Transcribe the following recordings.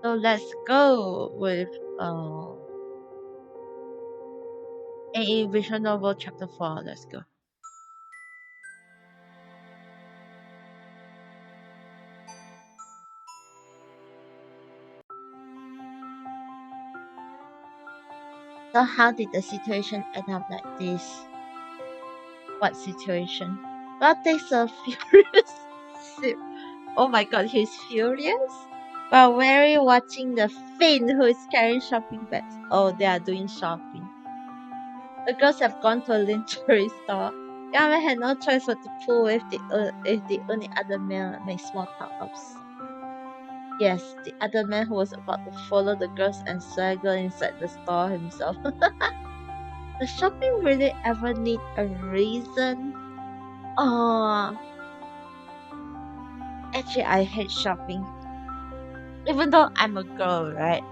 So let's go with uh, A Visual Novel Chapter 4. Let's go. So how did the situation end up like this? What situation? What takes a furious sip? Oh my god, he's furious? While weary watching the Finn who is carrying shopping bags. Oh, they are doing shopping. The girls have gone to a lingerie store. Yama had no choice but to pull if the only other man makes small talk of. Yes, the other man who was about to follow the girls and swagger inside the store himself. Does shopping really ever need a reason? Oh, actually, I hate shopping. Even though I'm a girl, right?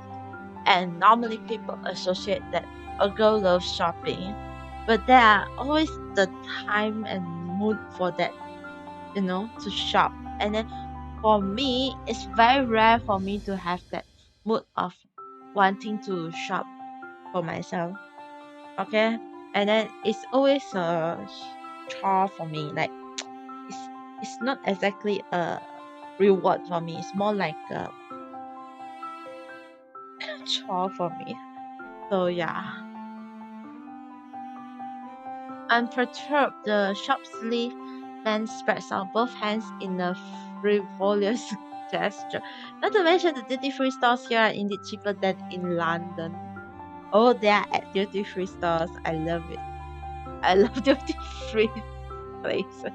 And normally people associate that a girl loves shopping. But there are always the time and mood for that, to shop. And then for me, it's very rare for me to have that mood of wanting to shop for myself. Okay? And then it's always a chore for me. Like it's it's not exactly a reward for me. It's more like a chore for me. So yeah. Unperturbed, the shop sleeve man spreads out both hands in a frivolous gesture. Not to mention the duty free stores here are indeed cheaper than in London. Oh, they are at duty free stores. I love it. I love duty free places.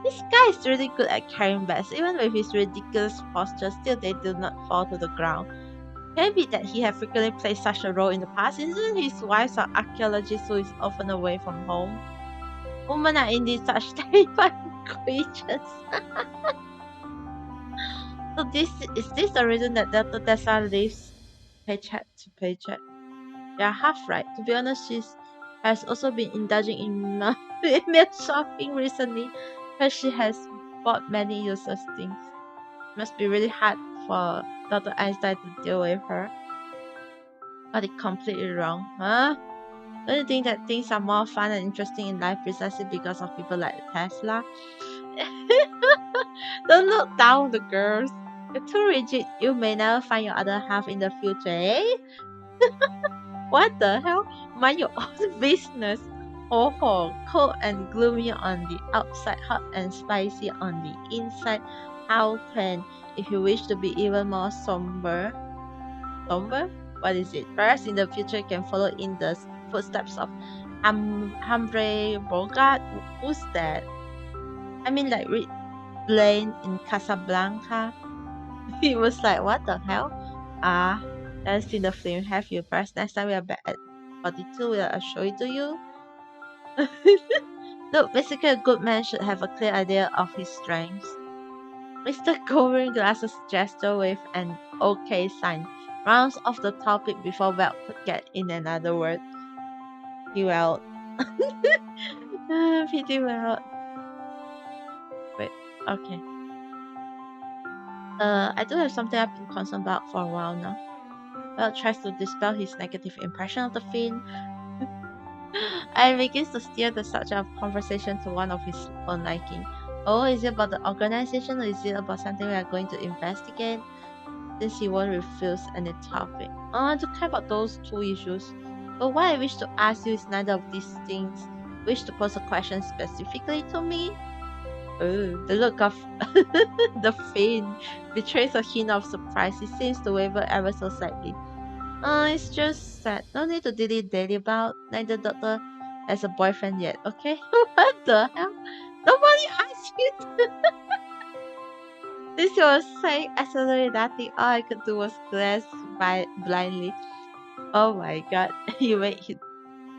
This guy is really good at carrying bags. Even with his ridiculous posture, still they do not fall to the ground. Can it be that he has frequently played such a role in the past? Isn't his wife an archaeologist who is often away from home? Women are indeed such terrifying creatures. So this the reason that Delta Tesla lives paycheck to paycheck? Yeah, half right. To be honest, she has also been indulging in email shopping recently, because she has bought many useless things. Must be really hard for Dr. Einstein to deal with her. Got it completely wrong, huh? Don't you think that things are more fun and interesting in life precisely because of people like Tesla? Don't look down the girls. You're too rigid. You may never find your other half in the future, eh? What the hell? Mind your own business. Oh, cold and gloomy on the outside, hot and spicy on the inside. How can, if you wish to be even more somber? Somber? What is it? Perhaps in the future you can follow in the footsteps of Humphrey Bogart. Who's that? I mean, like Rick Blaine in Casablanca. He was like, what the hell? Ah, that's in the film. Have you? Perhaps next time we are back at 42, I'll show it to you. Look, basically, a good man should have a clear idea of his strengths. Mr. Covering glasses gesture with an okay sign rounds off the topic before Weld could get in another word. He Weld. Pretty well. Wait, okay. I do have something I've been concerned about for a while now. Weld tries to dispel his negative impression of the film and begins to steer the subject of conversation to one of his own liking. Oh, is it about the organization or is it about something we are going to investigate? Since he won't refuse any topic. I do care about those two issues. But what I wish to ask you is neither of these things. Wish to pose a question specifically to me? Oh, the look of the Finn betrays a hint of surprise. He seems to waver ever so slightly. It's just that no need to dilly-dally about. Neither doctor has a boyfriend yet, okay? What the hell? Nobody asked you to. Since you were saying absolutely nothing, all I could do was glance by blindly. Oh my god,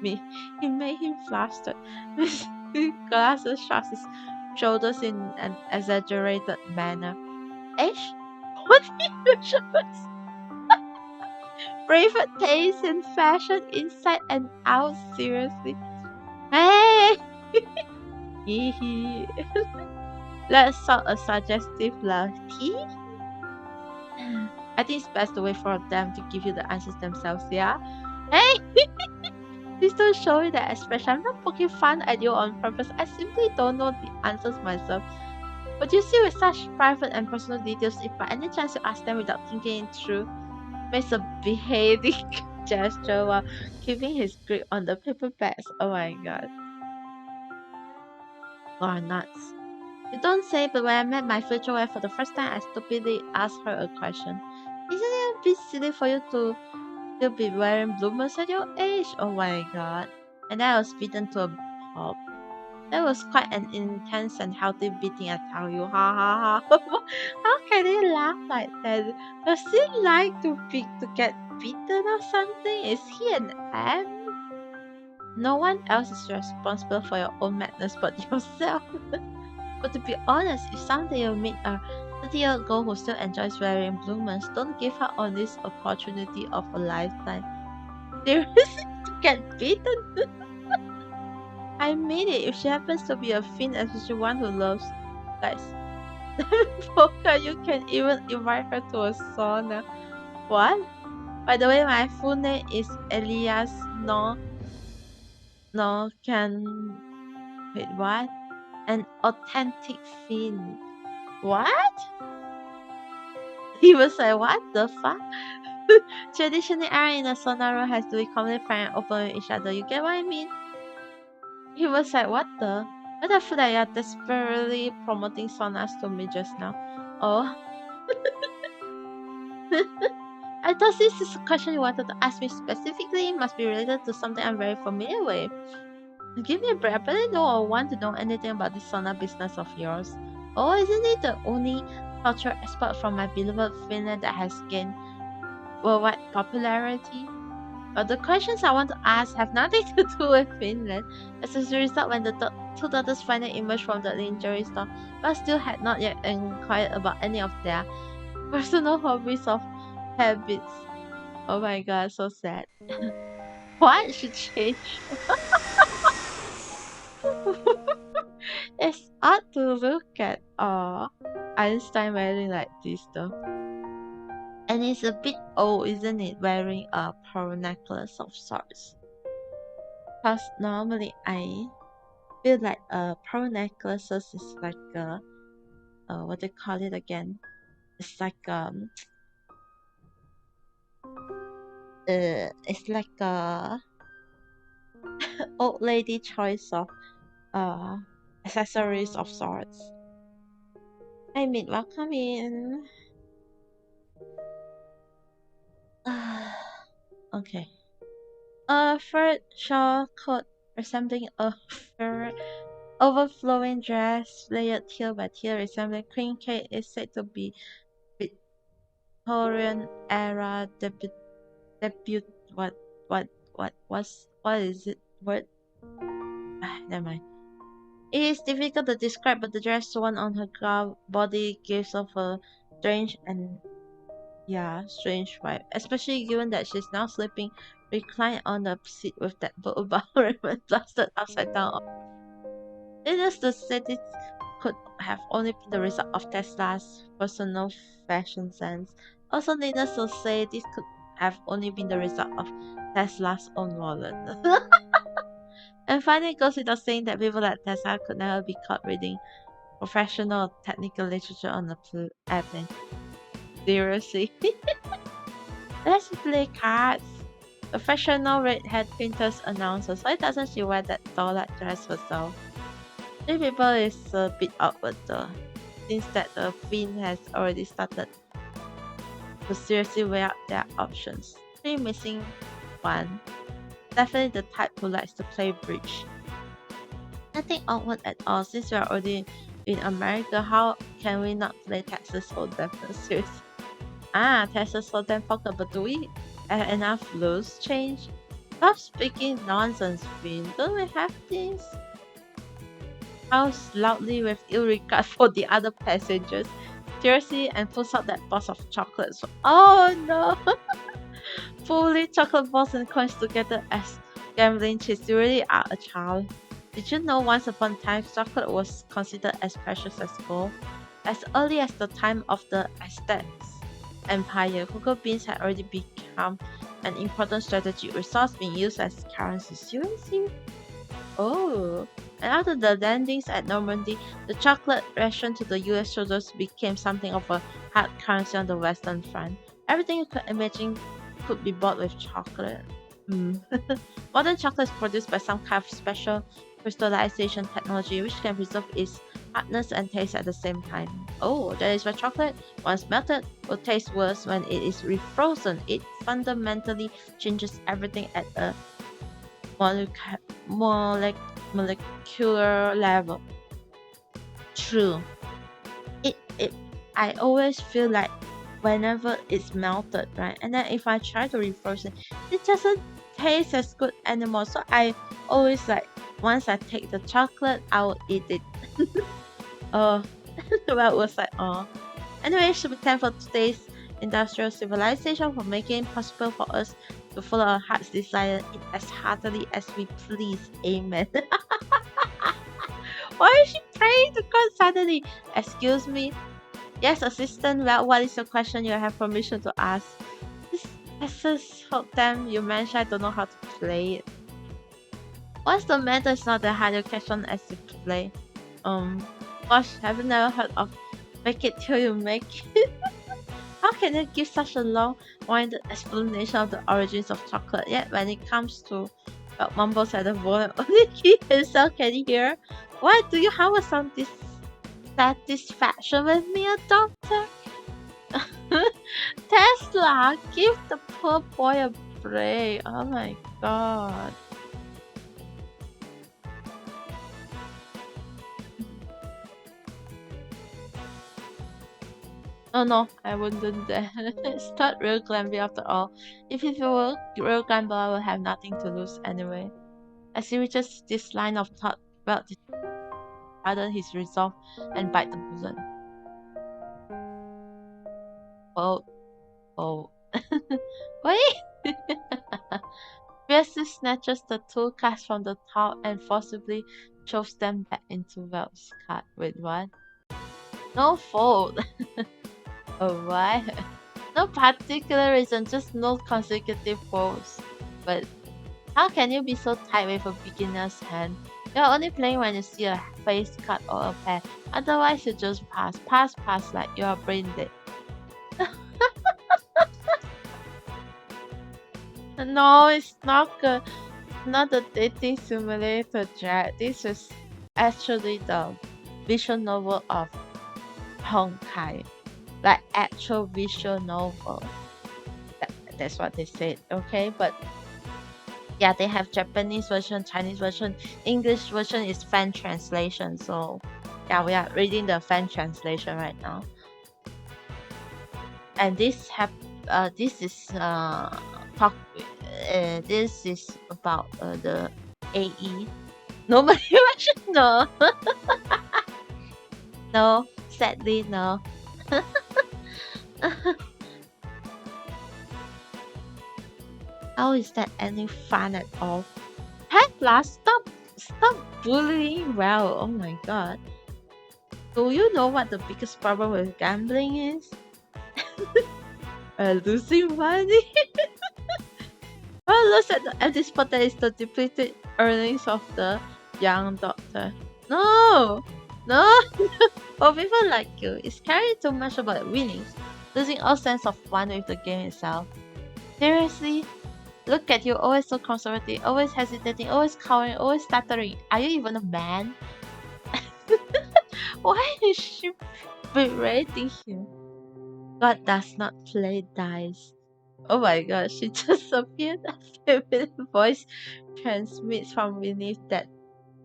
me. He made him flustered. His glasses shrugs his shoulders in an exaggerated manner. Ish? What usuals? Favorite taste in fashion inside and out, seriously. Hey! Hehe. Let's sort a suggestive laugh. I think it's best to wait for them to give you the answers themselves, yeah? Hey! Please don't show me that expression. I'm not poking fun at you on purpose. I simply don't know the answers myself. But you see, with such private and personal details, if by any chance you ask them without thinking it through, makes a behaving gesture while keeping his grip on the paperbacks. Oh my god. Or nuts. You don't say, but when I met my future wife for the first time, I stupidly asked her a question. Isn't it a bit silly for you to still be wearing bloomers at your age? Oh my god. And then I was beaten to a pulp. That was quite an intense and healthy beating, I tell you. Ha ha ha. How can they laugh like that? Does he like to get beaten or something? Is he an M? No one else is responsible for your own madness but yourself. But to be honest, if someday you meet a 30-year-old girl who still enjoys wearing bloomers, don't give her on this opportunity of a lifetime. Seriously, to get beaten? I mean it. If she happens to be a fiend, especially one who loves guys, poker, you can even invite her to a sauna. What? By the way, my full name is Elias No can wait what? An authentic fiend. What? He was like, what the fuck? Traditionally, everyone in a sauna room has to be completely frank and open with each other. You get what I mean? He was like, what the? But I feel like you're desperately promoting saunas to me just now. Oh, I thought this is a question you wanted to ask me specifically. It must be related to something I'm very familiar with. Give me a break. I barely know or want to know anything about this sauna business of yours. Oh, isn't it the only cultural expert from my beloved Finland that has gained worldwide popularity? But the questions I want to ask have nothing to do with Finland. As a result, when the two daughters finally emerged from the lingerie store, but still had not yet inquired about any of their personal hobbies or habits. Oh my god, so sad. What should change? It's odd to look at. Einstein wearing like this though. And it's a bit old, isn't it? Wearing a pearl necklace of sorts. Because normally I feel like pearl necklaces is like what they call it again? It's like it's like a old lady choice of uh accessories of sorts. I mean, welcome in. Okay. A fur shawl coat resembling a fur overflowing dress layered tier by tier resembling queen cake is said to be Victorian era debut what what is it what never mind. It is difficult to describe, but the dress worn on her body gives off a strange and strange vibe, especially given that she's now sleeping reclined on the seat with that book about Raymond plastered upside down. Needless to say, this could have only been the result of Tesla's personal fashion sense. Also, needless to say, this could have only been the result of Tesla's own wallet. And finally, it goes without saying that people like Tesla could never be caught reading professional or technical literature on the airplane. Seriously. Let's play cards. Professional red-haired printers announces why doesn't she wear that doll-like dress herself? Three people is a bit awkward though, since that the Fiend has already started to seriously weigh out their options. Three missing one. Definitely the type who likes to play bridge. Nothing awkward at all since we are already in America. How can we not play Texas Hold'em? Seriously. Texas Hold'em poker, but do we have enough loose change? Stop speaking nonsense, Finn. Don't we have this? Howls loudly with ill regard for the other passengers. Seriously, and pulls out that box of chocolates. Oh no! Fully chocolate balls and coins together as gambling chips. You really are a child. Did you know once upon a time chocolate was considered as precious as gold? As early as the time of the Aztecs. empire, cocoa beans had already become an important strategic resource being used as currency. Seriously? Oh. And after the landings at Normandy, the chocolate ration to the US soldiers became something of a hard currency on the Western Front. Everything you could imagine could be bought with chocolate. Mm. Modern chocolate is produced by some kind of special crystallization technology which can preserve its hardness and taste at the same time. Oh, that is why chocolate, once melted, will taste worse when it is refrozen. It fundamentally changes everything at a molecu- molecular level. True. It I always feel like whenever it's melted, right? And then if I try to refresh it, it doesn't taste as good anymore. So I always like once I take the chocolate, I will eat it. Oh, that was like oh. Anyway, should be thankful for today's industrial civilization for making it possible for us to follow our heart's desire as heartily as we please. Amen. Why is she praying to God suddenly? Excuse me. Yes, assistant. Well, what is your question? You have permission to ask. This SS hope them you mentioned I don't know how to play it. What's the matter? It's not that hard to catch on as you play. Um, gosh, have you never heard of make it till you make it? How can you give such a long-winded explanation of the origins of chocolate? Yet when it comes to mumbles at the volume, only he himself can hear. Why do you have some dissatisfaction with me, a doctor? Tesla, give the poor boy a break. Oh my god. Oh no, I wouldn't do that. It's not real gambling after all. If it were real gamble, I would have nothing to lose anyway. As he reaches this line of thought, felt harden his resolve and bite the bullet. Oh, oh. Wait! Fiercely snatches the two cards from the top and forcibly shoves them back into Wells' card. Wait, what? No fold. Oh, what? No particular reason, just no consecutive folds. But how can you be so tight with a beginner's hand? You're only playing when you see a face card or a pair. Otherwise, you just pass. Pass, pass like you're brain dead. No, it's not good. Not the dating simulator, Jack. This is actually the visual novel of Honkai. Like actual visual novel. That's what they said, okay? But yeah, they have Japanese version, Chinese version, English version is fan translation. So yeah, we are reading the fan translation right now. And this is talk this is about the AE. Nobody mentioned no. No, sadly no. How is that any fun at all? Heckler, stop bullying Well. Oh my god. Do you know what the biggest problem with gambling is? Losing money. Oh, look at this spot that is the depleted earnings of the young doctor. No, no. For people like you, it's caring too much about winnings, losing all sense of fun with the game itself. Seriously, look at you, always so conservative, always hesitating, always cowering, always stuttering. Are you even a man? Why is she berating him? God does not play dice. Oh my god, she just appeared. A feminine voice transmits from beneath that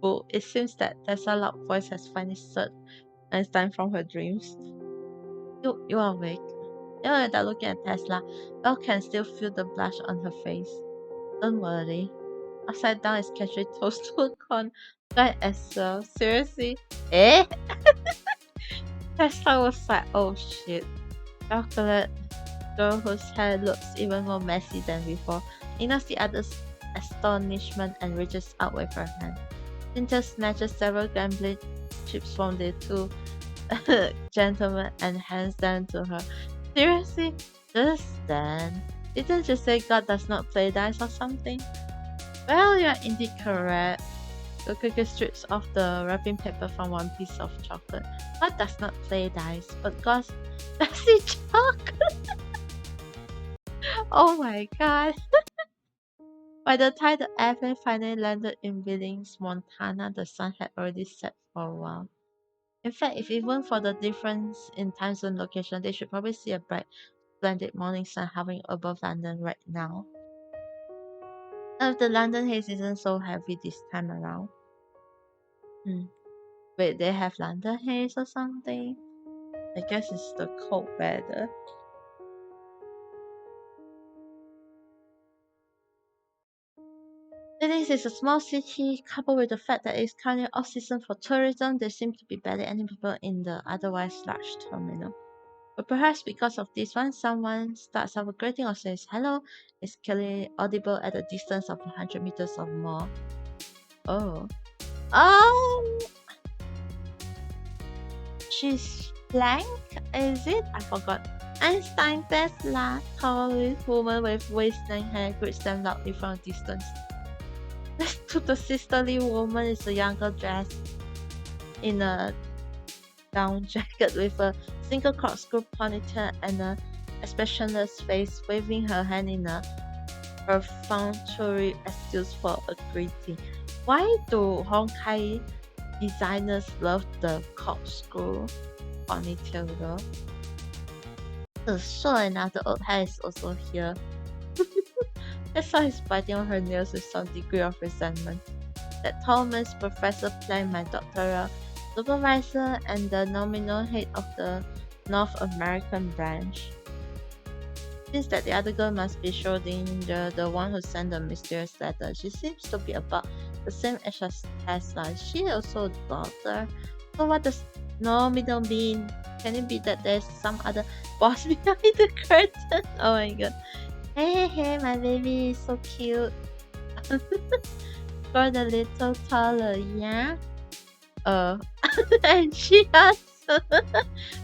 book. It seems that Tessa loud voice has finally surged and it's time from her dreams. You are awake. Even without looking at Tesla, Belle can still feel the blush on her face. Don't worry. Upside down is casually toast to a corn. Right as well. Seriously? Eh? Tesla was like, oh shit. Chocolate girl whose hair looks even more messy than before, ignores the other's astonishment and reaches out with her hand. Cynthia snatches several gambling chips from the two gentlemen and hands them to her. Seriously? Just then? Didn't you say God does not play dice or something? Well, you're indeed correct. The cookie strips off the wrapping paper from one piece of chocolate. God does not play dice, but God does eat chocolate. Oh my god. By the time the airplane finally landed in Billings, Montana, the sun had already set for a while. In fact, if even for the difference in time zone location, they should probably see a bright, splendid morning sun hovering above London right now. If the London haze isn't so heavy this time around. Hmm. Wait, they have London haze or something? I guess it's the cold weather. Venice is a small city, coupled with the fact that it's currently off season for tourism, there seem to be barely any people in the otherwise large terminal. But perhaps because of this one, someone starts up a greeting or says hello, it's clearly audible at a distance of 100 meters or more. Oh. Um, she's blank, is it? I forgot. Einstein, Tesla, tall woman with waistline hair greets them loudly from a distance. Next to the sisterly woman is a younger dressed in a down jacket with a single corkscrew ponytail and a expressionless face, waving her hand in a perfunctory excuse for a greeting. Why do Honkai designers love the corkscrew ponytail though? Sure enough, the old hair is also here. That's why he's biting on her nails with some degree of resentment. That tall man's Professor Plank, my doctoral supervisor, and the nominal head of the North American branch. Seems that the other girl must be Schrodinger, the one who sent the mysterious letter. She seems to be about the same age as Tesla. Is she also a daughter? So what does no middle mean? Can it be that there's some other boss behind the curtain? Oh my god. Hey, my baby is so cute. Got a little taller, yeah? And she answered.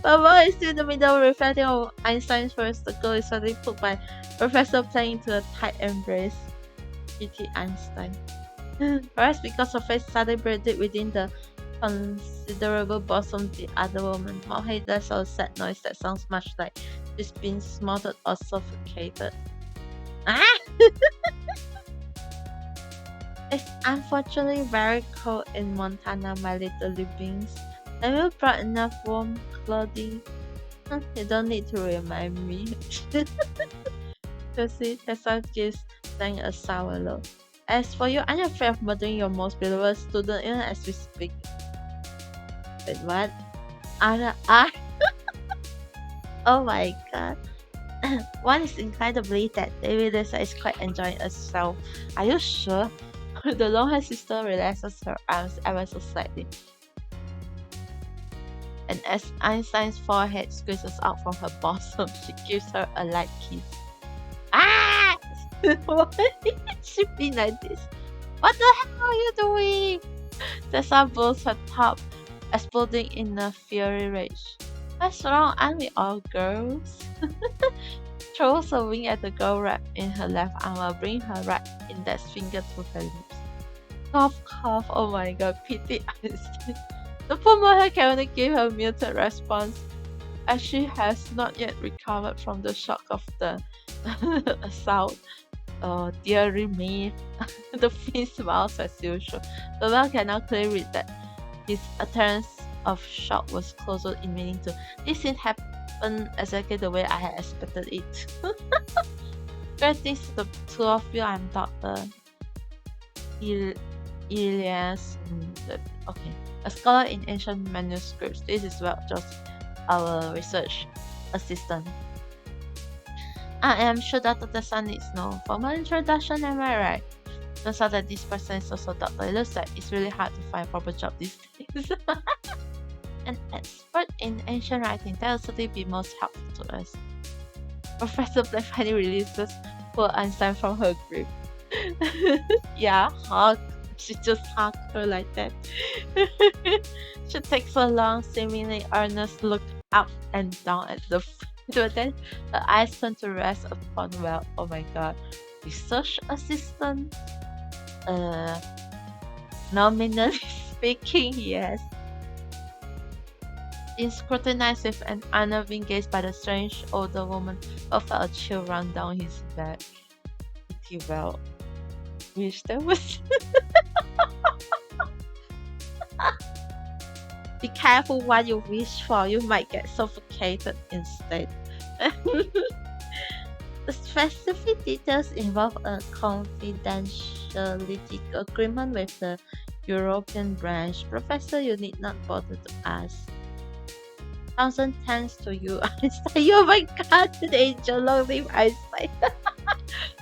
Baba is still in the middle, reflecting on Einstein's words. The girl is suddenly put by Professor Planck into a tight embrace. Pity Einstein. Perhaps because of his sudden verdict within the considerable bosom of the other woman, Mouthhead lets out a sad noise that sounds much like she's been smothered or suffocated. Ah! It's unfortunately very cold in Montana, my little livings. Have you brought enough warm clothing? You don't need to remind me. Josie, Tessa gives Tang a sour look. As for you, aren't you afraid of murdering your most beloved student even as we speak? Wait, what? Oh my god. One is inclined to believe that David is quite enjoying herself. Are you sure? The long-haired sister relaxes her arms ever so slightly. And as Einstein's forehead squeezes out from her bosom, she gives her a light kiss. Ah! Why did she be like this? What the hell are you doing? Tessa blows her top, exploding in a fiery rage. What's wrong? Aren't we all girls? Throws a wing at the girl wrapped in her left arm while bringing her right index finger to her lips. Cough, cough. Oh my god, pity Einstein. The poor mother can only give her muted response, as she has not yet recovered from the shock of the assault. Oh, dearie me. The fiend smiles as usual, but one can now clearly read that his utterance of shock was closer in meaning to this didn't happen exactly the way I had expected it. Greetings to the two of you. I'm Dr. Elias. Okay, a scholar in ancient manuscripts. This is well just our research assistant. I am sure Dr. Tessa needs no formal introduction, am I right? Turns out that this person is also Dr. It looks like it's really hard to find a proper job these days. An expert in ancient writing, that will certainly be most helpful to us. Professor Black finally releases poor Einstein from her grip. Yeah, hug. She just hugged her like that. She takes a long, seemingly earnest look up and down at the But then her eyes turned to rest upon, well, oh my god, research assistant? Uh, Nominally speaking, yes. Being scrutinized with an unnerving gaze by the strange older woman, Bob felt a chill run down his back. Pretty well. Wish there was. Be careful what you wish for, you might get suffocated instead. The specific details involve a confidentiality agreement with the European branch. Professor, you need not bother to ask. Thousand thanks to you, Einstein. Oh my god, the angel, long live Einstein.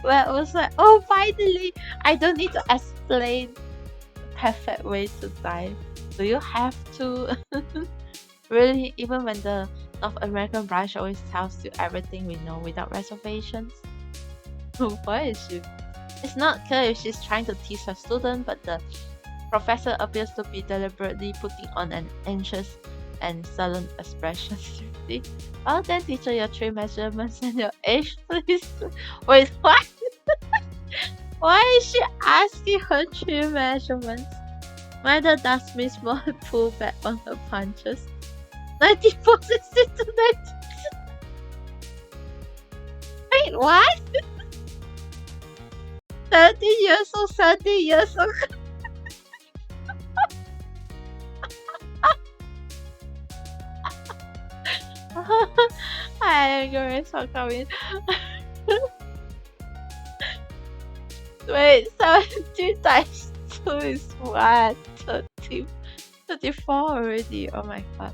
Well, I was like, oh, finally, I don't need to explain the perfect way to die. Do you have to? Really, even when the North American branch always tells you everything we know without reservations? Why is she? It's not clear if she's trying to tease her student, but the professor appears to be deliberately putting on an anxious and sullen expression. Seriously? Well then, teacher, your three measurements and your age, please. Wait, what? Why is she asking her three measurements? Neither does Miss Molly pull back on her punches. 94 to 90. Wait, what? 30 years old, 30 years old. I agree, so coming. Wait, 70 times 2 is what? 30, 34 already. Oh my god.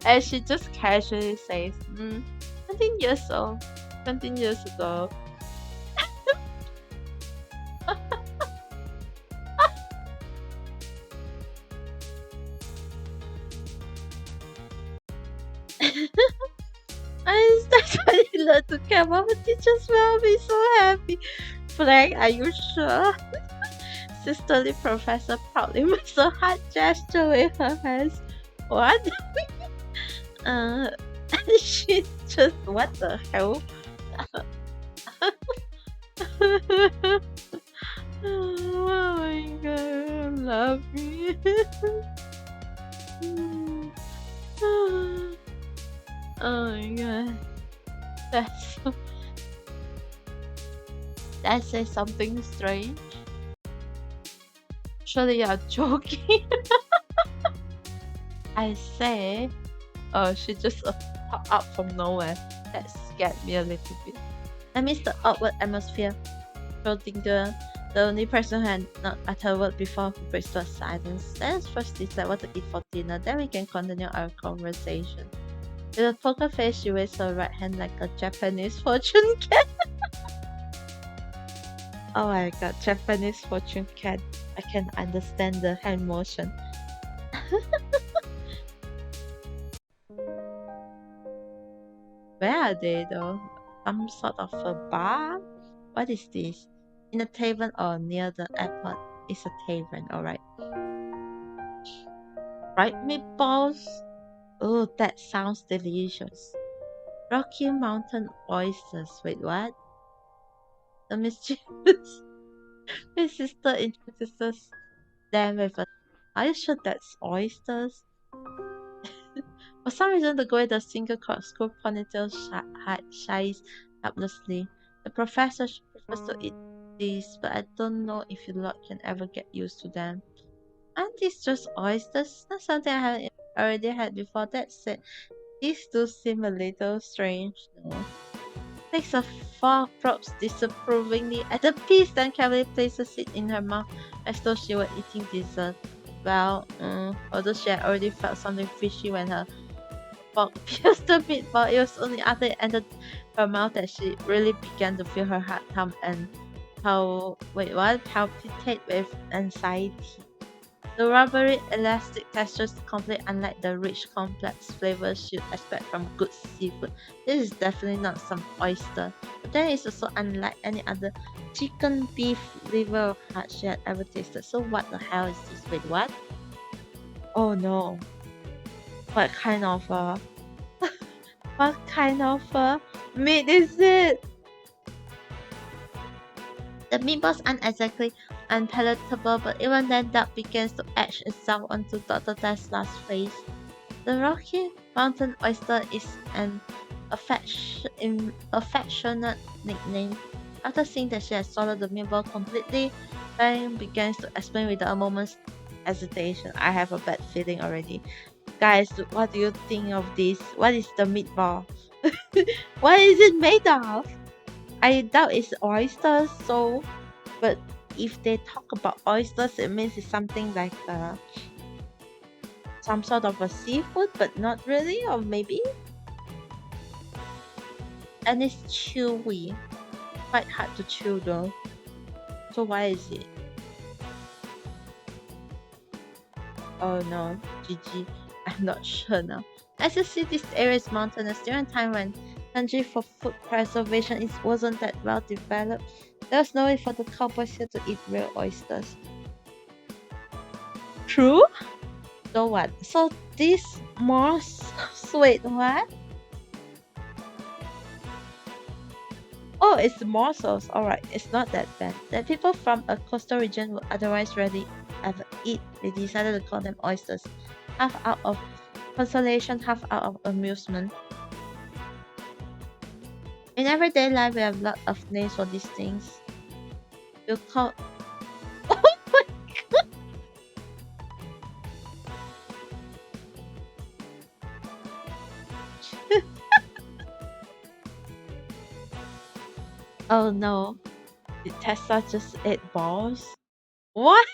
And she just casually says, 17 years old, 17 years ago. I started learn to care about the teachers will be so happy. Frank, are you sure? Sisterly professor proudly makes a heart gesture with her hands. What? She just, what the hell? Oh my god, I love you. Oh my god. That's so, that says something strange. Surely you're joking. I say, oh, she just popped up from nowhere. That scared me a little bit. I miss the awkward atmosphere. Schrodinger, the only person who had not uttered a word before, breaks to a silence. Let's first decide what to eat for dinner, then we can continue our conversation. With a poker face, she waves her right hand like a Japanese fortune cat. Oh my god, Japanese fortune cat. I can understand the hand motion. Where are they though? Some sort of a bar? What is this? In a tavern or near the airport? It's a tavern, alright. Fried meatballs? Oh, that sounds delicious. Rocky Mountain oysters. Wait, what? The mischievous. My sister introduces them with a. Are you sure that's oysters? For some reason, the girl with the single corkscrew ponytail shies helplessly. The professor prefers to eat these, but I don't know if your lot can ever get used to them. Aren't these just oysters? Not something I haven't already had before. That said, these do seem a little strange, no? Takes a fork, probes disapprovingly at the piece, then carefully places it in her mouth as though she were eating dessert. Well, although she had already felt something fishy when her fork pierced the meatball, it was only after it entered her mouth that she really began to feel her heart thump and palpitate with anxiety. The rubbery, elastic texture is completely unlike the rich, complex flavors you'd expect from good seafood. This is definitely not some oyster, but then it's also unlike any other chicken, beef, liver, or heart she had ever tasted. So what the hell is this? Wait, what? Oh no. What kind of What kind of meat is it? The meatballs aren't exactly unpalatable, but even then that begins to etch itself onto Dr. Tesla's face. The Rocky Mountain oyster is an affectionate nickname. After seeing that she had swallowed the meatball completely, Fang begins to explain without a moment's hesitation. I have a bad feeling already. Guys, what do you think of this? What is the meatball? What is it made of? I doubt it's oysters, so but if they talk about oysters, it means it's something like some sort of a seafood, but not really, or maybe. And it's chewy, quite hard to chew though. So why is it? Oh no, GG. I'm not sure now. As you see, this area is mountainous during a time when country for food preservation wasn't that well developed. There was no way for the cowboys here to eat real oysters. True? So what? So this moss sweet what? Oh, it's morsels. Alright, it's not that bad. The people from a coastal region would otherwise rarely ever eat. They decided to call them oysters. Half out of consolation, half out of amusement. In everyday life, we have lots of names for these things. You call. Oh my god! Oh no. Did Tesla just ate balls? What?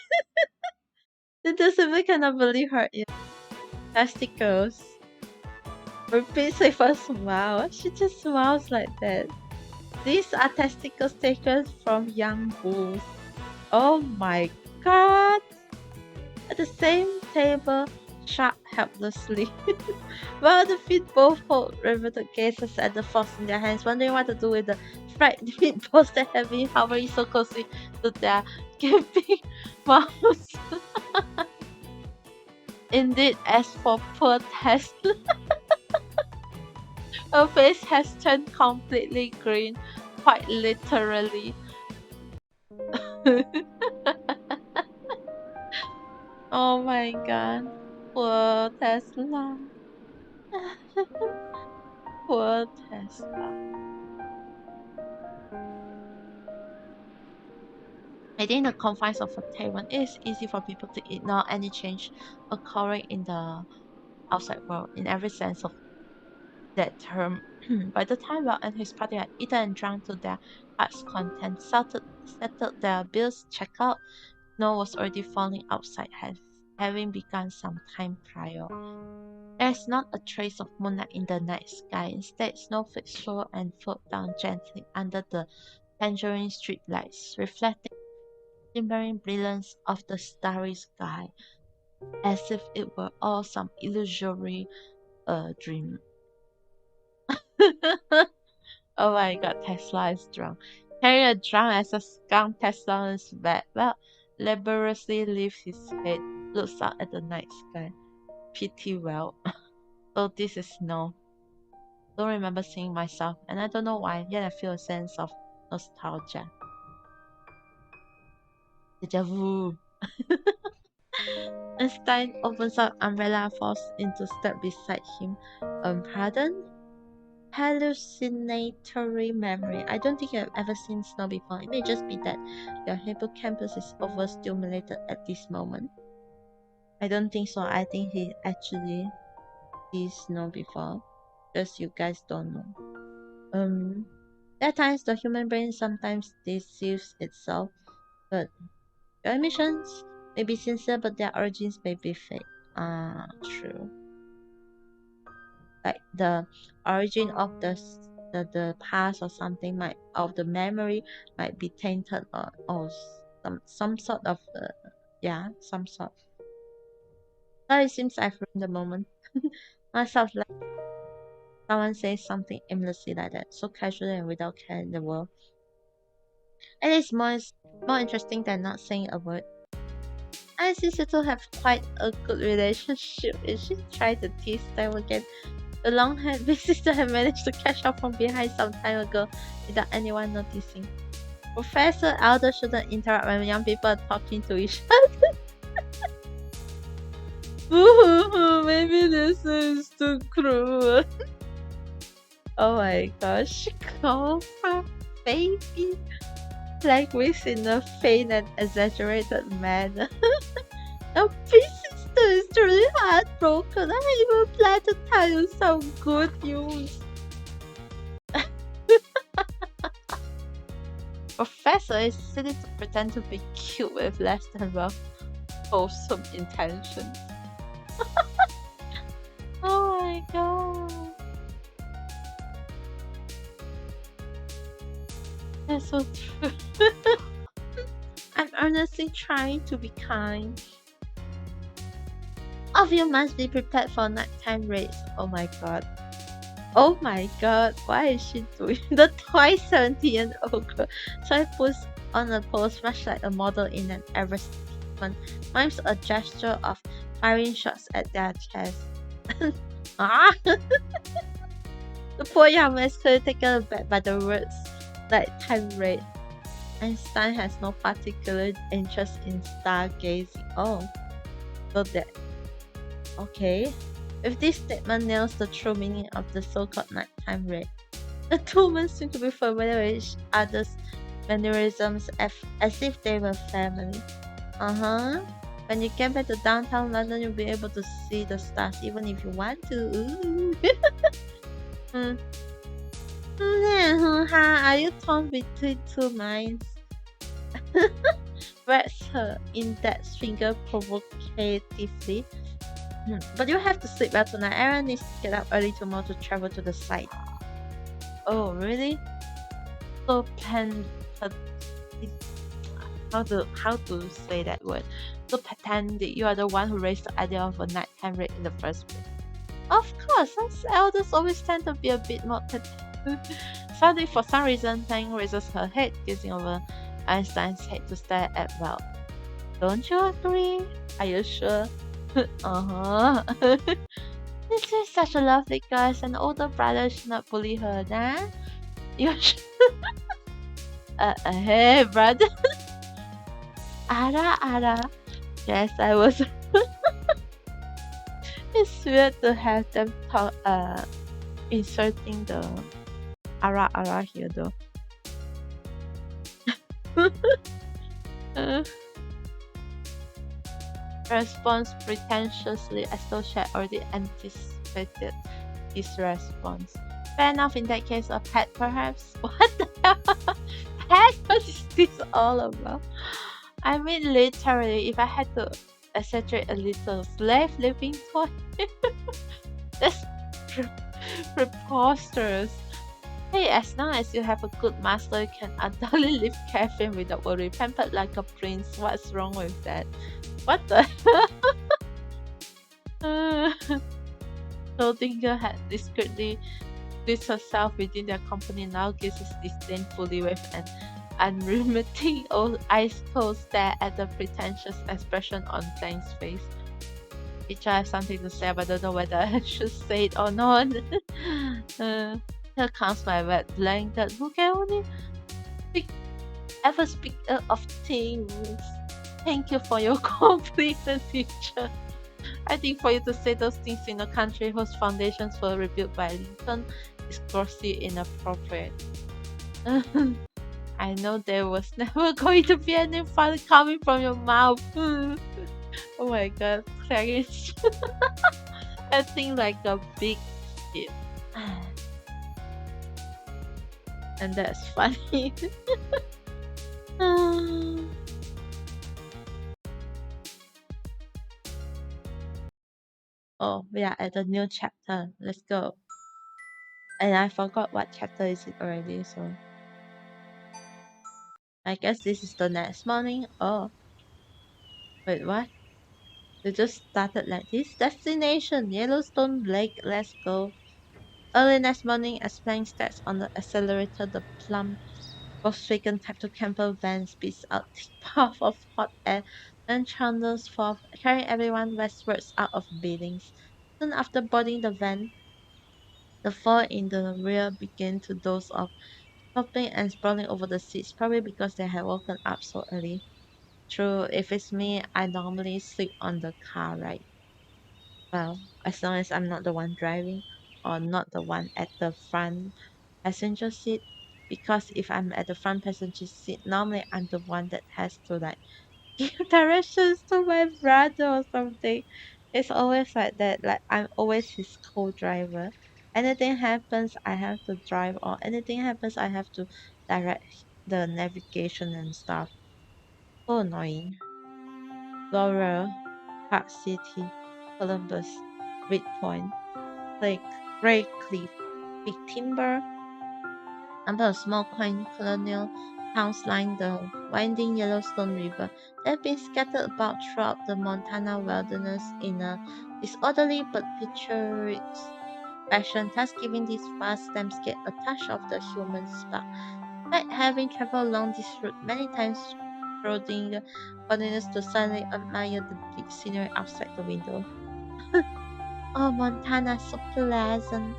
That doesn't make cannot believe her in testicles. Repeats with a smile. She just smiles like that. These are testicles taken from young bulls. Oh my god! At the same table, shut helplessly. While the feet both hold riveted gazes at the fox in their hands, wondering what to do with the fried meatballs that have been hovering so closely to their gaping mouths. Indeed, as for poor Tess, her face has turned completely green, quite literally. Oh my god. Poor Tesla. Poor Tesla. Within the confines of a tavern, it is easy for people to ignore any change occurring in the outside world in every sense of that term. By the time Will and his party had eaten and drunk to their heart's content, settled their bills, checked out, snow was already falling outside, having begun some time prior. There is not a trace of moonlight in the night sky. Instead, snowflakes swirl and float down gently under the tangerine streetlights, reflecting the shimmering brilliance of the starry sky, as if it were all some illusory dream. Oh my god, Tesla is drunk. Carry a drunk as a skunk Tesla on his back. Well, laboriously lifts his head, looks out at the night sky. Pity well. So this is no. Don't remember seeing myself, and I don't know why, yet I feel a sense of nostalgia. Deja vu. Einstein opens up umbrella, falls into step beside him. Pardon? Hallucinatory memory. I don't think I've ever seen snow before. It may just be that your hippocampus is overstimulated at this moment. I don't think so. I think he actually sees snow before. Just you guys don't know. At times the human brain sometimes deceives itself, but your admissions may be sincere, but their origins may be fake. True. Like the origin of the past or something might of the memory might be tainted or some sort of yeah, some sort. But it seems I've ruined the moment. Myself like someone says something aimlessly like that, so casually and without care in the world. It is more interesting than not saying a word. I see you two have quite a good relationship. You should try to tease them again. The long-haired big sister had managed to catch up from behind some time ago without anyone noticing. Professor Elder shouldn't interrupt when young people are talking to each other. Maybe this is too cruel. Oh my gosh, call her baby. Language in a faint and exaggerated manner. Your big sister is truly heartbroken. I even plan to tell you some good news. Professor is silly to pretend to be cute with less than well wholesome intentions. Oh my god. That's so true. I'm earnestly trying to be kind. All of you must be prepared for nighttime raids. Oh my god. Oh my god, why is she doing the twice 70-year-old girl? So I puts on a pose much like a model in an advertisement, mimes a gesture of firing shots at their chest. Ah! The poor young man is clearly taken aback by the words nighttime raid. Einstein has no particular interest in stargazing. Oh, so that. Okay. If this statement nails the true meaning of the so-called nighttime raid, the two men seem to be familiar with each other's mannerisms as if they were family. Uh-huh. When you get back to downtown London, you'll be able to see the stars even if you want to. Ooh. Hmm. Are you torn between two minds? Rex her index finger provocatively. But you have to sleep well tonight. Aaron needs to get up early tomorrow to travel to the site. Oh, really? So how to say that word? So pretend that you are the one who raised the idea of a nighttime raid in the first place. Of course, us elders always tend to be a bit more Suddenly, for some reason, Tang raises her head, gazing over Einstein's head to stare at Val. Don't you agree? Are you sure? Uh-huh. This is such a lovely girl. As an older brother should not bully her, nah? You should. Hey, brother. Ara. Yes, I was. It's weird to have them talk, inserting the ara here though. Uh, Response pretentiously as though she had already anticipated his response. Fair enough, in that case, a pet perhaps? What the hell? Pet? What is this all about? I mean, literally, if I had to exaggerate a little, slave living toy? That's pre- preposterous. Hey, as long as you have a good master, you can undoubtedly live carefree without worry, pampered like a prince. What's wrong with that? What the? Schrodinger had discreetly placed herself within their company, now gazes disdainfully with an unremitting old ice cold stare at the pretentious expression on Tang's face. Which I have something to say, but I don't know whether I should say it or not. Here comes my red blanket, who can only speak, ever speak of things. Thank you for your compliment, teacher. I think for you to say those things in a country whose foundations were rebuilt by Lincoln is grossly inappropriate. I know there was never going to be any fun coming from your mouth. Oh my god, Clarice. Acting like a big kid. And that's funny. Oh, we are at the new chapter. Let's go. And I forgot what chapter is it already, so I guess this is the next morning. Oh, wait, what? They just started like this. Destination Yellowstone Lake. Let's go. Early next morning, as Plank steps on the accelerator, the plump Volkswagen Type 2 camper van speeds out thick puff of hot air and thunders forth, carrying everyone westwards out of Billings. Soon after boarding the van, The four in the rear began to doze off, flopping and sprawling over the seats, probably because they had woken up so early. True, if it's me, I normally sleep on the car ride. Well, as long as I'm not the one driving or not the one at the front passenger seat. Because if I'm at the front passenger seat, normally I'm the one that has to like give directions to my brother or something. It's always like that. Like I'm always his co-driver. Anything happens, I have to drive, or anything happens, I have to direct the navigation and stuff. So annoying. Laurel, Park City, Columbus, Red Point, Lake, Gray Cliff, Big Timber, number of small quaint colonial towns line the winding Yellowstone River. They have been scattered about throughout the Montana wilderness in a disorderly but picturesque fashion, thus giving this vast landscape a touch of the human spark. Despite having traveled along this route many times, Schrodinger continues to silently admire the bleak scenery outside the window. Oh, Montana, so pleasant.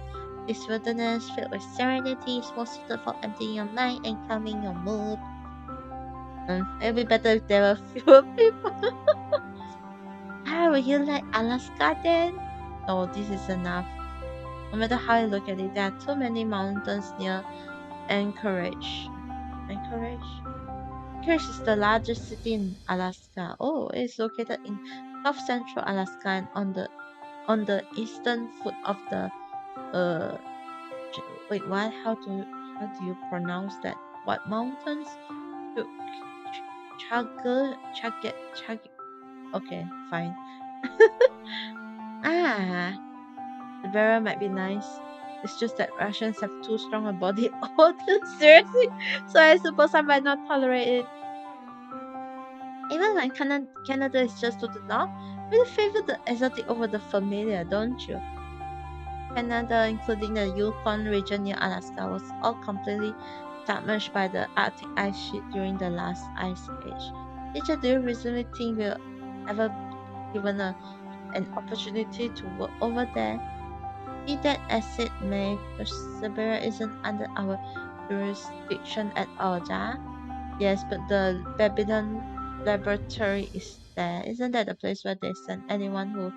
This wilderness filled with serenity is more suited for emptying your mind and calming your mood. It'd be better if there were fewer people. Ah, would you like Alaska then? No, this is enough. No matter how you look at it, there are too many mountains near Anchorage. Anchorage? Anchorage is the largest city in Alaska. Oh, it's located in south central Alaska and on the eastern foot of the uh wait, what? How do you pronounce that? What mountains? Ch- Chag. Okay, fine. Ah, the burial might be nice. It's just that Russians have too strong a body odor, seriously. So I suppose I might not tolerate it. Even when Canada is just to the north, we favor the exotic over the familiar, don't you? Canada, including the Yukon region near Alaska, was all completely submerged by the Arctic ice sheet during the last ice age. Teacher, do you reasonably think we'll ever be given an opportunity to work over there? Be that as it may, Siberia isn't under our jurisdiction at all, ja? Yes, but the Babylon laboratory is there. Isn't that the place where they send anyone who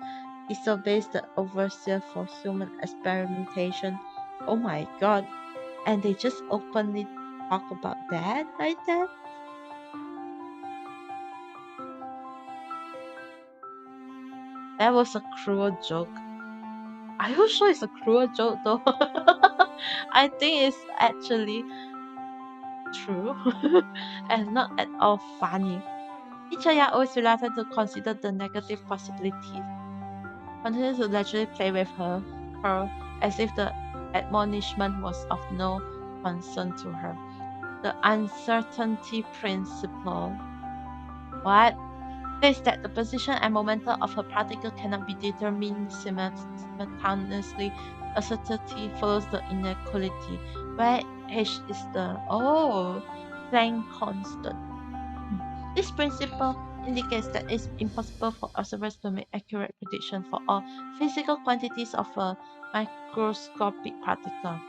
disobeys the overseer for human experimentation? Oh my god. And they just openly talk about that like that? That was a cruel joke. Are you sure it's a cruel joke though? I think it's actually true and not at all funny. Teacher Ya always reluctant to consider the negative possibilities. Continued to naturally play with her curl as if the admonishment was of no concern to her. The uncertainty principle. What? Says that the position and momentum of a particle cannot be determined simultaneously. Uncertainty follows the inequality, where h is the Planck constant. This principle indicates that it's impossible for observers to make accurate predictions for all physical quantities of a microscopic particle.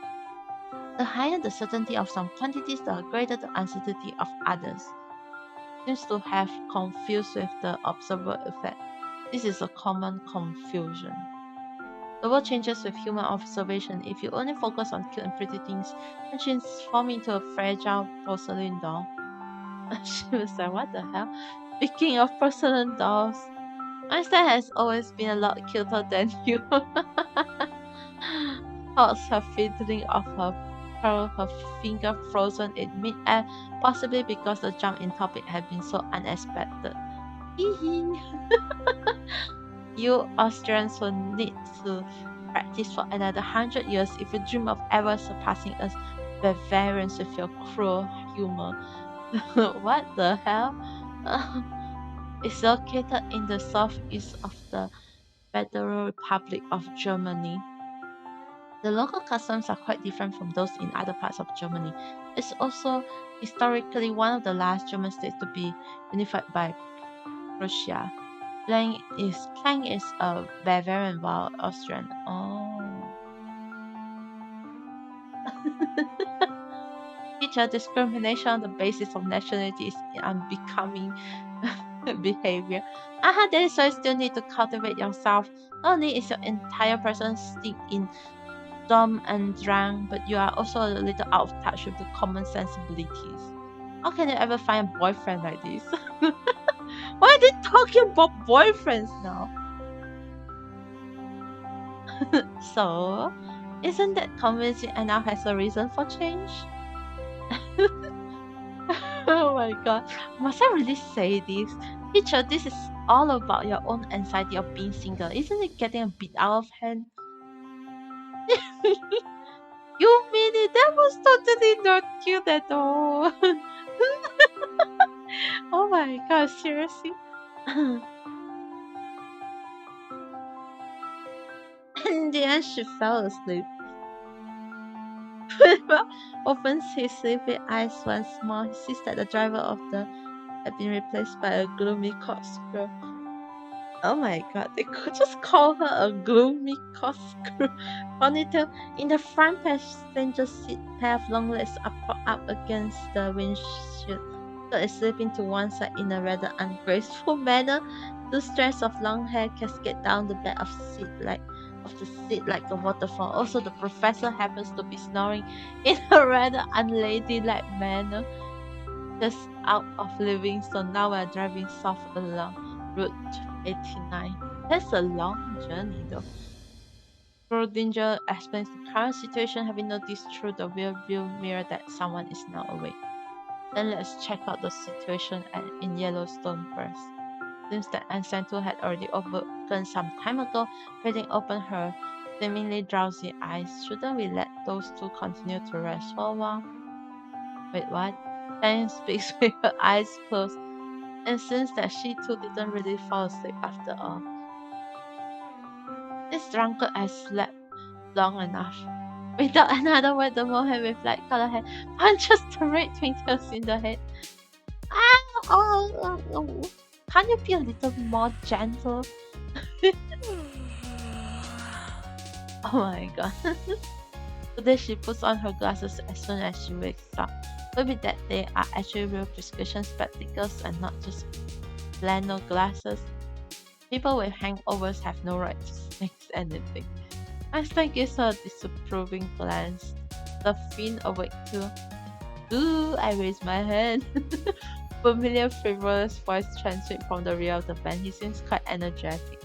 The higher the certainty of some quantities, the greater the uncertainty of others. Seems to have confused with the observer effect. This is a common confusion. The world changes with human observation. If you only focus on cute and pretty things, then transform into a fragile porcelain doll. She was like, what the hell? Speaking of porcelain dolls, Einstein has always been a lot cuter than you. Thoughts her fiddling of her pearl, her finger frozen in mid-air, possibly because the jump in topic had been so unexpected. Hee hee. You Austrians will need to practice for another 100 years if you dream of ever surpassing us Bavarians with your cruel humor. What the hell? It's located in the southeast of the Federal Republic of Germany. The local customs are quite different from those in other parts of Germany. It's also historically one of the last German states to be unified by Prussia. Planck is a Bavarian while Austrian. Oh. Teacher, discrimination on the basis of nationality is unbecoming behavior. That is why you still need to cultivate yourself. Not only is your entire person steeped in dumb and drunk, but you are also a little out of touch with the common sensibilities. How can you ever find a boyfriend like this? Why are they talking about boyfriends now? So, isn't that convincing and now has a reason for change? Oh my god. Must I really say this? Teacher, this is all about your own anxiety of being single. Isn't it getting a bit out of hand? You mean it? That was totally not cute at all. Oh my god, seriously? In the end, she fell asleep. Opens his sleepy eyes once more. He sees that the driver of the had been replaced by a gloomy corkscrew. Oh my god, they could just call her a gloomy corkscrew. Ponytail in the front passenger seat, pair of long legs are propped up against the windshield. So is slipping to one side in a rather ungraceful manner. Two strands of long hair cascade down the back of the seat like a waterfall. Also, the professor happens to be snoring in a rather unladylike manner. Just out of Livingston, now we're driving south along Route 89. That's a long journey though. Schrodinger explains the current situation, having noticed through the rear view mirror that someone is now awake. Then let's check out the situation in Yellowstone first. Since the ancestor had already awoken some time ago, fading open her seemingly drowsy eyes, shouldn't we let those two continue to rest for a while? Wait, what? Diane speaks with her eyes closed, and since that she too didn't really fall asleep after all. This drunkard has slept long enough. Without another word, the molehead with light colored hair punches the red twinkles in the head. Oh. Can't you be a little more gentle? Oh my god. Today she puts on her glasses as soon as she wakes up. Maybe that they are actually real prescription spectacles and not just flannel glasses. People with hangovers have no right to sneak anything. Einstein gives her a disapproving glance. The fiend awake too. Ooh, I raise my hand. Familiar frivolous voice transmits from the rear of the van. He seems quite energetic.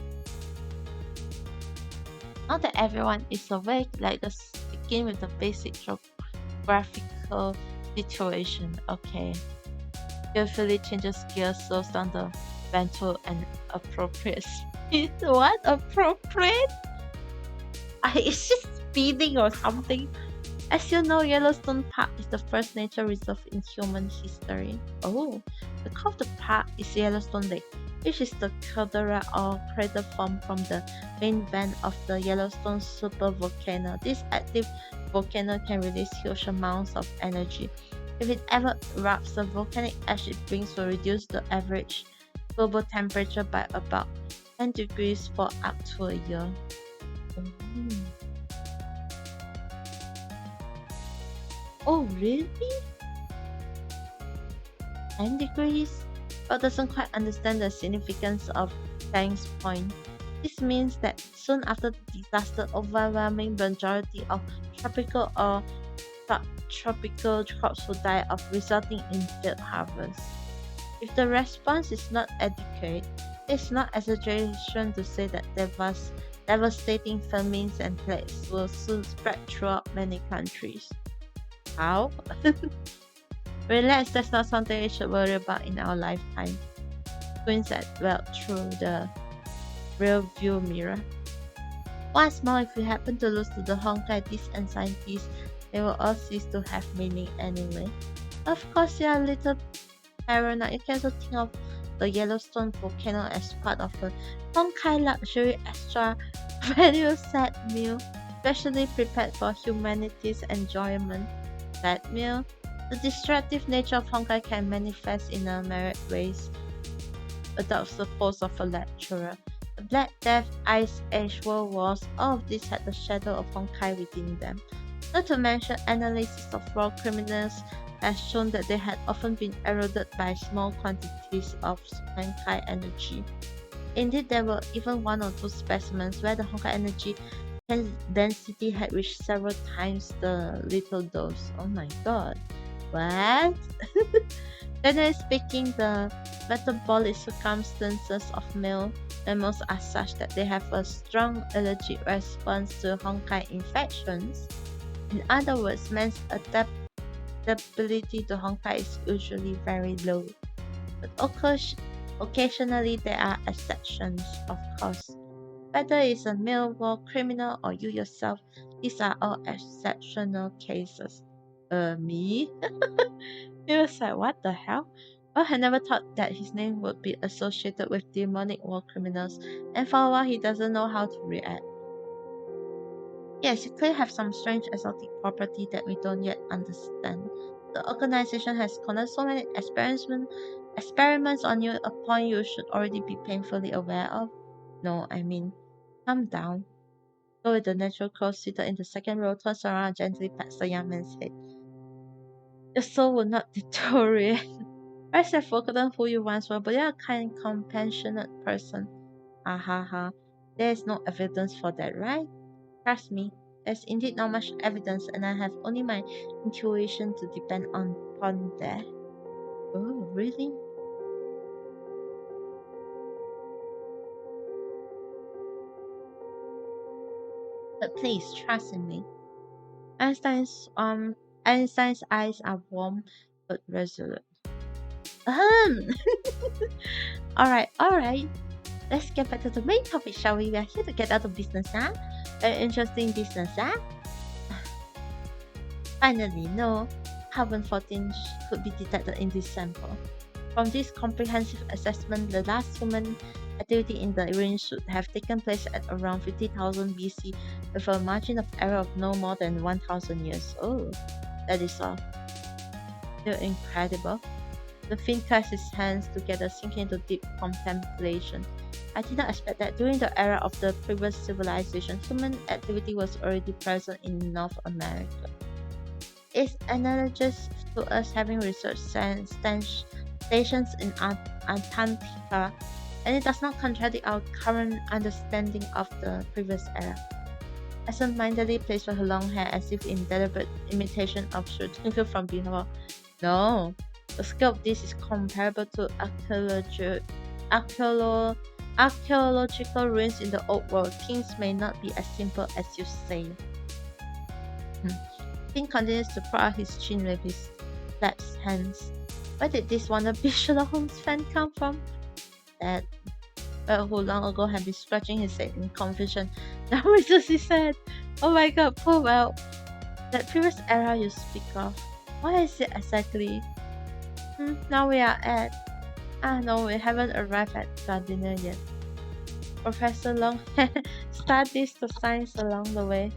Now that everyone is awake, let's begin with the basic geographical situation. Okay. Carefully changes gears, slows down the van to an appropriate speed. What? Appropriate? Is she speeding or something? As you know, Yellowstone Park is the first nature reserve in human history. Oh, the core of the park is Yellowstone Lake, which is the caldera or crater formed from the main vent of the Yellowstone supervolcano. This active volcano can release huge amounts of energy. If it ever erupts, the volcanic ash it brings will reduce the average global temperature by about 10 degrees for up to a year. Oh, really? 10 degrees? But doesn't quite understand the significance of Tang's point. This means that soon after the disaster, overwhelming majority of tropical or subtropical crops will die off, resulting in failed harvest. If the response is not adequate, it's not exaggeration to say that devastating famines and plagues will soon spread throughout many countries. How? Relax, that's not something we should worry about in our lifetime. Squints at well through the rear view mirror. Once more, if we happen to lose to the Hokkaitis and scientists, they will all cease to have meaning anyway. Of course, you are a little paranoid. You can also think of the Yellowstone volcano as part of a Honkai luxury extra value set meal, specially prepared for humanity's enjoyment. That meal, the destructive nature of Honkai can manifest in a myriad ways. Adopts the pose of a lecturer. The Black Death, Ice Age, World Wars, all of these had the shadow of Honkai within them. Not to mention, analysis of raw criminals has shown that they had often been eroded by small quantities of Honkai energy. Indeed, there were even one or two specimens where the Honkai energy density had reached several times the lethal dose. Oh my god. What? Generally speaking, the metabolic circumstances of male mammals are such that they have a strong allergic response to Honkai infections. In other words, man's adaptability to Honkai is usually very low. But occasionally there are exceptions, of course. Whether it's a male war criminal or you yourself, these are all exceptional cases. Me? He was like, what the hell? Well, I never thought that his name would be associated with demonic war criminals, and for a while he doesn't know how to react. Yes, you clearly have some strange exotic property that we don't yet understand. The organization has conducted so many experiments on you, a point you should already be painfully aware of. No, I mean, calm down. Go with the natural crow seated in the second row, turns around and gently pats the young man's head. Your soul will not deteriorate. Perhaps I've forgotten who you once were, but you're a kind, compassionate person. Ha ha ha. There's no evidence for that, right? Trust me, there's indeed not much evidence, and I have only my intuition to depend on upon that. Oh, really? But please trust in me. Einstein's um Einstein's eyes are warm but resolute. Ahem. Alright. Let's get back to the main topic, shall we? We are here to get out of business, huh? Very interesting business, huh? Finally, no, carbon 14 could be detected in this sample. From this comprehensive assessment, the last human activity in the range should have taken place at around 50,000 BC with a margin of error of no more than 1,000 years. Oh, that is all. Still incredible. The Finn clasped his hands together, sinking into deep contemplation. I did not expect that during the era of the previous civilization, human activity was already present in North America. It's analogous to us having research stations in Antarctica, and it does not contradict our current understanding of the previous era. Absent-mindedly placed with her long hair as if in deliberate imitation of shooting from below. No, the scale of this is comparable to archaeological ruins in the old world. Things may not be as simple as you say. Finn continues to proud his chin with his clasped hands. Where did this wannabe Sherlock Holmes fan come from? That who long ago had been scratching his head in confusion. Now raises his head. Oh my god, poor Well. That previous era you speak of, what is it exactly? Now we are at... no, we haven't arrived at Gardiner yet. Professor Long studies the science along the way.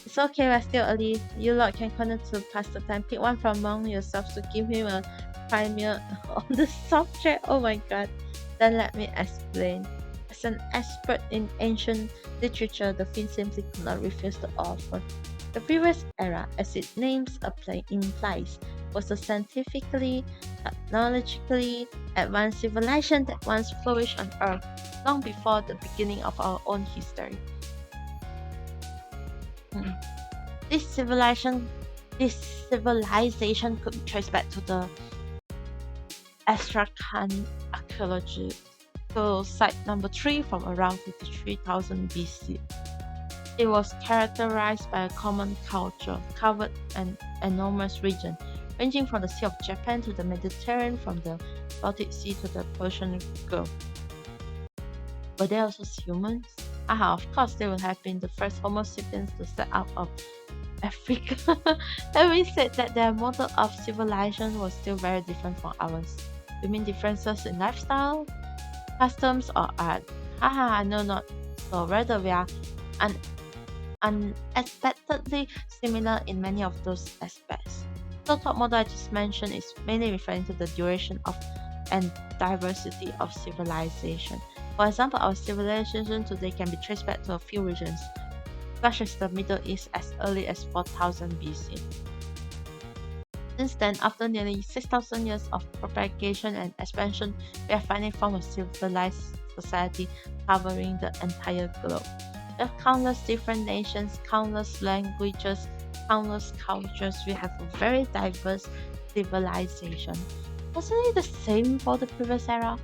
It's okay, we're still early. You lot can continue to pass the time. Pick one from among yourselves to give him a primer on the subject. Oh my god. Then let me explain. As an expert in ancient literature, the Finn simply could not refuse the offer. The previous era, as its name implies, was a scientifically, technologically advanced civilization that once flourished on Earth, long before the beginning of our own history. This civilization could be traced back to the Astrakhan archaeology to site number 3 from around 53,000 BC. It was characterized by a common culture, covered an enormous region, ranging from the Sea of Japan to the Mediterranean, from the Baltic Sea to the Persian Gulf. Were there also humans? Of course, they would have been the first Homo sapiens to set out of Africa. Having said that, their model of civilization was still very different from ours. You mean differences in lifestyle, customs, or art? No, not so. Rather, we are unexpectedly similar in many of those aspects. The top model I just mentioned is mainly referring to the duration of and diversity of civilization. For example, our civilization today can be traced back to a few regions. touches the Middle East as early as 4000 BC. Since then, after nearly 6,000 years of propagation and expansion, we have finally formed a civilized society covering the entire globe. We have countless different nations, countless languages, countless cultures. We have a very diverse civilization. Wasn't it the same for the previous era?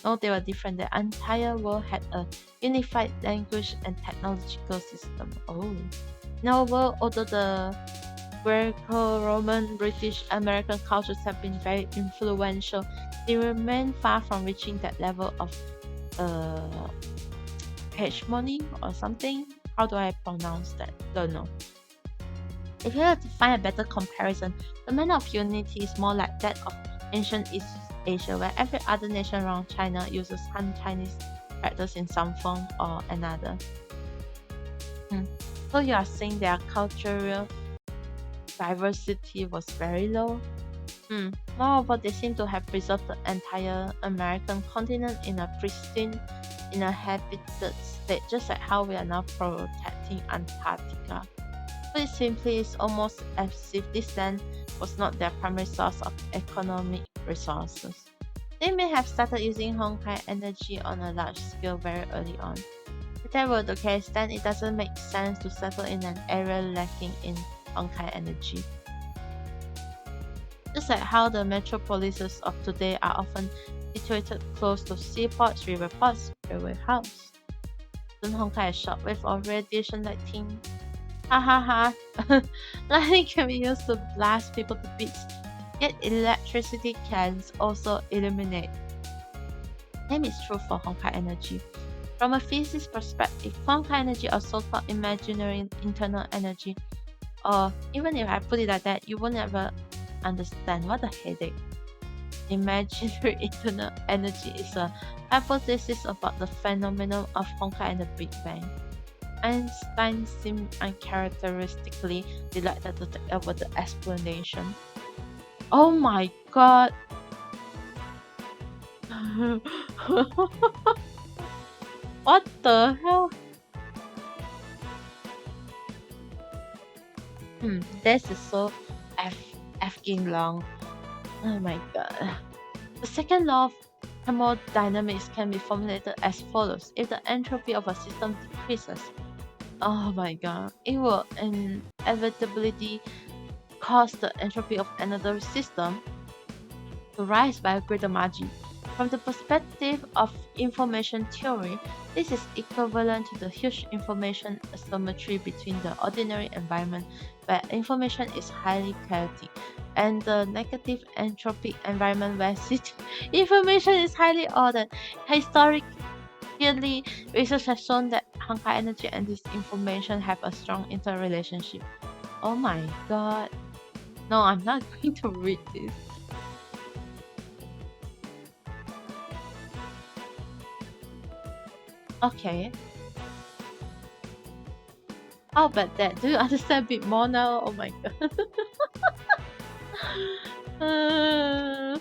No, they were different. The entire world had a unified language and technological system. Oh. In our world, although the Greco-Roman, British, American cultures have been very influential, they remain far from reaching that level of uh, hegemony or something. How do I pronounce that? Don't know. If you had to find a better comparison, the manner of unity is more like that of ancient East Asia, where every other nation around China uses Han Chinese characters in some form or another. Hmm. So you are saying their cultural diversity was very low? Hmm. Moreover, they seem to have preserved the entire American continent in a pristine, inhabited state, just like how we are now protecting Antarctica. Put it simply, it's almost as if this land was not their primary source of economic resources. They may have started using Honkai energy on a large scale very early on. If that were the case, then it doesn't make sense to settle in an area lacking in Honkai energy. Just like how the metropolises of today are often situated close to seaports, river ports, railway hubs. Soon Honkai is shot with or radiation lighting. Ha ha ha. Lightning can be used to blast people to bits, yet electricity can also illuminate. Same is true for Honkai energy. From a physics perspective, Honkai energy, also called imaginary internal energy, or even if I put it like that, you won't ever understand what the headache. Imaginary internal energy is a hypothesis about the phenomenon of Honkai and the Big Bang. Einstein seemed uncharacteristically delighted to take over the explanation. Oh my god! What the hell? This is so effing long. Oh my god. The second law of thermodynamics can be formulated as follows. If the entropy of a system decreases, oh my god, it will inevitably cause the entropy of another system to rise by a greater margin. From the perspective of information theory, this is equivalent to the huge information asymmetry between the ordinary environment where information is highly chaotic and the negative entropic environment where information is highly ordered. Historically, research has shown that Hankai energy and this information have a strong interrelationship. Oh my god. No, I'm not going to read this. Okay. How about that? Do you understand a bit more now? Oh my god. Uh,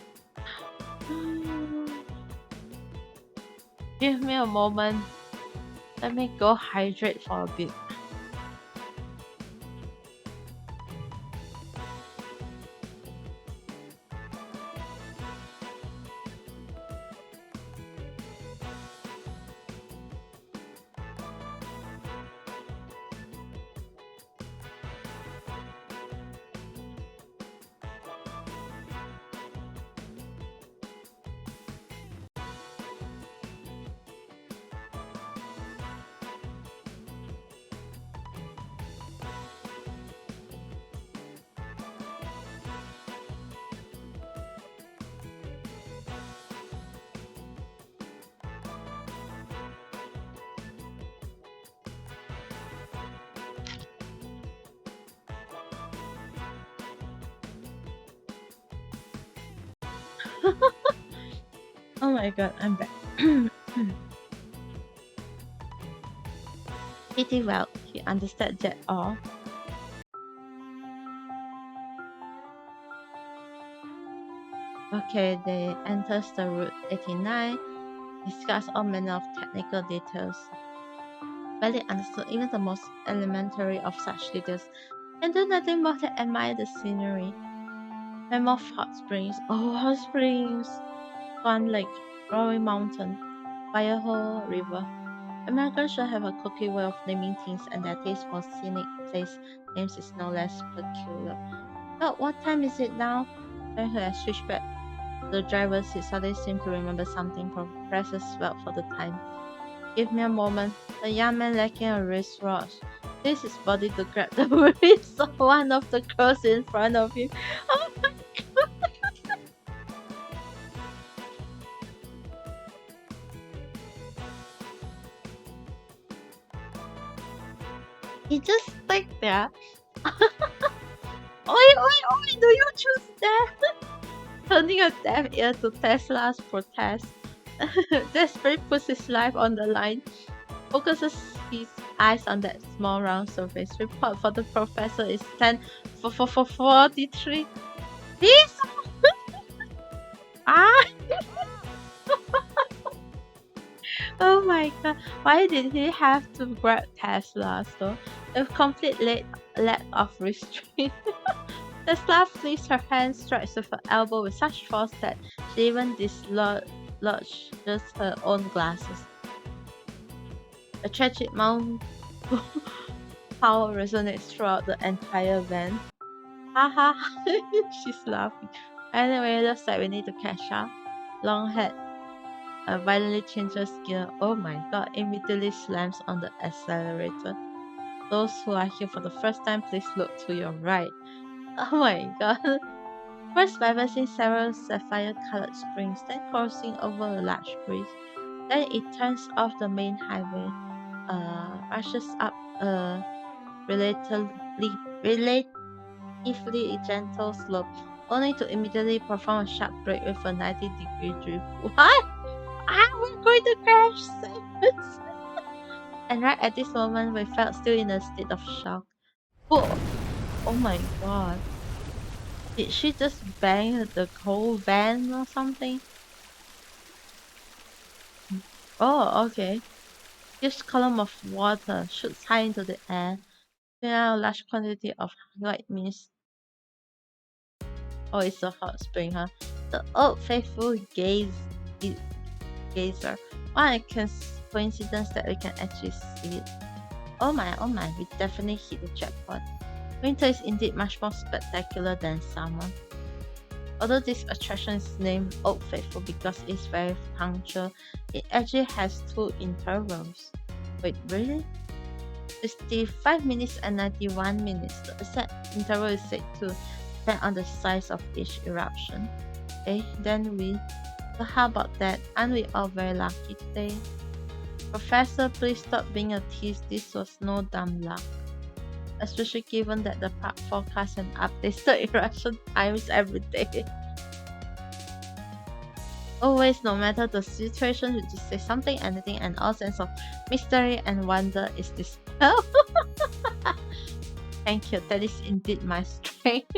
Give me a moment. Let me go hydrate for a bit. Oh my god, I'm back. Pretty well. He understood that all. Okay, they enters the Route 89, discuss all manner of technical details. barely understood even the most elementary of such details, and do nothing more than admire the scenery. Mammoth hot springs, oh hot springs, Swan Lake, Roaring Mountain, Firehole River. Americans should have a cookie way of naming things, and their taste for scenic place names is no less peculiar. But what time is it now? When he has switched back to the driver's seat, suddenly seemed to remember something. Professor swelled for the time. Give me a moment. The young man lacking a wristwatch. This is body to grab the wrist of one of the girls in front of him. Oh, he just stuck there. Oi, oi, oi, do you choose that? Turning a deaf ear to Tesla's protest. Desperate puts his life on the line, focuses his eyes on that small round surface. Report for the professor is 10 for 43. This? Ah! Oh my god. Why did he have to grab Tesla so? A complete lack of restraint. Tesla flips her hand, strikes with her elbow with such force that she even dislodges her own glasses. A tragic mount howl resonates throughout the entire van. Haha, she's laughing. Anyway, looks like we need to catch up. Longhead violently changes gear. Oh my god, immediately slams on the accelerator. Those who are here for the first time, please look to your right. Oh my god. First bypassing several sapphire colored springs, then crossing over a large bridge. Then it turns off the main highway, rushes up a relatively, relatively gentle slope, only to immediately perform a sharp brake with a 90-degree drift. What? We're going to crash! And right at this moment, we felt still in a state of shock. Oh, oh my god. Did she just bang the whole van or something? Oh, okay. This column of water shoots high into the air, spewing out a large quantity of white mist. Oh, it's a hot spring, huh? The old faithful gazer. What a coincidence that we can actually see it. Oh my, we definitely hit the jackpot. Winter is indeed much more spectacular than summer. Although this attraction is named Old Faithful because it's very punctual, it actually has two intervals. Wait, really? 65 minutes and 91 minutes. The exact interval is said to depend on the size of each eruption. Okay, then so how about that? Aren't we all very lucky today? Professor, please stop being a tease. This was no dumb luck. Especially given that the park forecast and updates the eruption times every day. Always, no matter the situation, you just say something, anything, and all sense of mystery and wonder is dispelled. Thank you, that is indeed my strength.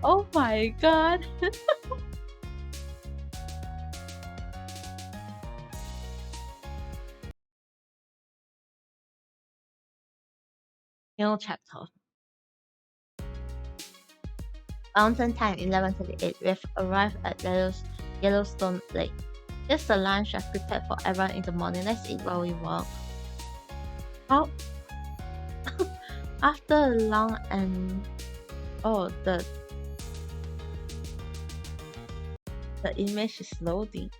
Oh my god. New chapter. Mountain time 11:38. We have arrived at Yellowstone Lake. Here's the lunch I've prepared for everyone in the morning. Let's eat while we walk. How? After a long and oh the image is loading.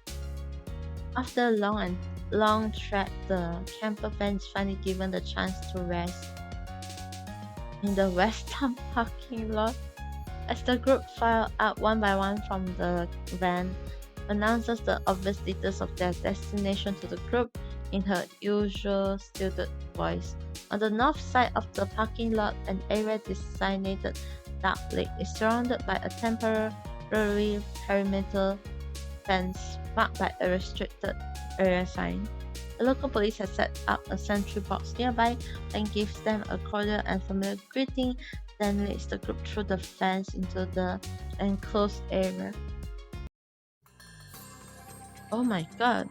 After a long trek, the camper van is finally given the chance to rest in the western parking lot. As the group file out one by one from the van, announces the obvious details of their destination to the group in her usual stilted voice. On the north side of the parking lot, an area designated Dark Lake is surrounded by a temporary perimeter fence marked by a restricted area sign. The local police has set up a sentry box nearby and gives them a cordial and familiar greeting, then leads the group through the fence into the enclosed area. Oh my god.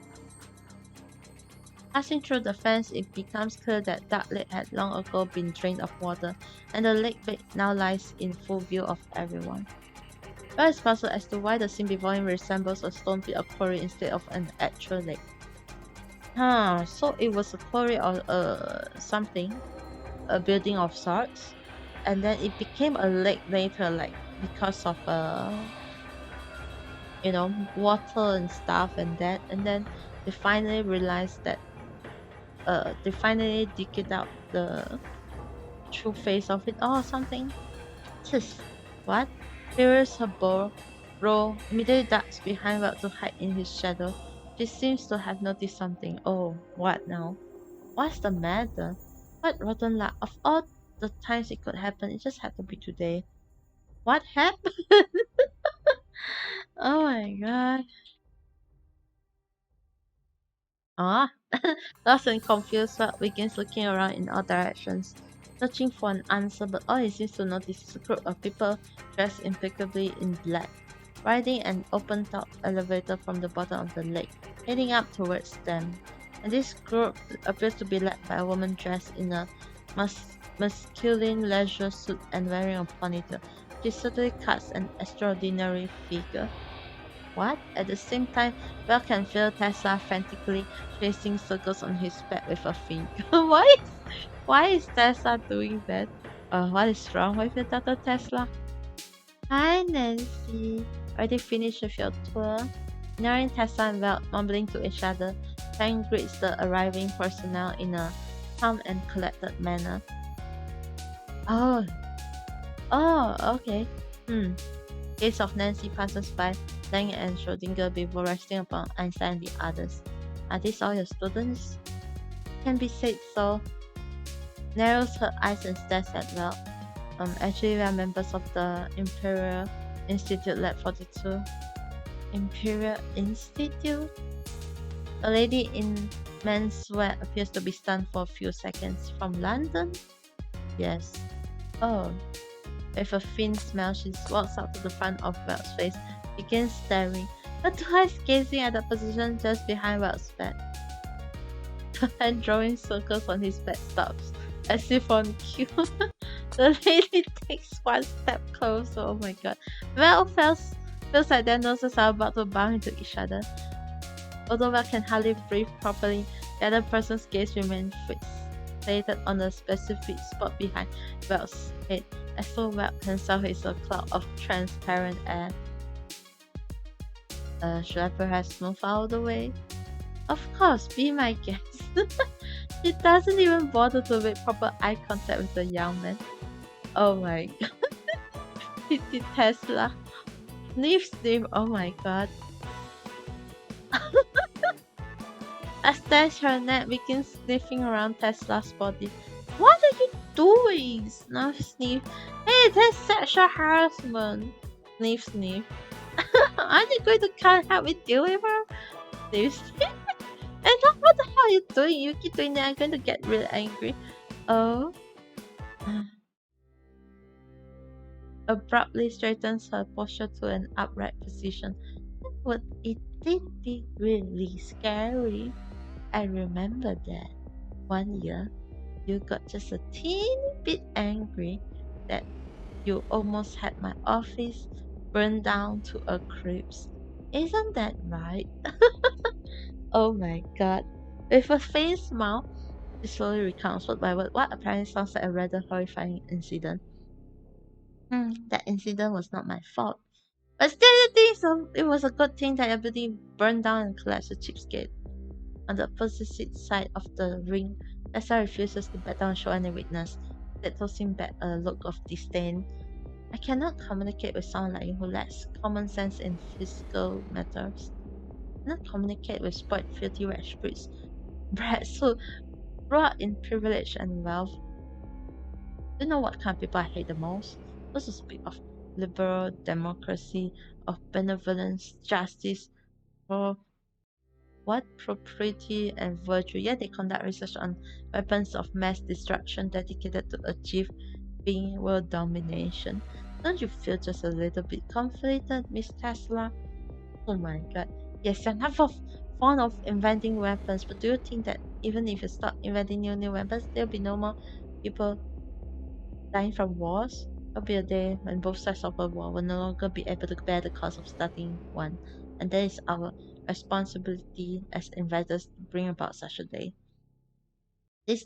Passing through the fence, it becomes clear that Dark Lake had long ago been drained of water, and the lake bed now lies in full view of everyone. Bell is puzzled as to why the scene before him resembles a stone pit or quarry instead of an actual lake. So it was a quarry or something, a building of sorts, and then it became a lake later, like because of water and stuff and that, and then they finally realized that they finally dig out the true face of it or something. Just what? Here's her bro immediately ducks behind Rod to hide in his shadow. She seems to have noticed something. Oh, what now? What's the matter? What rotten luck. Of all the times it could happen, it just had to be today. What happened? Oh my god. Ah, lost and confused, Rod begins looking around in all directions, searching for an answer, but all he seems to notice is a group of people dressed impeccably in black, riding an open-top elevator from the bottom of the lake, heading up towards them. And this group appears to be led by a woman dressed in a masculine leisure suit and wearing a ponytail. She certainly cuts an extraordinary figure. What? At the same time, Bell can feel Tesla frantically tracing circles on his back with a finger. Why is Tesla doing that? What is wrong with your daughter Tesla? Hi Nancy. Already finished with your tour? Ignoring Tesla and Bell mumbling to each other, Frank greets the arriving personnel in a calm and collected manner. Oh, okay. Gaze of Nancy passes by Lang and Schrodinger before resting upon Einstein and the others. Are these all your students? Can be said so. Narrows her eyes and stares at Well. Actually, we are members of the Imperial Institute Lab 42. Imperial Institute? A lady in menswear appears to be stunned for a few seconds. From London? Yes. Oh. With a faint smile, she walks up to the front of Wel's face, begins staring, her two eyes gazing at the position just behind Wel's back. The hand drawing circles on his back stops, as if on cue. The lady takes one step closer. Oh my god. Well feels like their noses are about to bump into each other. Although Well can hardly breathe properly, the other person's gaze remains fixated on a specific spot behind Well's head, as though Well himself is a cloud of transparent air. Should I perhaps move out of the way? Of course, be my guest. She doesn't even bother to make proper eye contact with the young man. Oh my god. Pity Tesla. Sniff, oh my god. As her neck begins sniffing around Tesla's body. What are you doing? Sniff. Hey, that's sexual harassment. Sniff. Aren't you going to come and help me deal with her? Sniff. And what the hell are you doing? You keep doing that, I'm going to get really angry. Oh. Abruptly straightens her posture to an upright position. But it did be really scary. I remember that one year you got just a teeny bit angry that you almost had my office burned down to a crisp. Isn't that right? Oh my god. With a faint smile, she slowly recounts word by word what apparently sounds like a rather horrifying incident. That incident was not my fault. But still, I think so. It was a good thing that everything burned down and collapsed the cheapskate. On the opposite side of the ring, Tessa refuses to back down and show any weakness. That tossing him back a look of disdain. I cannot communicate with someone like you who lacks common sense in physical matters. I cannot communicate with spoiled, filthy wretch brats who grow up in privilege and wealth. Do you know what kind of people I hate the most? Those who speak of liberal democracy, of benevolence, justice, or what propriety and virtue, yet they conduct research on weapons of mass destruction dedicated to achieve being world domination. Don't you feel just a little bit conflicted, Miss Tesla? Oh my god. Yes, enough of fond of inventing weapons, but do you think that even if you start inventing new weapons, there'll be no more people dying from wars? There'll be a day when both sides of a war will no longer be able to bear the cost of starting one. And that is our responsibility as inventors to bring about such a day. This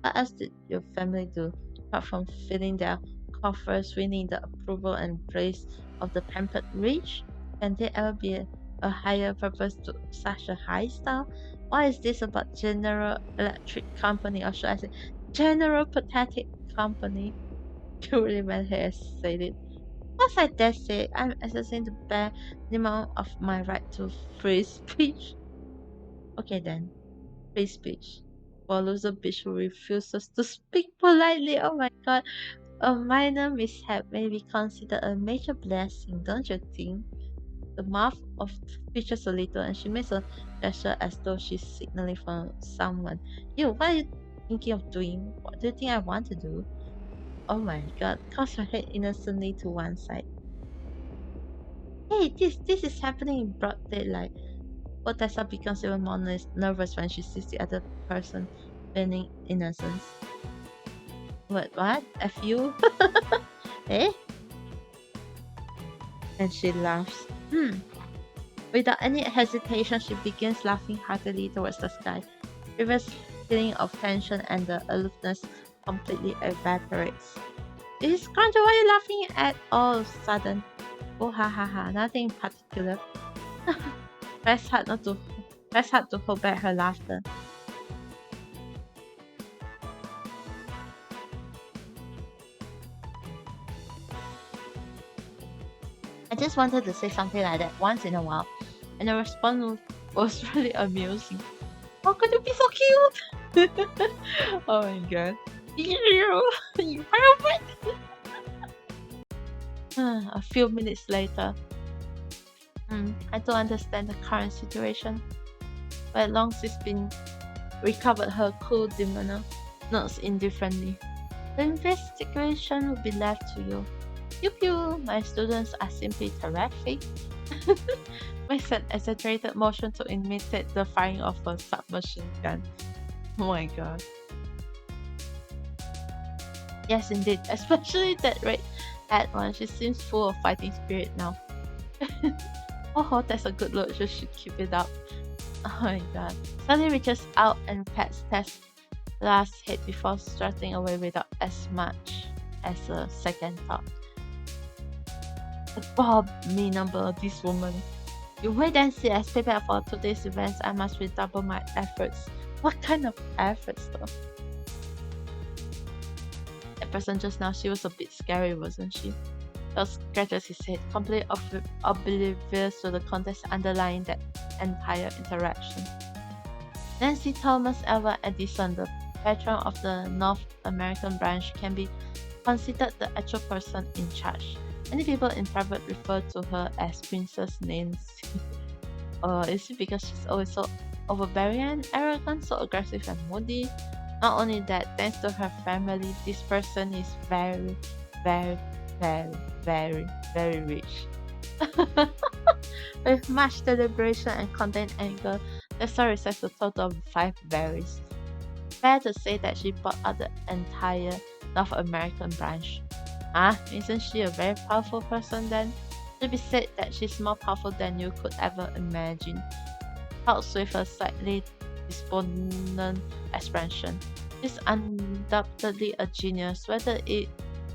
What else did your family do apart from filling their coffers, winning the approval and praise of the pampered rich? Can there ever be a higher purpose to such a high style? Why is this about General Electric Company, or should I say General Pathetic Company? You really went here and said it. Once I dare say I'm exercising the bare minimum of my right to free speech. Okay then. Free speech. For a loser bitch who refuses to speak politely. Oh my god. A minor mishap may be considered a major blessing, don't you think? The mouth of twitches a little and she makes a gesture as though she's signaling for someone. You, what are you thinking of doing? What do you think I want to do? Oh my god. Toss her head innocently to one side. Hey, this is happening in broad daylight. Tessa becomes even more nervous when she sees the other person feigning innocence. What? F you? Eh? And she laughs. Without any hesitation, she begins laughing heartily towards the sky. Previous feeling of tension and the aloofness completely evaporates. Is Grandma, why are you laughing at all sudden? Oh ha ha ha, nothing particular. Press hard not to press hard to hold back her laughter. I just wanted to say something like that once in a while, and the response was really amusing. How could you be so cute? Oh my god. You perfect! A few minutes later, I don't understand the current situation, but long since been recovered her cool demeanor, nods indifferently. The investigation will be left to you. Pew pew, my students are simply terrific. Makes an exaggerated motion to imitate the firing of a submachine gun. Oh my god. Yes, indeed. Especially that red hat one. She seems full of fighting spirit now. Oh, that's a good look. You should keep it up. Oh my god. Suddenly reaches out and pats Tess' last head before strutting away without as much as a second thought. Abominable, this woman. You wait and see. As prepared for today's events, I must redouble my efforts. What kind of efforts though? That person just now, she was a bit scary, wasn't she? Those scratches his head, completely oblivious to the context underlying that entire interaction. Nancy Thomas Alva Edison, the patron of the North American branch, can be considered the actual person in charge. Many people in private refer to her as Princess Nancy. Is it because she's always so overbearing and arrogant, so aggressive and moody? Not only that, thanks to her family, this person is very, very, very, very, very rich. With much deliberation and contained anger, the story says a total of 5 berries. Fair to say that she bought out the entire North American branch. Isn't she a very powerful person then? To be said that she's more powerful than you could ever imagine. Talks with a slightly despondent expression. She's undoubtedly a genius. Whether it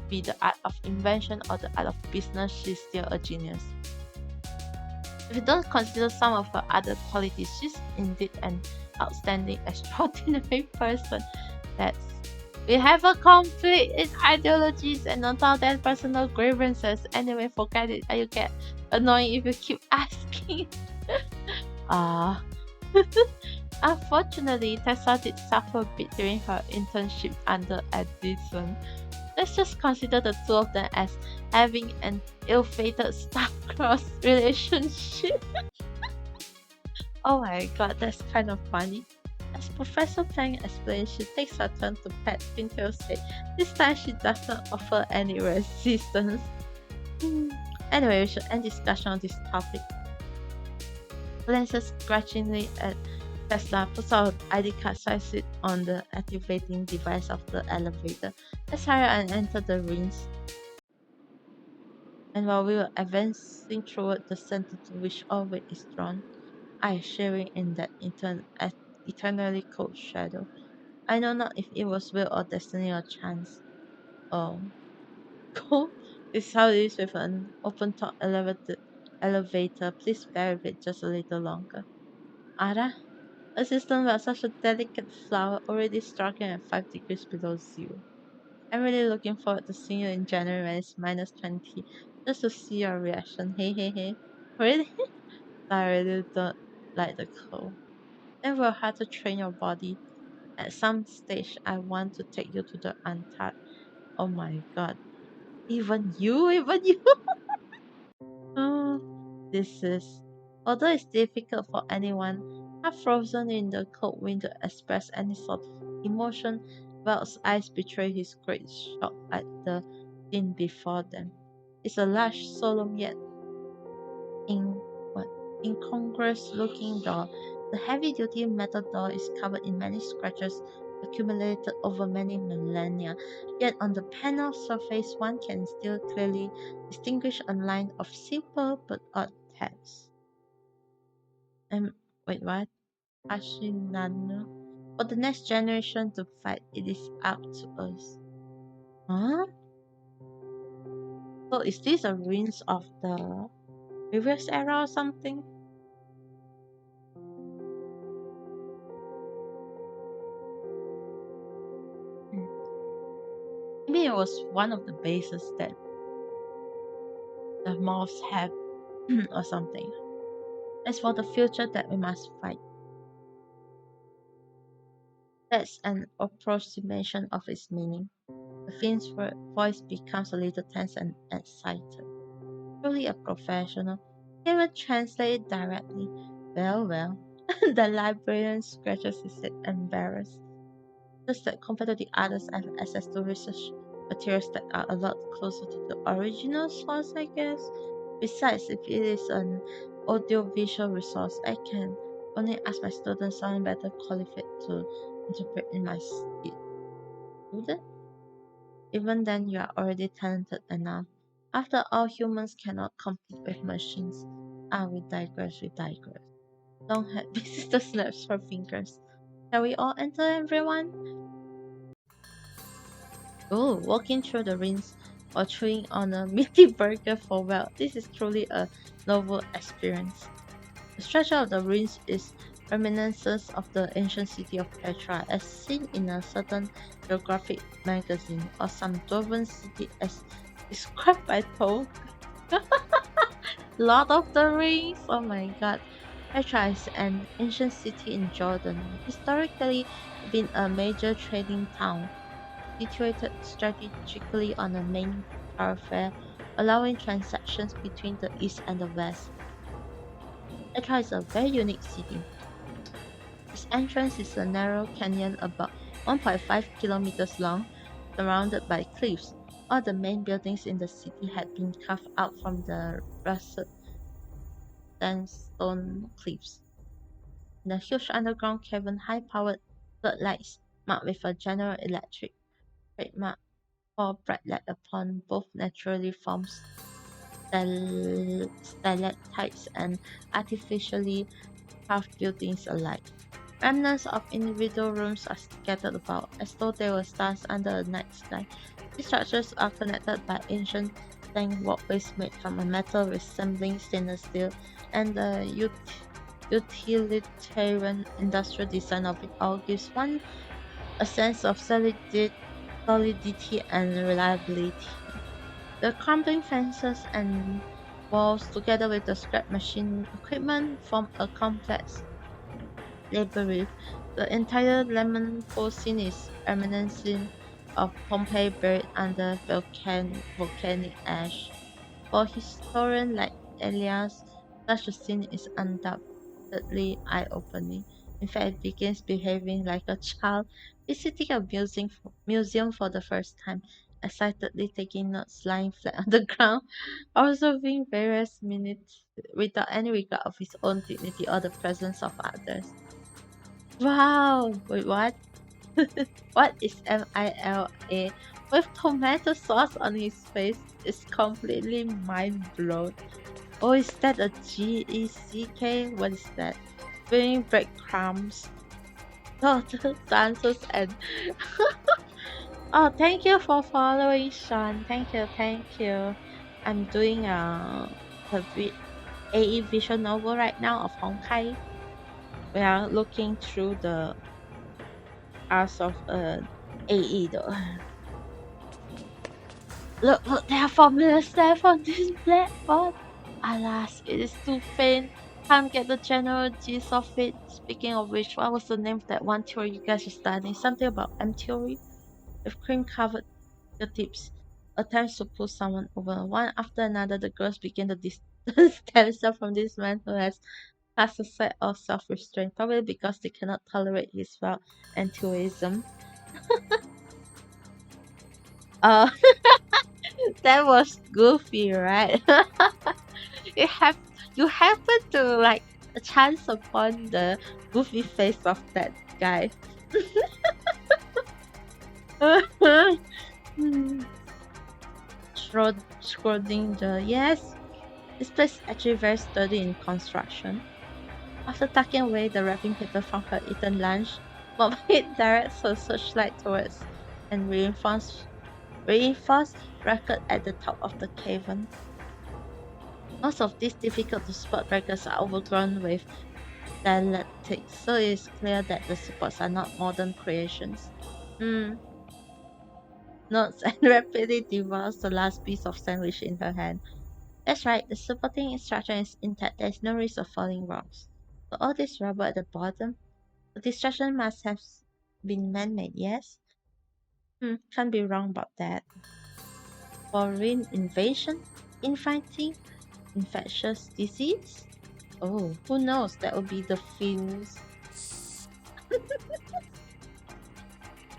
be the art of invention or the art of business, she's still a genius. If you don't consider some of her other qualities, she's indeed an outstanding, extraordinary person. We have a conflict in ideologies and on top of that personal grievances. Anyway, forget it. You get annoying if you keep asking. Unfortunately, Tessa did suffer a bit during her internship under Edison. Let's just consider the two of them as having an ill-fated star-crossed relationship. Oh my god, that's kind of funny. As Professor Pang explains, she takes her turn to pat Pintail's head. This time she does not offer any resistance. Anyway, we should end discussion on this topic. Glances grudgingly at Tesla, puts out ID card, swipes it on the activating device of the elevator. Let's hurry and enter the rings. And while we were advancing toward the center to which all weight is drawn, I sharing in that eternally cold shadow. I know not if it was will or destiny or chance. Oh, cold is how it is with an open top elevator. Please bear with it just a little longer. Ada, a system about such a delicate flower already struggling at 5 degrees below zero. I'm really looking forward to seeing you in January when it's minus 20, just to see your reaction. Hey, hey, hey. Really? I really don't like the cold. It will have to train your body. At some stage, I want to take you to the Antarctic. Oh my god. Even you. Oh, this is. Although it's difficult for anyone half frozen in the cold wind to express any sort of emotion, Wells' eyes betray his great shock at the scene before them. It's a large, solemn yet in what incongruous looking door. The heavy duty metal door is covered in many scratches accumulated over many millennia, yet on the panel surface one can still clearly distinguish a line of simple but odd text. And wait, what? Ashinano. For the next generation to fight, it is up to us. Huh? So is this a ruins of the previous era or something? Hmm. Maybe it was one of the bases that the moths have or something. As for the future that we must fight, that's an approximation of its meaning. The Finn's voice becomes a little tense and excited. Truly a professional. He will translate it directly. Well, well. The librarian scratches his head, embarrassed. Just that compared to the others, I have access to research materials that are a lot closer to the original source, I guess. Besides, if it is an audiovisual resource, I can only ask my students someone better qualified to interpret in my stead. Student? Even then, you are already talented enough. After all, humans cannot compete with machines. Ah, we digress. Don't have visitor snaps for fingers. Shall we all enter, everyone? Oh, walking through the rings or chewing on a meaty burger for well, this is truly a novel experience. The structure of the ruins is reminiscence of the ancient city of Petra as seen in a certain geographic magazine or some dwarven city as described by Poe. Lord of the Rings! Oh my god. Petra is an ancient city in Jordan, historically been a major trading town situated strategically on a main thoroughfare, allowing transactions between the east and the west. Petra is a very unique city. Its entrance is a narrow canyon about 1.5 kilometers long, surrounded by cliffs. All the main buildings in the city had been carved out from the rusted sandstone cliffs. In the huge underground cavern, high-powered floodlights marked with a General Electric trademark pour bright light upon both naturally formed stalactites and artificially carved buildings alike. Remnants of individual rooms are scattered about, as though they were stars under a night sky. These structures are connected by ancient plank walkways made from a metal resembling stainless steel, and the utilitarian industrial design of it all gives one a sense of solidity and reliability. The crumbling fences and walls, together with the scrap machine equipment, form a complex labyrinth. The entire lemon scene is reminiscent of Pompeii buried under volcanic ash. For historians like Elias, such a scene is undoubtedly eye-opening. In fact, it begins behaving like a child visiting a museum for the first time. excitedly taking notes lying flat on the ground, observing various minutes without any regard of his own dignity or the presence of others. Wow! Wait, what? What is Mila? With tomato sauce on his face is completely mind blown. Oh, is that a GECK? What is that? Bringing breadcrumbs, dances, and oh, thank you for following, Sean. Thank you. I'm doing the AE visual novel right now of Honkai. We are looking through the hours of AE though. Look, there are formulas left on this blackboard. Alas, it is too faint. Can't get the general gist of it. Speaking of which, what was the name of that one theory you guys are studying? Something about M theory? With cream covered tips. Attempts to pull someone over. One after another, the girls begin to distance themselves from this man who has cast a set of self restraint, probably because they cannot tolerate his wild enthusiasm. Uh, that was goofy, right? you have you happen to like chance upon the goofy face of that guy. Hmm. Schrodinger, yes. This place is actually very sturdy in construction. After tucking away the wrapping paper from her eaten lunch, Mom directs her searchlight towards and reinforced record at the top of the cavern. Most of these difficult to spot records are overgrown with dialectics, so it is clear that the supports are not modern creations. Hmm. Notes and rapidly devours the last piece of sandwich in her hand. That's right, the supporting structure is intact, there is no risk of falling rocks. So all this rubble at the bottom, the destruction must have been man-made, yes? Can't be wrong about that. Foreign invasion? Infighting? Infectious disease? Oh, who knows? That would be the fuse.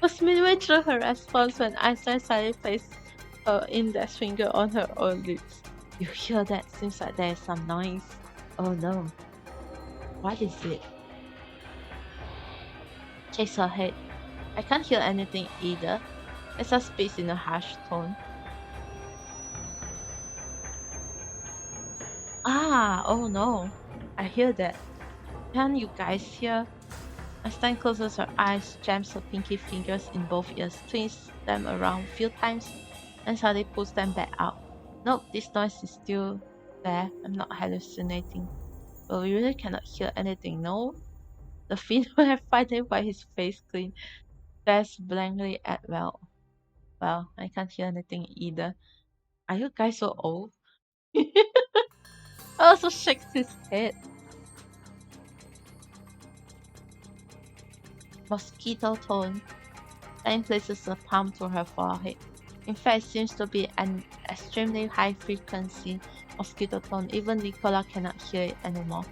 Was midway through her response when Einstein suddenly placed her index finger on her own lips. You hear that? Seems like there is some noise. Oh no. What is it? Shakes her head. I can't hear anything either. Esa speaks in a harsh tone. Ah, oh no. I hear that. Can you guys hear? Einstein closes her eyes, jams her pinky fingers in both ears, twists them around a few times, and suddenly pulls them back out. Nope, this noise is still there. I'm not hallucinating. But we really cannot hear anything, no? The fiend would have finally wiped his face clean, stares blankly at Well, I can't hear anything either. Are you guys so old? Also shakes his head. Mosquito tone. Then places a palm to her forehead. In fact, it seems to be an extremely high frequency mosquito tone. Even Nicola cannot hear it anymore.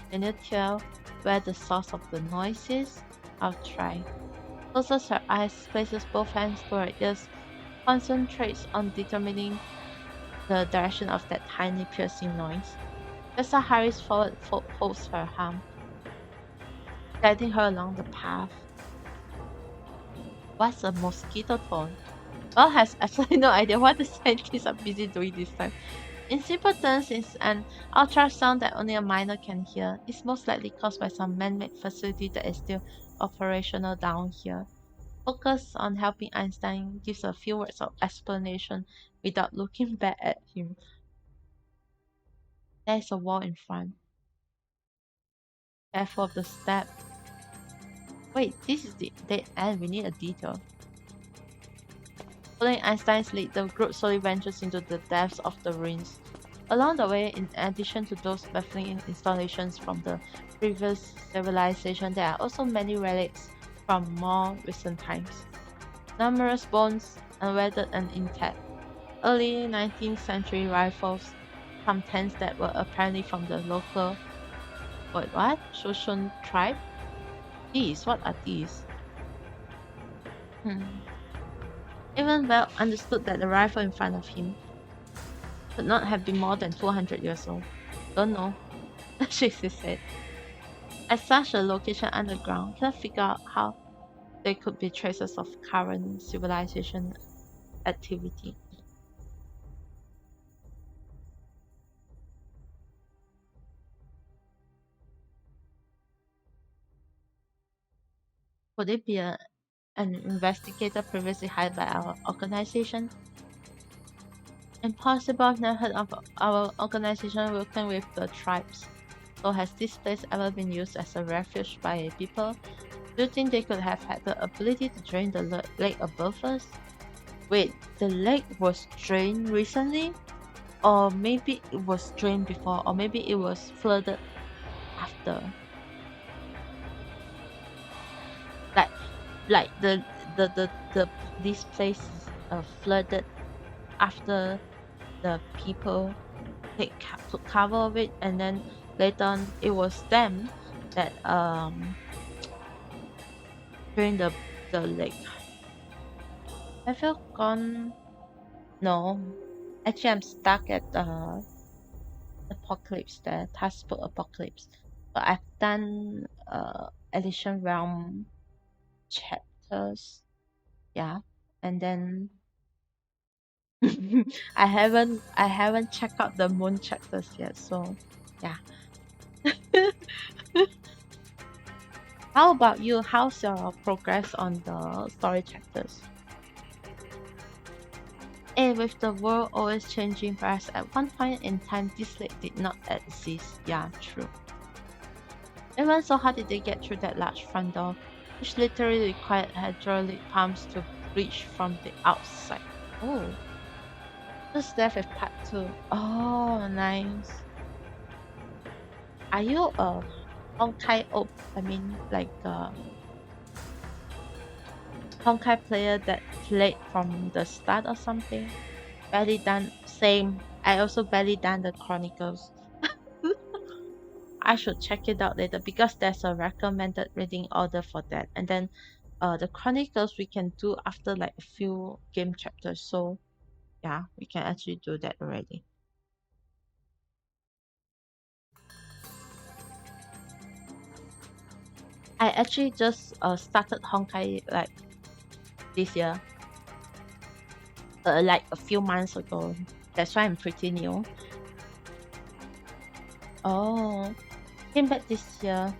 Can you tell where the source of the noise is? I'll try. Closes her eyes, places both hands to her ears, concentrates on determining the direction of that tiny piercing noise. Tessa hurries forward, holds her arm, guiding her along the path. What's a mosquito tone? Well has absolutely no idea what the scientists are busy doing this time. In simple terms, it's an ultrasound that only a minor can hear. It's most likely caused by some man-made facility that is still operational down here. Focus on helping Einstein gives a few words of explanation without looking back at him. There is a wall in front. Careful of the step. Wait, this is the dead end. We need a detail. Following Einstein's lead, the group slowly ventures into the depths of the ruins. Along the way, in addition to those baffling installations from the previous civilization, there are also many relics from more recent times. Numerous bones, unweathered and intact. Early 19th century rifles, some tents that were apparently from the local Shoshone tribe? What are these? Hmm. Even Bell understood that the rifle in front of him could not have been more than 200 years old. Don't know, Shixie said. At such a location underground, cannot figure out how there could be traces of current civilization activity. Could it be an investigator previously hired by our organization? Impossible. I've never heard of our organization working with the tribes. So has this place ever been used as a refuge by people? Do you think they could have had the ability to drain the lake above us? Wait, the lake was drained recently? Or maybe it was drained before, or maybe it was flooded after. Like like the this place is flooded after the people took cover of it, and then later on it was them that during the lake. Have you gone? No, actually I'm stuck at the apocalypse there, task for apocalypse. But I've done Elysian Realm chapters, yeah, and then I haven't checked out the moon chapters yet, so yeah. How about you? How's your progress on the story chapters? With the world always changing fast, at one point in time this lake did not exist. Yeah, true. Even so, how did they get through that large front door, which literally required hydraulic pumps to reach from the outside? Oh, just left with part two. Oh, nice. Are you a Honkai I mean, like a Honkai player that played from the start or something? Barely done. Same. I also barely done the Chronicles. I should check it out later because there's a recommended reading order for that. And then the Chronicles we can do after like a few game chapters. So yeah, we can actually do that already. I actually just started Honkai like this year, like a few months ago. That's why I'm pretty new. Oh, came back this year.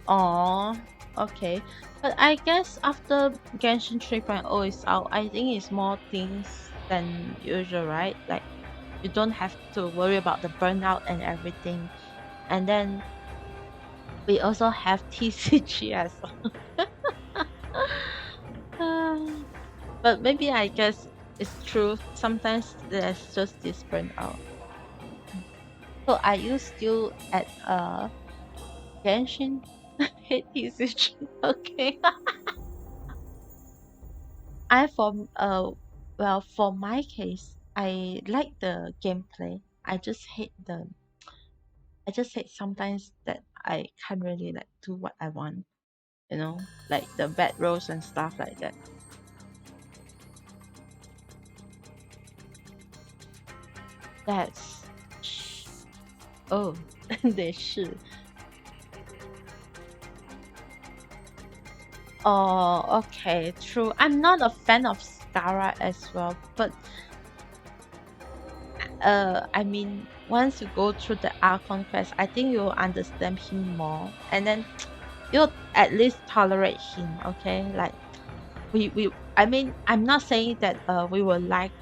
Oh, okay. But I guess after Genshin 3.0 is out, I think it's more things than usual, right? Like you don't have to worry about the burnout and everything. And then we also have TCG as well. But maybe I guess it's true. Sometimes there's just this burnout. So are you still at Genshin? Hate TCG. Okay. I for well for my case, I like the gameplay. I just hate sometimes that I can't really like do what I want, like the bad rolls and stuff like that. That's oh, 对是 oh okay true. I'm not a fan of Skara as well, but I mean once you go through the Archon quest, I think you'll understand him more, and then you'll at least tolerate him. Okay, like we I mean I'm not saying that we will like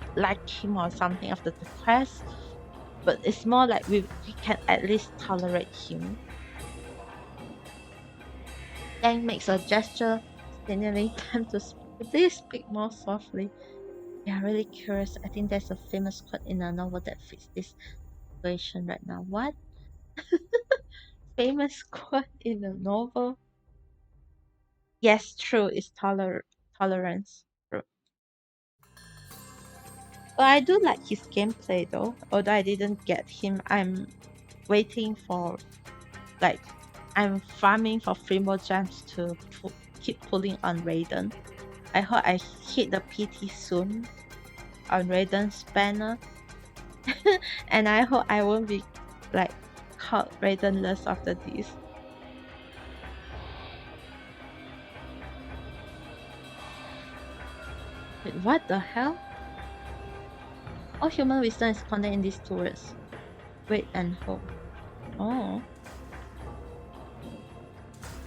him or something after the quest, but it's more like we can at least tolerate him. Yang makes a gesture, signaling them to speak. Please speak more softly. Yeah, really curious. I think there's a famous quote in a novel that fits this situation right now. What famous quote in a novel? Yes, true. It's tolerance. True. But I do like his gameplay though. Although I didn't get him, I'm waiting for like I'm farming for 3 more gems to keep pulling on Raiden. I hope I hit the PT soon on Raiden's banner. And I hope I won't be like caught Raidenless after this. Wait, what the hell? All human wisdom is contained in these two words. Wait and hope. Oh.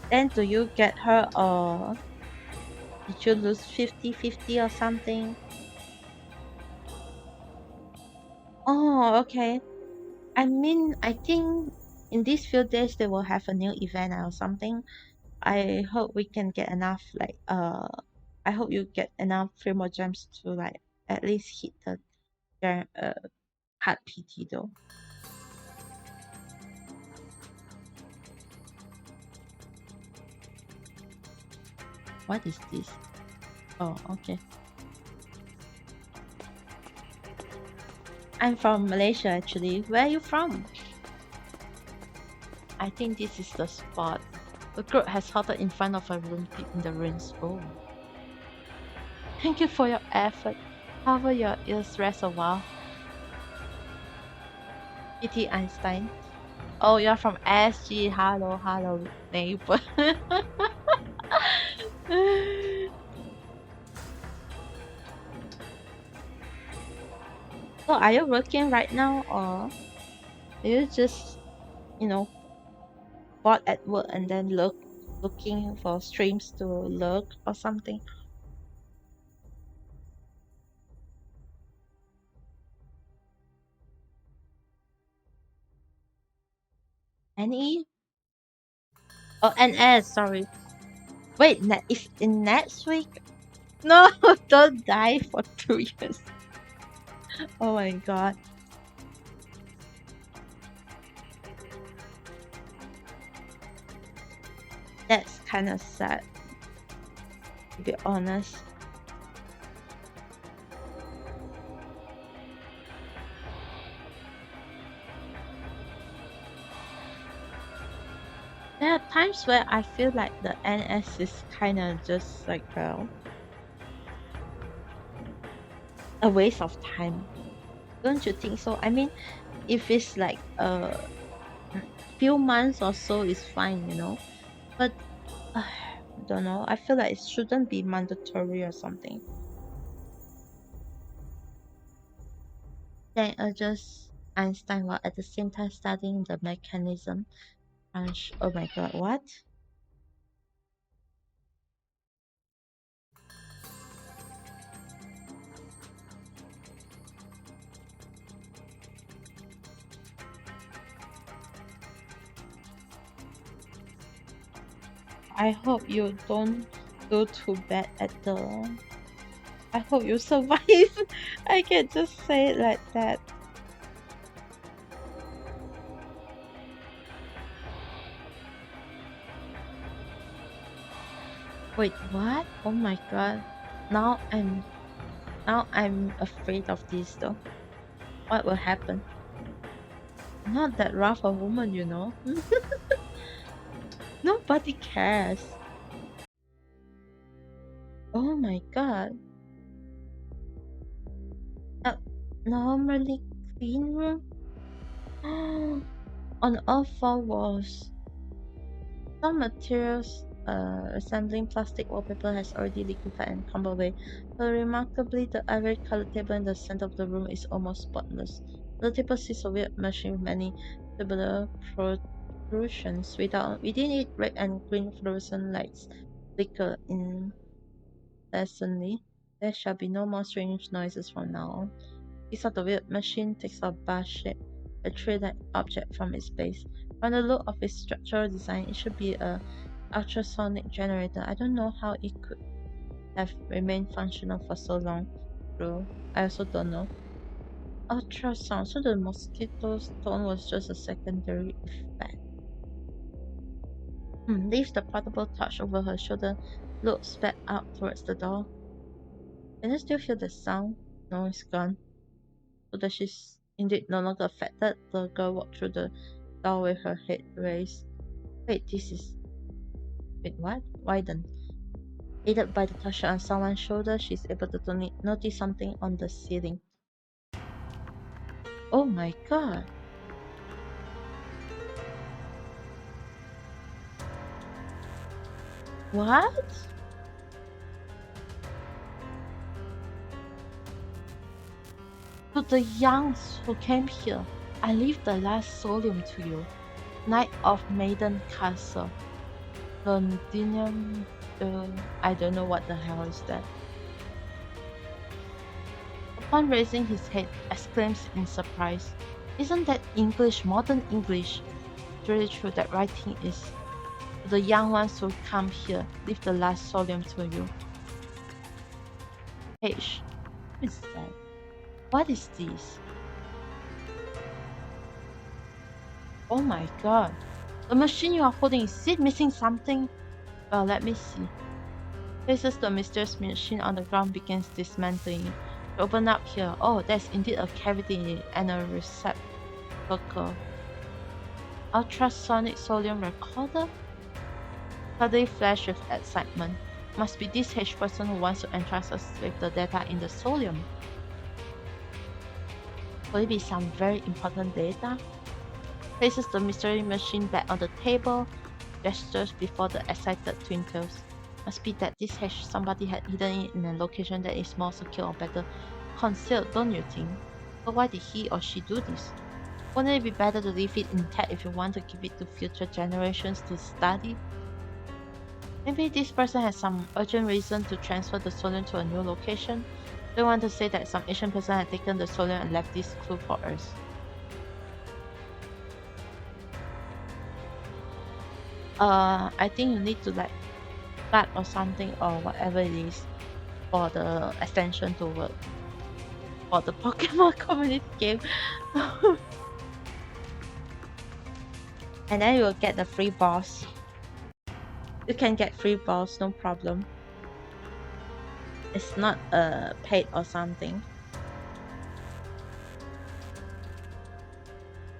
Then do you get her or did you lose 50-50 or something? Oh, okay. I mean, I think in these few days they will have a new event or something. I hope we can get enough I hope you get enough 3 more gems to like at least hit the hard PT though. What is this? Oh, okay. I'm from Malaysia actually. Where are you from? I think this is the spot. The group has halted in front of a room deep in the ruins. Oh. Thank you for your effort. Cover your ears, rest a while. P.T. Einstein. Oh, you're from SG. Hello, hello, neighbor. So, are you working right now, or are you just, you know, bored at work and then looking for streams to lurk or something? Any? Oh, NS. Sorry. Wait, is in next week? No, don't die for 2 years. Oh my god, that's kind of sad, to be honest. There are times where I feel like the NS is kind of just like a waste of time. Don't you think so? I mean, if it's like a few months or so, is fine. But don't know. I feel like it shouldn't be mandatory or something. Then just Einstein while at the same time studying the mechanism. Oh my god, what? I hope you don't do too bad at the. I hope you survive. I can just say it like that. Wait, what? Oh my god. Now I'm now I'm afraid of this though. What will happen? Not that rough a woman. Nobody cares. Oh my god. Uh, Normally clean room? On all four walls. Some materials, resembling plastic wallpaper, has already liquefied and crumbled away, but remarkably, the ivory-colored table in the center of the room is almost spotless. The table sits a weird machine with many tubular protrusions. Within it, red and green fluorescent lights flicker incessantly. There shall be no more strange noises from now on. Inside the weird machine takes a bar shape, a tray-like object from its base. From the look of its structural design, it should be a ultrasonic generator. I don't know how it could have remained functional for so long. True. I also don't know. Ultrasound, so the mosquito's tone was just a secondary effect. Leaves the portable torch over her shoulder, looks back out towards the door. Can you still hear the sound? No, it's gone. So that she's indeed no longer affected, the girl walked through the door with her head raised. Wait, this is. Wait, what? Why then? Aided by the touch on someone's shoulder, she's able to notice something on the ceiling. Oh my god. What? To the youngs who came here, I leave the last solemn to you. Knight of Maiden Castle. Londinium. I don't know what the hell is that. Upon raising his head, exclaims in surprise, "Isn't that English, modern English? It's really true that writing is. To the young ones who come here, leave the last solemn to you." H. Who is that? What is this? Oh my god. The machine you are holding, is it missing something? Well, let me see. Places the mysterious machine on the ground, begins dismantling it. To open up here. Oh, there's indeed a cavity in it and a receptacle. Ultrasonic sodium recorder? Suddenly flashed with excitement. Must be this H person who wants to entrust us with the data in the sodium. Will it be some very important data? Places the mystery machine back on the table, gestures before the excited twinkles. Must be that this hash somebody had hidden it in a location that is more secure or better concealed, don't you think? But why did he or she do this? Wouldn't it be better to leave it intact if you want to give it to future generations to study? Maybe this person has some urgent reason to transfer the stolen to a new location. They want to say that some Asian person had taken the stolen and left this clue for us. I think you need to like start or something or whatever it is for the extension to work for the Pokemon community game. And then you will get the free boss. You can get free boss, no problem. It's not paid or something.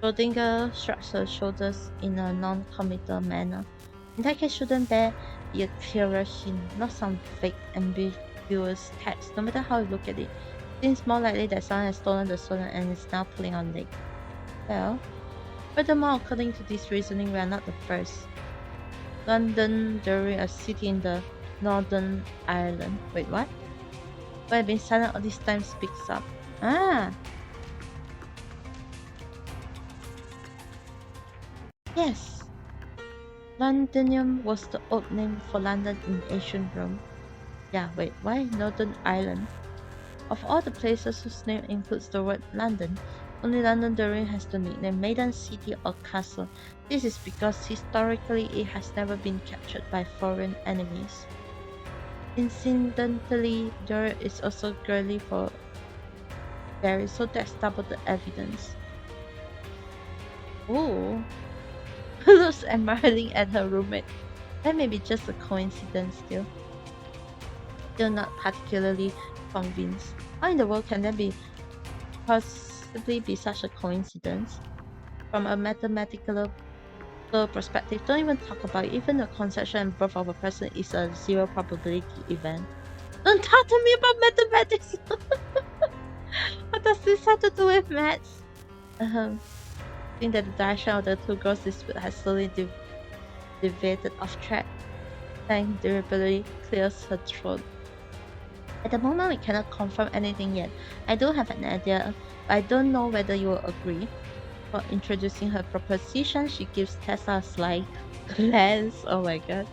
Schrodinger shrugs her shoulders in a non-committal manner. In that case, shouldn't there be a clearer hint, not some vague, ambiguous text, no matter how you look at it? Seems more likely that someone has stolen the stolen and is now pulling on leg. Well, furthermore, according to this reasoning, we are not the first. Londonderry, a city in the Northern Ireland. Wait, what? Who have been silent all this time, speaks up. Ah, yes. Londinium was the old name for London in ancient Rome. Yeah, wait, why Northern Ireland? Of all the places whose name includes the word London, only Londonderry has the nickname Maiden City or Castle. This is because historically it has never been captured by foreign enemies. Incidentally, there is also girly for Barry, so that's double the evidence. Oh, looks admiring at her roommate. That may be just a coincidence still not particularly convinced. How in the world can there be possibly be such a coincidence? From a mathematical perspective, don't even talk about it. Even the conception and birth of a person is a zero probability event. Don't talk to me about mathematics! What does this have to do with maths? I think that the direction of the two girls' dispute has slowly deviated off track. Tang deliberately clears her throat. At the moment, we cannot confirm anything yet. I do have an idea, but I don't know whether you will agree. For introducing her proposition, she gives Tessa a sly glance. Oh my god.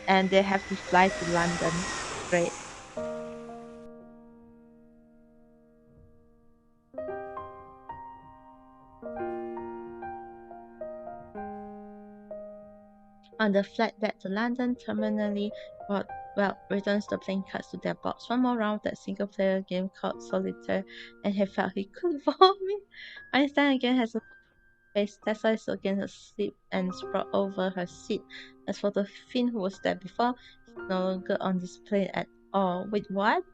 And they have to fly to London. Great. On the flight back to London, terminally, well, returns the playing cards to their box. One more round of that single player game called Solitaire, and he felt he could vomit. Einstein again has a face. Tessa is again asleep and sprawled over her seat. As for the Finn who was there before, he's no longer on display at all. Wait, what?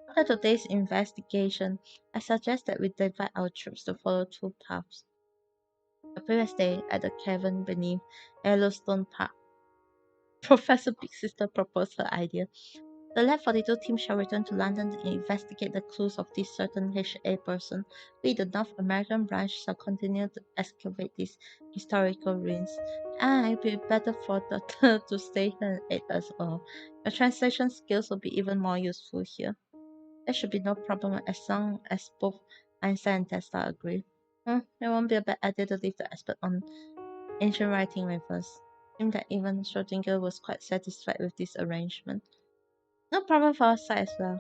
After today's investigation, I suggest that we divide our troops to follow two paths. The previous day, at the cavern beneath Yellowstone Park, Professor Big Sister proposed her idea. The Lab 42 team shall return to London to investigate the clues of this certain HA person. We, the North American branch, shall continue to excavate these historical ruins. And it will be better for Doctor to stay here and aid us all. Your translation skills will be even more useful here. There should be no problem as long as both Einstein and Tesla agree. It won't be a bad idea to leave the expert on ancient writing with us. It seemed that even Schrödinger was quite satisfied with this arrangement. No problem for our side as well.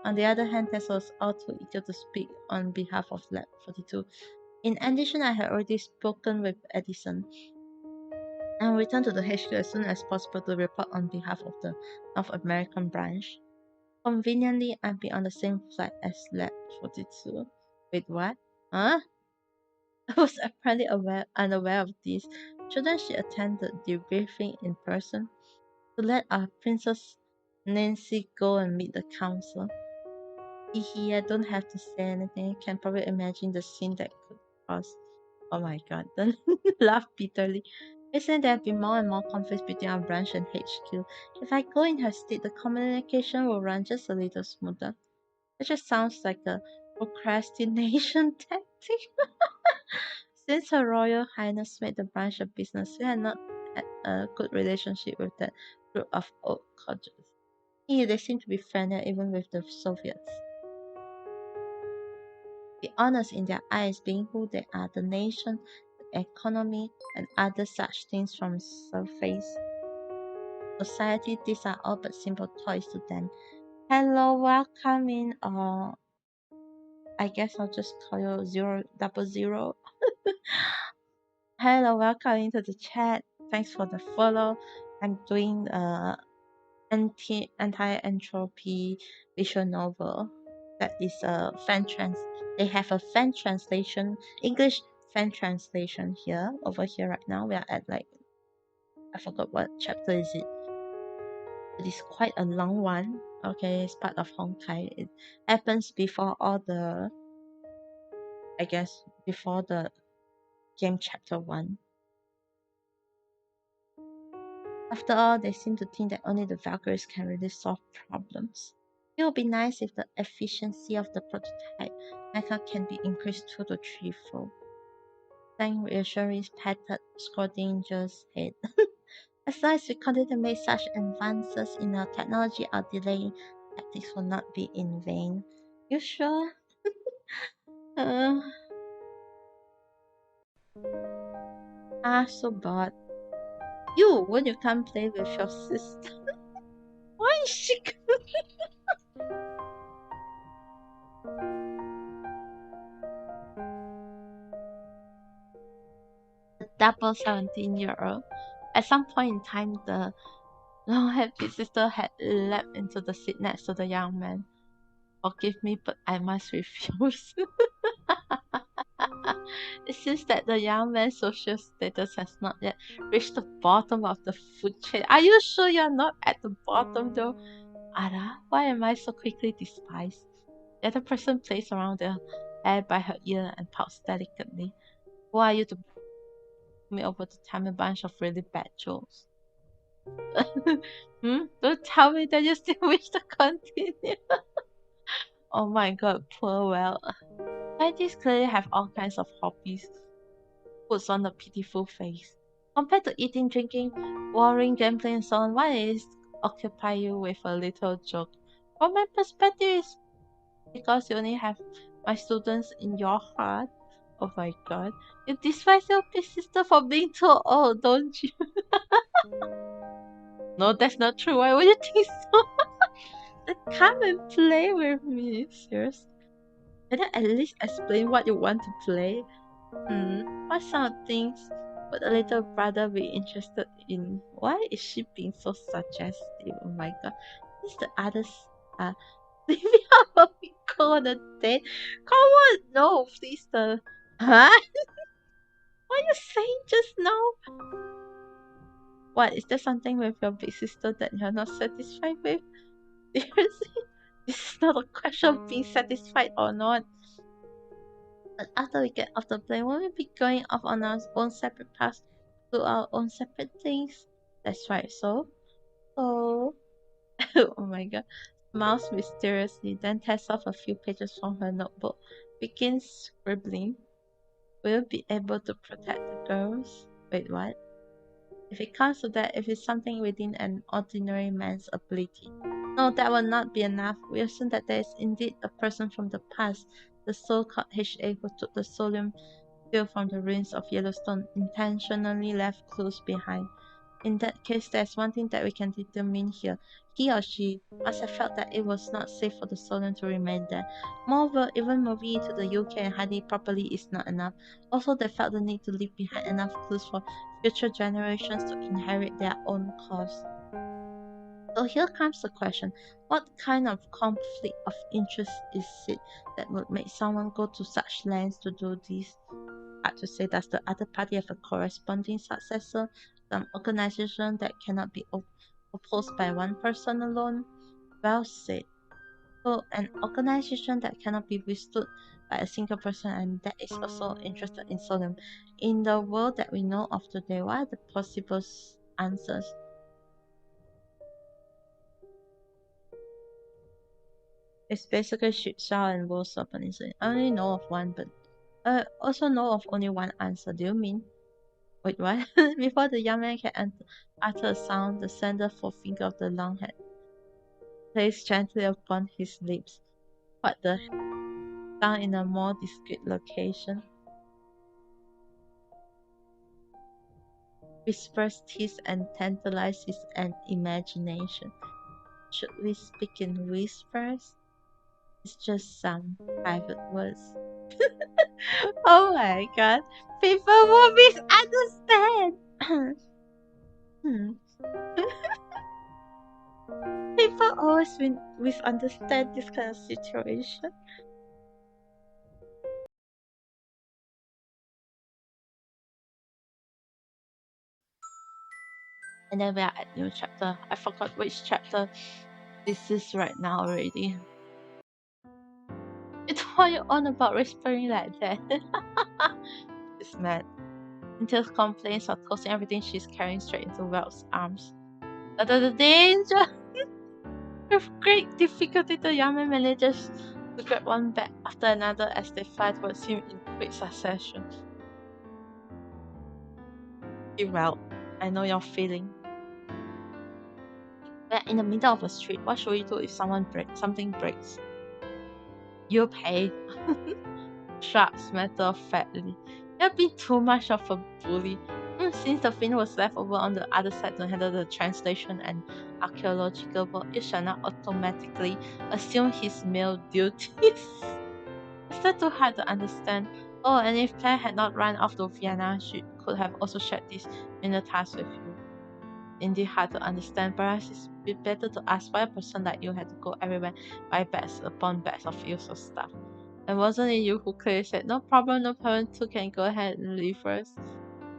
On the other hand, Tesla was all too eager to speak on behalf of Lab 42. In addition, I had already spoken with Edison and returned to the HQ as soon as possible to report on behalf of the North American branch. Conveniently, I'd be on the same flight as Lab 42. Wait, what? Huh? I was apparently unaware of this. Shouldn't she attend the debriefing in person? To let our Princess Nancy go and meet the council. I don't have to say anything. You can probably imagine the scene that could cause. Oh my god, then laugh bitterly. Recently, there have been more and more conflicts between our branch and HQ. If I go in her state, the communication will run just a little smoother. It just sounds like a procrastination tactic. Since Her Royal Highness made the branch a business, we had not had a good relationship with that group of old codgers. They seem to be friendly even with the Soviets. Be honest in their eyes, being who they are, the nation, the economy, and other such things from surface society, these are all but simple toys to them. Hello, welcome in, or I guess I'll just call you 000. Hello, welcome into the chat. Thanks for the follow. I'm doing Anti Entropy Visual Novel. That is a fan trans. They have a fan translation, English fan translation here. Over here right now, we are at like I forgot what chapter is it. It is quite a long one. Okay, it's part of Honkai. It happens before all the, I guess, before the game chapter 1. After all, they seem to think that only the Valkyries can really solve problems. It would be nice if the efficiency of the prototype mecha can be increased 2 to 3-fold. Sang reassuringly patted Schrodinger's head. As long as we continue to make such advances in our technology, our delaying tactics will not be in vain. You sure? So bored. You, when you come play with your sister? Why is she a double 17-year-old? At some point in time, the long-haired big sister had leapt into the seat next to the young man. Forgive me, but I must refuse. It seems that the young man's social status has not yet reached the bottom of the food chain. Are you sure you're not at the bottom though? Ada, why am I so quickly despised? The other person placed around the hair by her ear and pouts delicately. Who are you to me over to tell me a bunch of really bad jokes? Don't tell me that you still wish to continue. Oh my god, poor Well. Scientists clearly have all kinds of hobbies. Puts on a pitiful face. Compared to eating, drinking, warring, gambling, and so on, why is occupy you with a little joke? From my perspective, it's because you only have my students in your heart. Oh my god. You despise your big sister for being too old, don't you? No, that's not true. Why would you think so? Then come and play with me. Seriously. Can I at least explain what you want to play? What sort of things would a little brother be interested in? Why is she being so suggestive? Oh my god. This the others leave me out of we go on a date. Come on, no, please Huh? What are you saying just now? What, is there something with your big sister that you're not satisfied with? Seriously? This is not a question of being satisfied or not. But after we get off the plane, won't we be going off on our own separate paths to our own separate things? That's right, so, oh my god, smiles mysteriously, then tears off a few pages from her notebook, begins scribbling. Will be able to protect the girls? Wait, what? If it comes to that, if it's something within an ordinary man's ability. No, that will not be enough. We assume that there is indeed a person from the past, the so-called HA who took the solium field from the ruins of Yellowstone, intentionally left clues behind. In that case, there's one thing that we can determine here. He or she must have felt that it was not safe for the stolen to remain there. Moreover, even moving into the UK and hiding it properly is not enough. Also, they felt the need to leave behind enough clues for future generations to inherit their own cause. So here comes the question. What kind of conflict of interest is it that would make someone go to such lengths to do this? Hard to say, does the other party have a corresponding successor, some organization that cannot be opposed by one person alone? Well said. So an organization that cannot be withstood by a single person and that is also interested in Solomon. In the world that we know of today, what are the possible answers? It's basically Shipshaw and Wolves of Peninsula. I only know of one, but I also know of only one answer. Do you mean? Wait, what? Before the young man can utter a sound, the slender forefinger of the long hand placed gently upon his lips, but the down in a more discreet location. Whispers tease and tantalize his imagination. Should we speak in whispers? It's just some private words. Oh my god. People will misunderstand. Hmm. People always misunderstand this kind of situation. And then we are at new chapter. I forgot which chapter this is right now already. It's what you on about whispering like that. It's mad. Until complaints of tossing everything she's carrying straight into Welt's arms. Under the danger! With great difficulty, the young man manages to grab one bag after another as they fly towards him in quick succession. Well, I know your feeling. We're in the middle of a street. What should we do if something breaks? You pay. Sharks matter of factly. You've been too much of a bully. Since the fin was left over on the other side to handle the translation and archaeological work, you shall not automatically assume his male duties. Is that too hard to understand? Oh, and if Claire had not run off to Vienna, she could have also shared this minor task with you. Indeed hard to understand. Perhaps it's better to ask why a person like you had to go everywhere buy bags upon bags of useless stuff. And wasn't it you who clearly said, no problem, no problem, two can go ahead and leave first?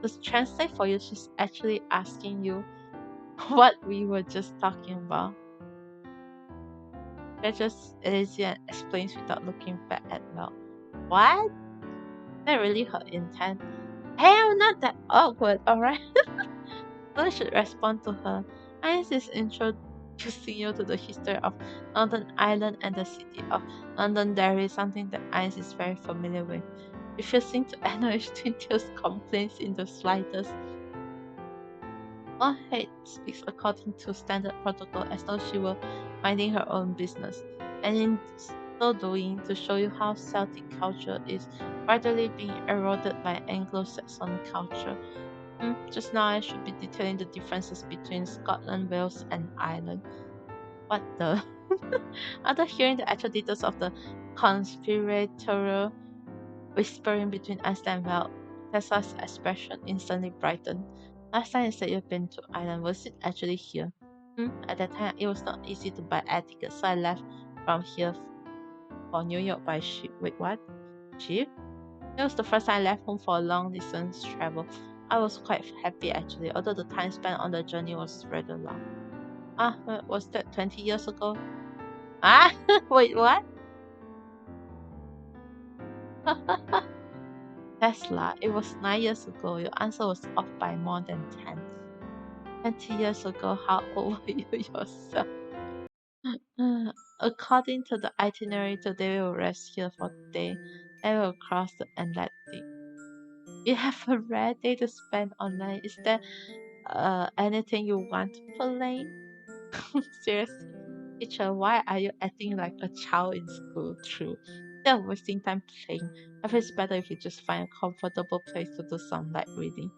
To translate for you, she's actually asking you what we were just talking about. They're just lazy and explains without looking back at Mel. What? That really her intent. Hey, I'm not that awkward, alright? I should respond to her. Ines is introducing you to the history of London Island and the city of Londonderry, something that Ines is very familiar with, refusing to acknowledge Twintail's complaints in the slightest. Head speaks according to standard protocol as though she were minding her own business, and in so doing to show you how Celtic culture is gradually being eroded by Anglo-Saxon culture. Just now I should be detailing the differences between Scotland, Wales, and Ireland. What the? After hearing the actual details of the conspiratorial whispering between Einstein and Wales, Tessa's expression instantly brightened. Last time you said you've been to Ireland, was it actually here? At that time, it was not easy to buy air tickets, so I left from here for New York by ship. Wait, what? Ship? It was the first time I left home for a long distance travel. I was quite happy actually, although the time spent on the journey was rather long. Was that 20 years ago? Wait, what? Tesla, it was 9 years ago. Your answer was off by more than 10. 20 years ago, how old were you yourself? According to the itinerary, today we will rest here for the day and we'll cross the Atlantic. You have a rare day to spend online. Is there anything you want to play? Seriously, teacher, why are you acting like a child in school? True. Instead of wasting time playing, I feel it's better if you just find a comfortable place to do some light reading.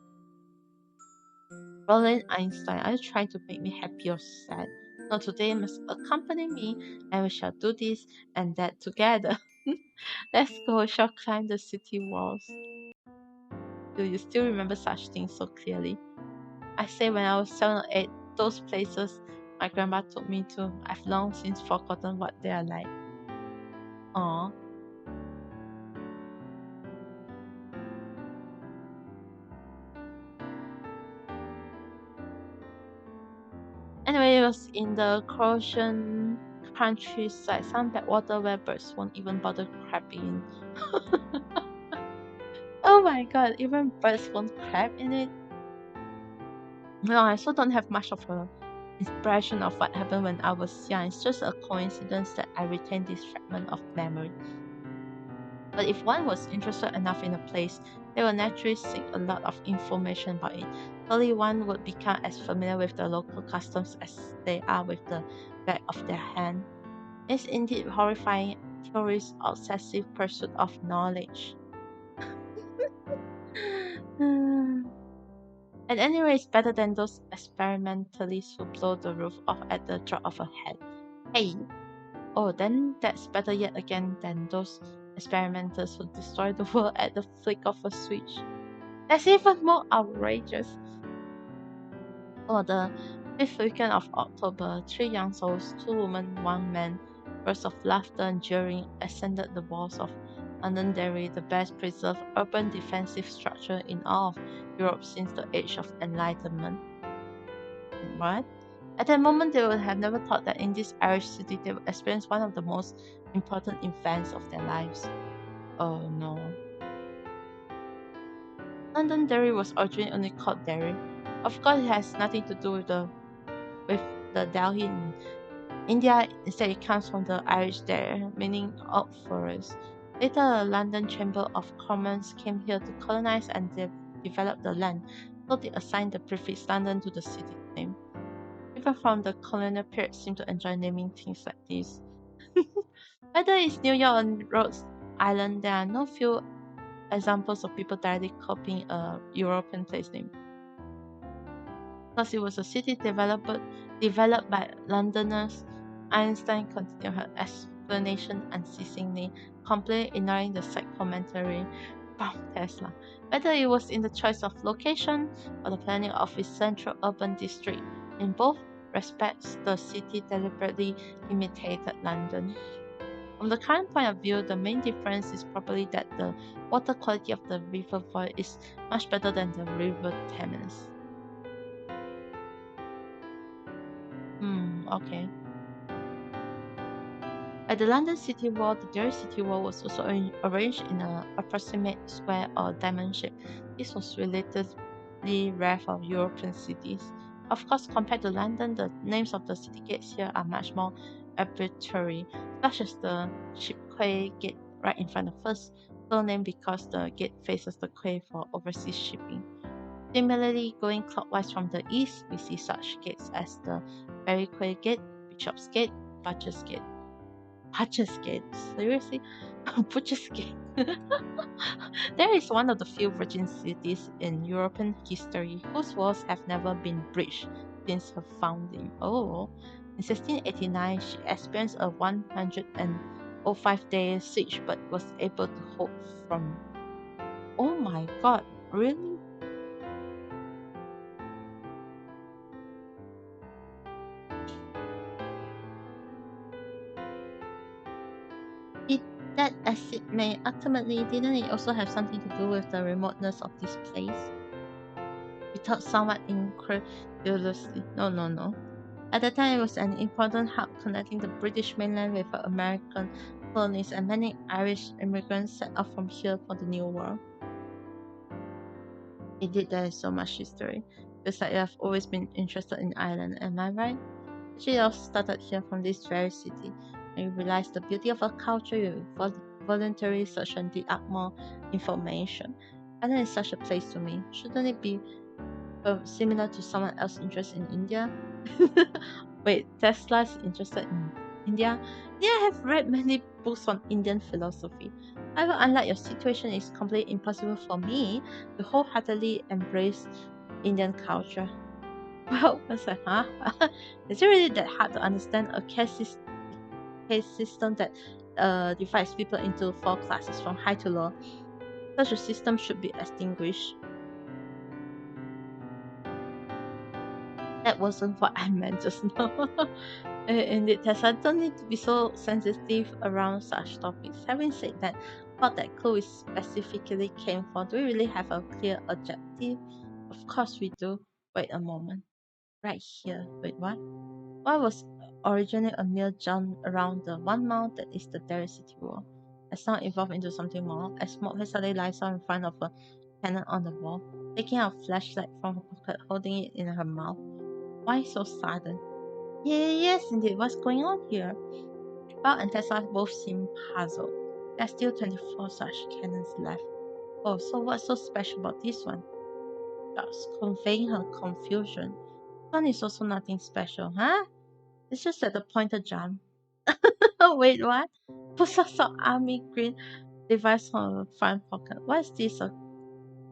Roland Einstein, are you trying to make me happy or sad? No, today you must accompany me and we shall do this and that together. Let's go, we shall climb the city walls. Do you still remember such things so clearly? I say when I was 7 or 8, those places my grandma took me to, I've long since forgotten what they are like. Aw. Anyway, it was in the Croatian countryside, some backwater where birds won't even bother crapping in. Oh my god, even birds won't crap in it. No, I also don't have much of a impression of what happened when I was young. It's just a coincidence that I retained this fragment of memory. But if one was interested enough in a place, they will naturally seek a lot of information about it. Slowly one would become as familiar with the local customs as they are with the back of their hand. It's indeed horrifying tourist obsessive pursuit of knowledge. At any rate, it's better than those experimentalists who blow the roof off at the drop of a hat. Hey, oh, then that's better yet again than those experimenters who destroy the world at the flick of a switch. That's even more outrageous. Oh, the fifth weekend of October, three young souls, two women, one man, bursts of laughter and jeering ascended the walls of Londonderry, the best preserved urban defensive structure in all of Europe since the Age of Enlightenment. What? At that moment, they would have never thought that in this Irish city they would experience one of the most important events of their lives. Oh no. Londonderry was originally only called Derry. Of course, it has nothing to do with the Delhi in India. Instead, it comes from the Irish there, meaning oak forest. Later, the London Chamber of Commerce came here to colonize and develop the land, so they assigned the prefix London to the city's name. People from the colonial period seem to enjoy naming things like this. Whether it's New York or Rhodes Island, there are no few examples of people directly copying a European place name. Because it was a city developed by Londoners, Einstein continued her explanation unceasingly, completely ignoring the side commentary from Tesla. Whether it was in the choice of location or the planning of its central urban district, in both respects the city deliberately imitated London. From the current point of view, the main difference is probably that the water quality of the River Void is much better than the River Thames. Okay. At the London City Wall, the Derry City Wall was also arranged in an approximate square or diamond shape. This was relatively rare for European cities. Of course, compared to London, the names of the city gates here are much more arbitrary, such as the Shipquay Gate right in front of us, so named because the gate faces the quay for overseas shipping. Similarly, going clockwise from the east, we see such gates as the Berwick Gate, Bishop's Gate, Butcher's Gate. Butcher's Gate? Seriously? Butcher's Gate. There is one of the few virgin cities in European history whose walls have never been breached since her founding. Oh, in 1689, she experienced a 105-day siege but was able to hold from. Oh my god, really? It, that as it may, ultimately, didn't it also have something to do with the remoteness of this place? We thought somewhat incredulously. No, no, no. At the time, it was an important hub connecting the British mainland with the American colonies, and many Irish immigrants set off from here for the New World. Indeed, there is so much history. Feels like you have always been interested in Ireland, am I right? Actually, I started here from this very city. And you realize the beauty of a culture, you voluntarily search and dig up more information. Ireland is such a place to me. Shouldn't it be similar to someone else's interest in India? Wait, Tesla's interested in India? Yeah, I have read many books on Indian philosophy. However, unlike your situation, it's completely impossible for me to wholeheartedly embrace Indian culture. Well, I was like, huh? Is it really that hard to understand a caste system that divides people into four classes from high to low? Such a system should be extinguished. That wasn't what I meant just now. Indeed, Tessa, don't need to be so sensitive around such topics. Having said that, what that clue is specifically came for, do we really have a clear objective? Of course we do. Wait a moment. Right here. Wait, what? What was originally a mere jump around the 1 mile that is the Derry City Wall has now evolved into something more, as Maud hastily lies down in front of a cannon on the wall, taking out a flashlight from her pocket, holding it in her mouth. Why so sudden? Yeah, yes, indeed. What's going on here? Val and Tessa both seem puzzled. There are still 24 such cannons left. Oh, so what's so special about this one? Just conveying her confusion. One is also nothing special, huh? It's just that the pointer jump. Wait, what? Pulls out some army green device from her front pocket. What is this? A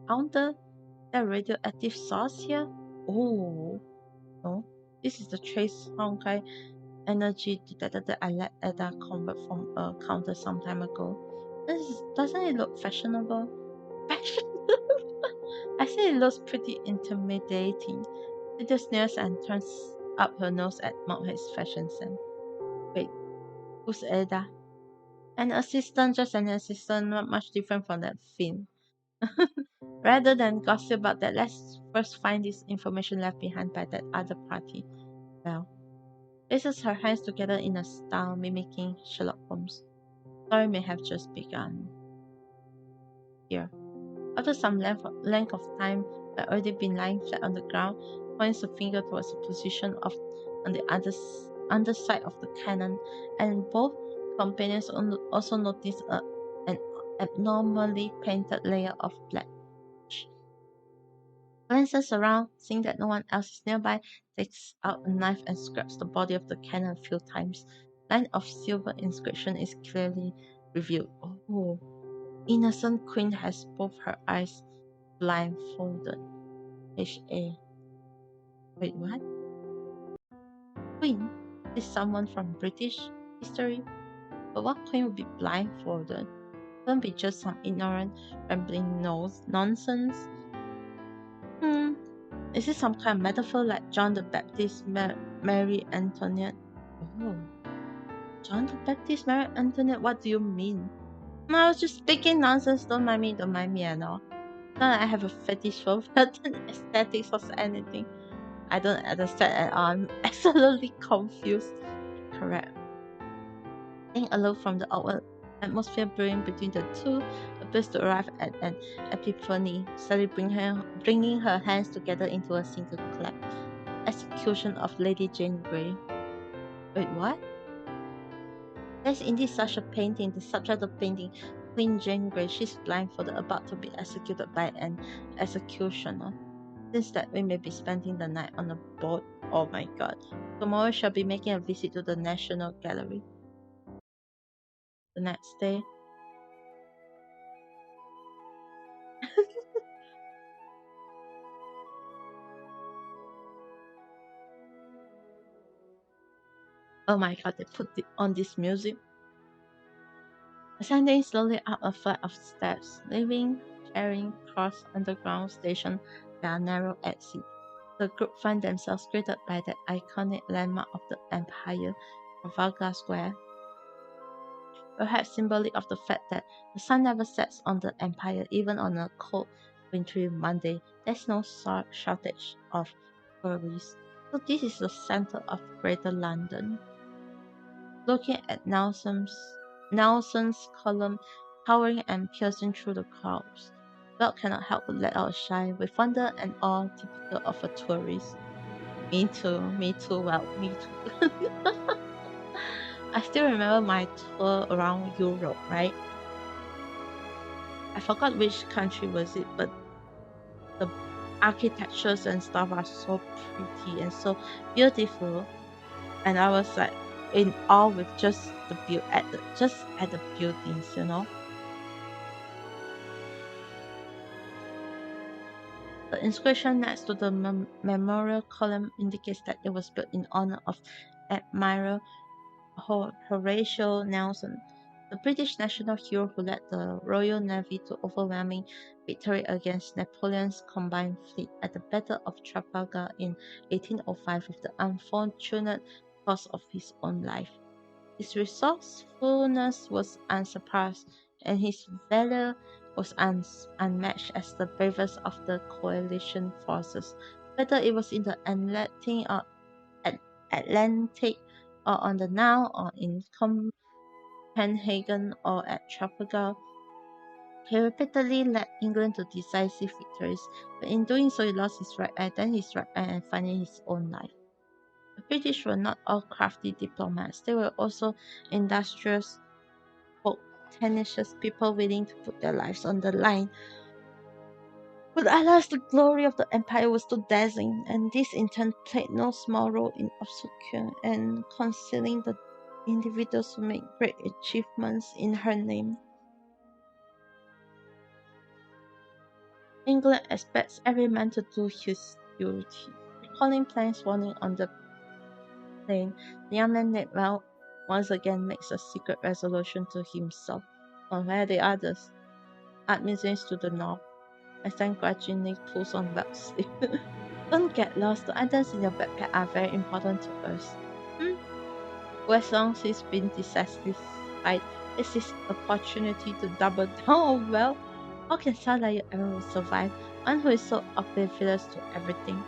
counter? That radioactive sauce here? Oh, no. This is the trace Honkai energy detector that I let Ada convert from a counter some time ago. Doesn't it look fashionable? Fashionable? I say it looks pretty intimidating. She just sneers and turns up her nose at Mouthhead's fashion sense. Wait, who's Ada? An assistant, just an assistant, not much different from that Finn. Rather than gossip about that, let's first find this information left behind by that other party. Well, places her hands together in a style mimicking Sherlock Holmes. Story may have just begun. Here, after some length of time, I'd already been lying flat on the ground, points a finger towards the position of on the underside of the cannon, and both companions also noticed an abnormally painted layer of black. Glances around, seeing that no one else is nearby, takes out a knife and scrapes the body of the cannon a few times. Line of silver inscription is clearly revealed. Oh, innocent queen has both her eyes blindfolded. H.A. Wait, what? Queen? Is someone from British history? But what queen would be blindfolded? Don't be just some ignorant, rambling nonsense. Hmm, is it some kind of metaphor like John the Baptist, Mary Antoinette? Oh, John the Baptist, Mary Antoinette, what do you mean? No, I was just speaking nonsense, don't mind me at all. Not that I have a fetish for certain aesthetics or anything. I don't understand at all. I'm absolutely confused. Correct. Staying aloof from the awkward atmosphere brewing between the two appears to arrive at an epiphany, slowly bringing her hands together into a single clap. Execution of Lady Jane Grey. Wait, what? There's indeed such a painting. The subject of painting, Queen Jane Grey, she's blindfolded, about to be executed by an executioner. Since that we may be spending the night on a boat. Oh my god. Tomorrow shall be making a visit to the National Gallery. The next day. Oh my god, they put on this music. Ascending slowly up a flight of steps, leaving Charing Cross Underground Station via narrow exit. The group find themselves greeted by the iconic landmark of the Empire, Trafalgar Square, perhaps symbolic of the fact that the sun never sets on the Empire even on a cold, wintry Monday. There's no shortage of tourists. So this is the center of Greater London. Looking at Nelson's Nelson's column towering and piercing through the crowds. Belt cannot help but let out a sigh with wonder and awe typical of a tourist. Me too, well, me too. I still remember my tour around Europe, right? I forgot which country was it, but the architectures and stuff are so pretty and so beautiful. And I was like in awe with just the just at the buildings. The inscription next to the memorial column indicates that it was built in honor of Admiral Horatio Nelson, the British national hero who led the Royal Navy to overwhelming victory against Napoleon's combined fleet at the Battle of Trafalgar in 1805 with the unfortunate cost of his own life. His resourcefulness was unsurpassed, and his valor was unmatched as the bravest of the coalition forces, whether it was in the At- Atlantic or on the Nile or in Copenhagen or at Trafalgar. He repeatedly led England to decisive victories, but in doing so he lost his right eye, then his right eye, and finally his own life. The British were not all crafty diplomats. They were also industrious, tenacious people willing to put their lives on the line. But alas, the glory of the empire was too dazzling, and this in turn played no small role in obscuring and concealing the individuals who made great achievements in her name. England expects every man to do his duty. Recalling Planck's warning on the plane, the young man Nedwell once again makes a secret resolution to himself. On where are the others? Art museums to the north. As then grudgingly pulls on Wells' sleeve. Don't get lost. The items in your backpack are very important to us. Hmm? As long as he's been dissatisfied, it's his opportunity to double down. Oh well, how can someone like you ever survive? One who is so oblivious to everything.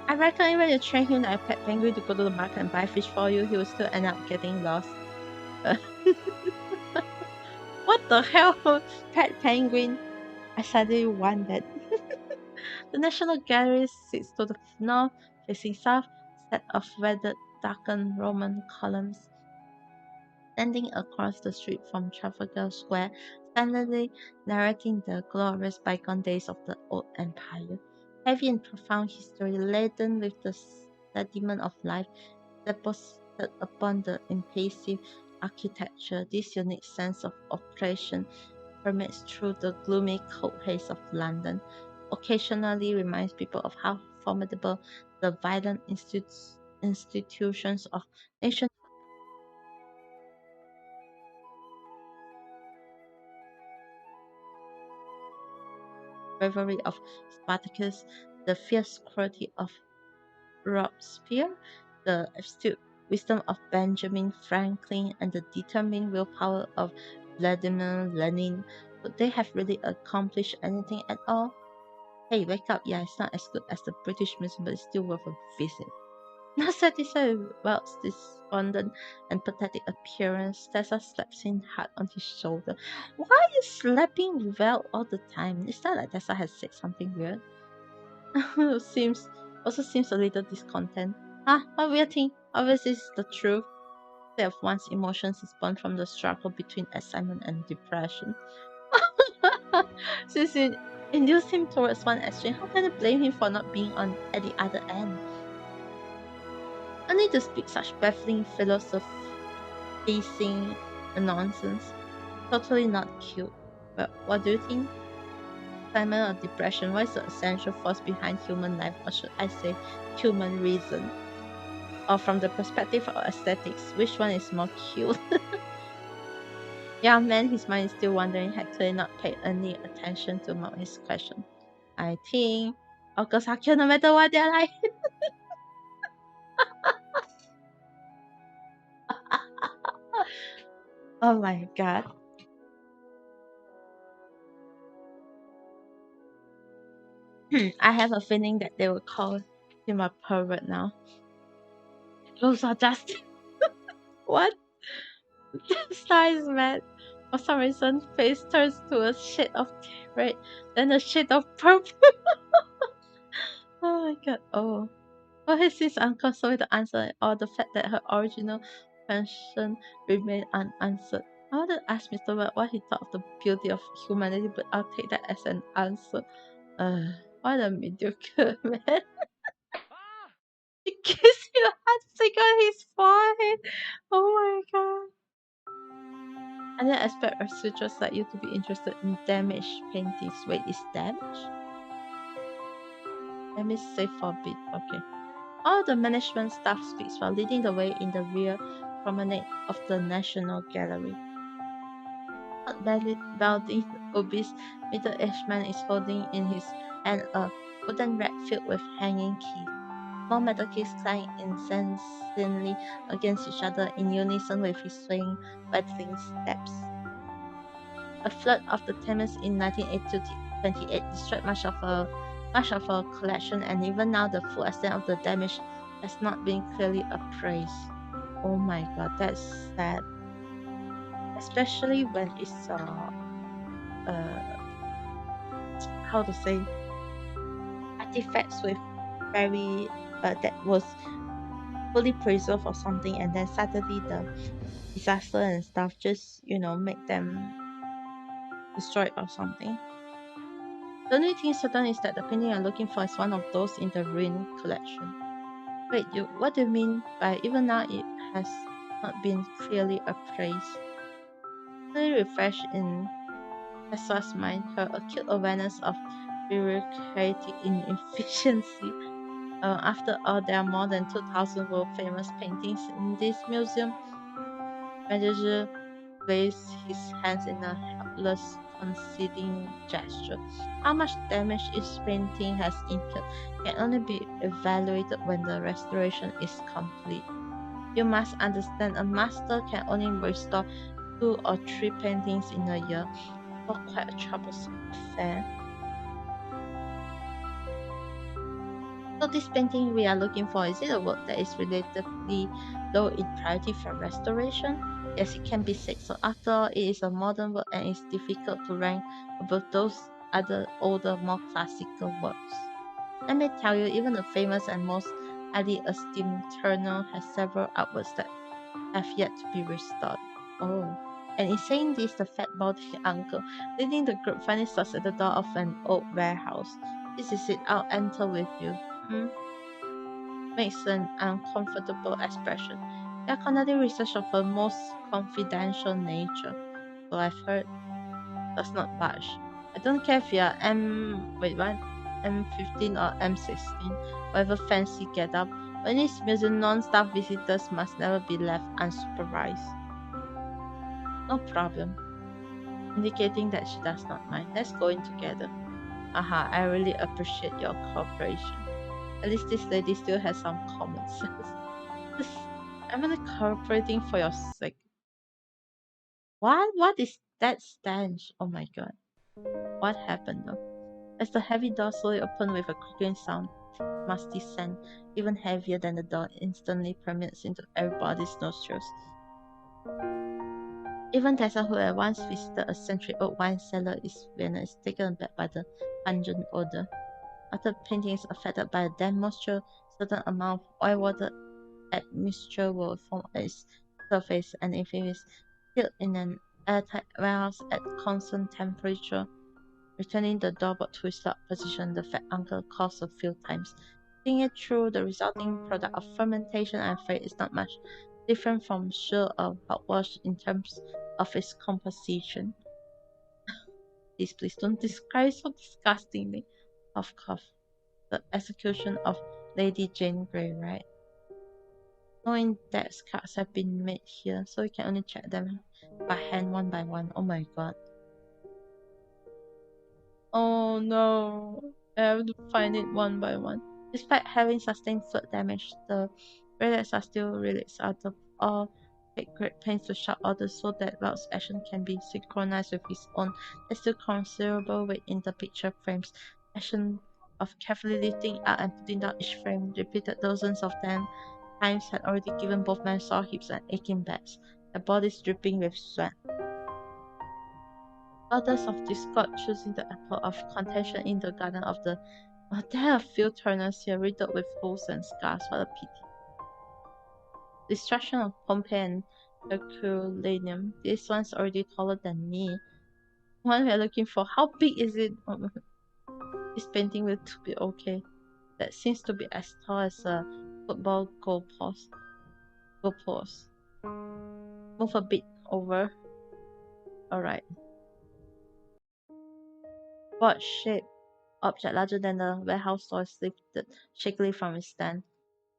I reckon even you train him like a pet penguin to go to the market and buy fish for you, he will still end up getting lost. What the hell? Pet penguin? I suddenly want that. The National Gallery sits to the north, facing south, set of weathered, darkened Roman columns. Standing across the street from Trafalgar Square, silently narrating the glorious bygone days of the old empire. Heavy and profound history, laden with the sediment of life, deposited upon the impassive architecture, this unique sense of oppression permeates through the gloomy cold haze of London, occasionally reminds people of how formidable the violent institutions of nations bravery of Spartacus, the fierce cruelty of Robespierre, the astute wisdom of Benjamin Franklin, and the determined willpower of Vladimir Lenin. Could they have really accomplished anything at all? Hey, wake up. Yeah, it's not as good as the British Museum, but it's still worth a visit. Not satisfied with Welt's despondent and pathetic appearance, Tessa slaps him hard on his shoulder. Why are you slapping Welt all the time? It's not like Tessa has said something weird. seems seems a little discontent. Ah, what weird thing? Obviously it's the truth. Instead of one's emotions is born from the struggle between excitement and depression. Since you induce him towards one extreme, how can I blame him for not being on at the other end? I need to speak such baffling philosophy nonsense. Totally not cute. But what do you think? Excitement or depression? What is the essential force behind human life, or should I say human reason? Or from the perspective of aesthetics, which one is more cute? Young man, his mind is still wandering, had clearly not paid any attention to his question. I think all girls are cute no matter what they're like. Oh my god. I have a feeling that they will call him a pervert now. Those are just what? The size man, for some reason, face turns to a shade of red, then a shade of purple. Oh my god. Oh. What is his uncle so the answer or the fact that her original question remained unanswered? I wanted to ask Mr. Webb what he thought of the beauty of humanity, but I'll take that as an answer. What a mediocre man. He gives you a handshake on his forehead. Oh my god. And then aspect of sutras like you to be interested in damaged paintings. Wait, is damage? Let me save for a bit. Okay. All the management staff speaks while leading the way in the rear promenade of the National Gallery. Balding, obese, middle-aged man is holding in his hand a wooden rack filled with hanging keys. Small metal keys clang incessantly against each other in unison with his swaying, rattling steps. A flood of the Thames in 1928 destroyed much of her collection, and even now the full extent of the damage has not been clearly appraised. Oh my god, that's sad. Especially when it's uh how to say artifacts with very that was fully preserved or something, and then suddenly the disaster and stuff just make them destroyed or something. The only thing certain is that the painting I'm looking for is one of those in the ruined collection. Wait, what do you mean by even now it has not been clearly appraised? Fully refreshed in Tesla's mind, her acute awareness of bureaucratic inefficiency. After all, there are more than 2,000 world famous paintings in this museum. Manager placed his hands in a helpless, conceding gesture. How much damage each painting has incurred can only be evaluated when the restoration is complete. You must understand a master can only restore 2 or 3 paintings in a year, for quite a troublesome affair. So this painting we are looking for, is it a work that is relatively low in priority for restoration? Yes, it can be said. So after all, it is a modern work and it's difficult to rank above those other older, more classical works. Let me tell you, even the famous and most highly esteemed Turner has several artworks that have yet to be restored. Oh. And in saying this, the fat balding uncle, leading the group, finally stops at the door of an old warehouse. This is it, I'll enter with you. Hmm? Makes an uncomfortable expression. They are conducting research of a most confidential nature. So I've heard. Does not budge. I don't care if you're what? M15 or M16, whatever fancy get up. When it's museum, non-staff visitors must never be left unsupervised. No problem. Indicating that she does not mind. Let's go in together. Aha, I really appreciate your cooperation. At least this lady still has some common sense. Just, I'm only cooperating for your sake. What is that stench? Oh my god. What happened though? As the heavy door slowly opened with a creaking sound, musty scent, even heavier than the door, instantly permeates into everybody's nostrils. Even Tessa, who had once visited a century old wine cellar in Vienna, is taken aback by the pungent odor. After painting is affected by a damp moisture, certain amount of oil water admixture will form at its surface, and if it is held in an airtight warehouse at constant temperature, returning the doorbell to its locked position, the fat uncle coughs a few times. Seeing it through, the resulting product of fermentation, I'm afraid, is not much different from sugar or hogwash in terms of its composition. Please don't describe so disgustingly. Of course, the execution of Lady Jane Grey, right? Knowing that cards have been made here, so we can only check them by hand one by one. Oh my god. Oh no. I have to find it one by one. Despite having sustained flood damage, the relics are still relics out of all take great pains to shout orders so that Wells' action can be synchronized with his own. There's still considerable weight in the picture frames. Action of carefully lifting out and putting down each frame, repeated dozens of them times, had already given both men sore hips and aching backs. their bodies dripping with sweat. Goddess of discord choosing the apple of contention in the garden of the. Oh, there are a few turners here riddled with holes and scars. What a pity. Destruction of Pompeii and Herculaneum. This one's already taller than me. One we're looking for. How big is it? This painting will be okay. That seems to be as tall as a football goalpost. Goalpost. Move a bit over. Alright. What shape? Object larger than the warehouse door is lifted shakily from its stand.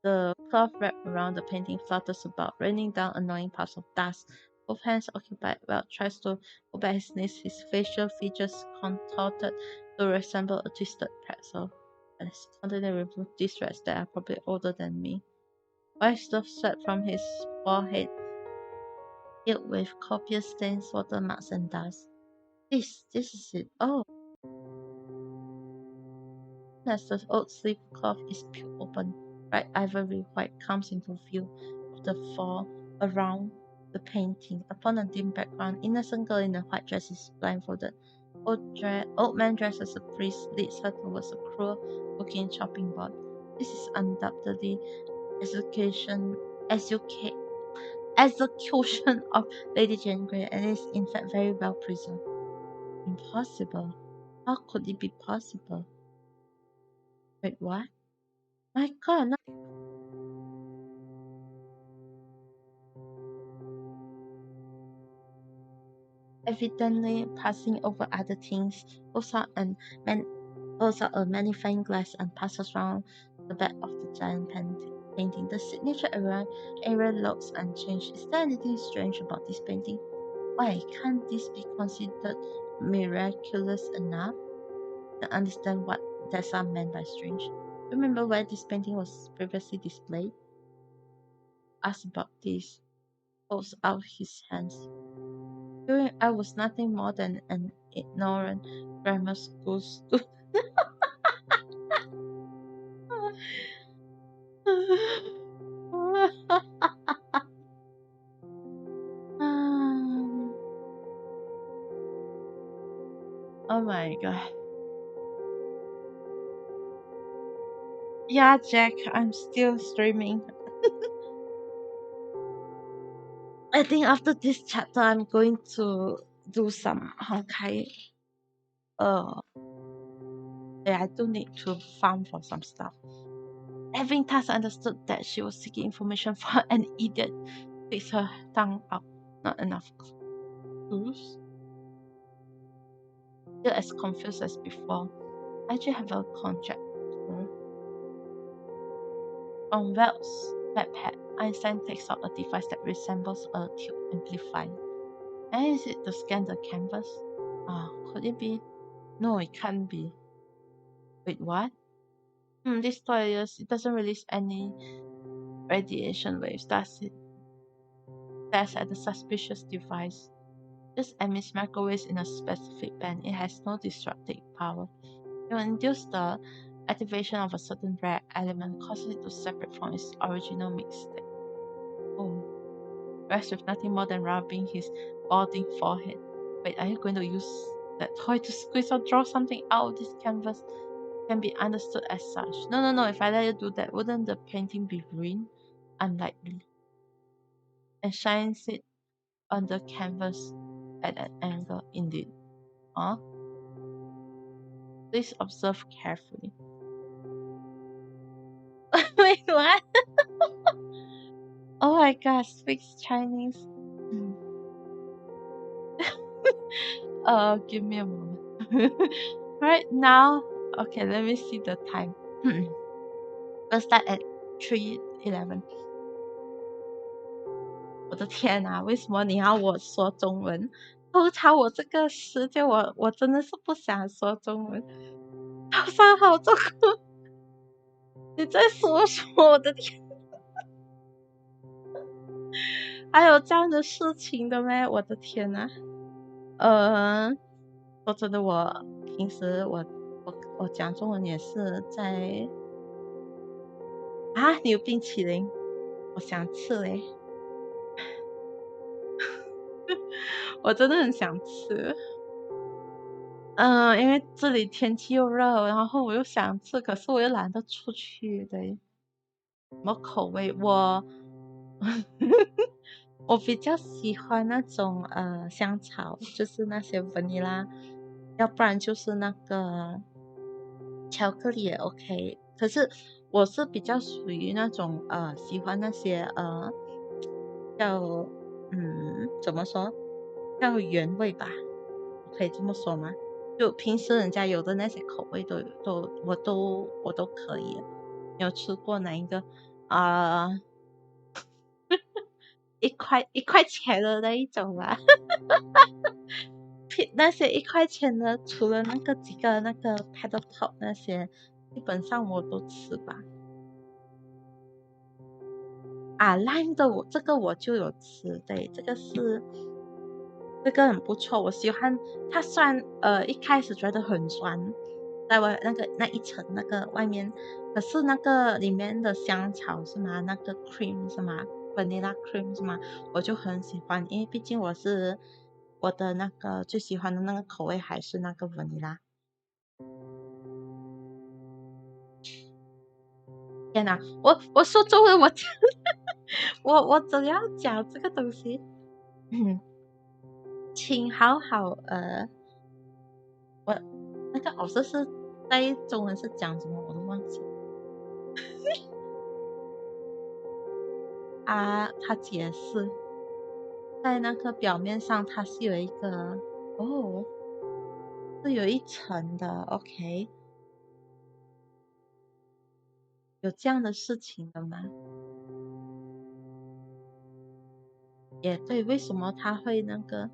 The cloth wrapped around the painting flutters about, raining down annoying puffs of dust. Both hands occupied, Weld tries to hold back his knees, his facial features contorted to resemble a twisted pretzel. And his continent remove these threads that are probably older than me. Wipes the sweat from his forehead, filled with copious stains, watermarks, and dust. This is it. Oh, as the old sleeve cloth is peeled open, bright ivory white comes into view of the floor around the painting. Upon a dim background, innocent girl in a white dress is blindfolded. Old man dressed as a priest leads her towards a cruel-looking chopping board. This is undoubtedly execution execution of Lady Jane Grey, and is in fact very well preserved. Impossible. How could it be possible? Wait, what? My God, not evidently passing over other things. Man, pulls out a magnifying glass and passes round the back of the giant painting. The signature area looks unchanged. Is there anything strange about this painting? Why can't this be considered miraculous enough to understand what Dessa meant by strange? Remember where this painting was previously displayed? Asked about this, holds out his hands. I was nothing more than an ignorant grammar school student. Oh my god. Yeah, Jack, I'm still streaming. I think after this chapter, I'm going to do some Honkai. Yeah, I do need to farm for some stuff. Having thus understood that she was seeking information for an idiot, sticks her tongue out. Not enough clues. Still as confused as before. I actually have a contract. On Wells' backpack, Einstein takes out a device that resembles a tube amplifier. And is it to scan the canvas? Could it be? No, it can't be. Wait, what? This toilet, it doesn't release any radiation waves, does it? That's at the suspicious device. Just emits microwaves in a specific band. It has no destructive power. It will induce the activation of a certain rare element, causing it to separate from its original mixed state. Oh. Rest with nothing more than rubbing his balding forehead. Wait, are you going to use that toy to squeeze or draw something out of this canvas? Can be understood as such. No. If I let you do that, wouldn't the painting be ruined? Unlikely. And shines it on the canvas at an angle, indeed. Huh? Please observe carefully. Wait, what? Oh my gosh, speaks Chinese. Give me a moment. Right now, okay, let me see the time. We'll start at 3:11。我的天啊，为什么你要我说中文？偷抄我这个时间，我真的是不想说中文。早上好，中文，你在说什么？我的天，还有这样的事情的咩？我的天啊！说真的，我平时我讲中文也是在啊，你有冰淇淋，我想吃嘞。我真的很想吃。因为这里天气又热，然后我又想吃，可是我又懒得出去。对，什么口味？我比较喜欢那种香草，就是那些 vanilla，要不然就是那个巧克力也 OK。可是我是比较属于那种喜欢那些叫怎么说叫原味吧，可以这么说吗？就平时人家有的那些口味我都可以。你有吃过哪一个啊、一块钱的那一种吗？那些一块钱的，除了那个几个那个 paddle pop 那些，基本上我都吃吧。lime 的这个我就有吃，对，这个很不错，我喜欢它。虽然一开始觉得很酸，在外那一层那个外面，可是那个里面的香草是吗？那个 cream 是吗？vanilla cream 是吗？我就很喜欢，因为毕竟我的那个最喜欢的那个口味还是那个 vanilla。天哪，我说中文，我怎样讲这个东西？请好好我那个老师是在中文是讲什么，我都忘记他解释在那个表面上，它是有一个哦，是有一层的，OK，有这样的事情的吗？也对，为什么他会那个？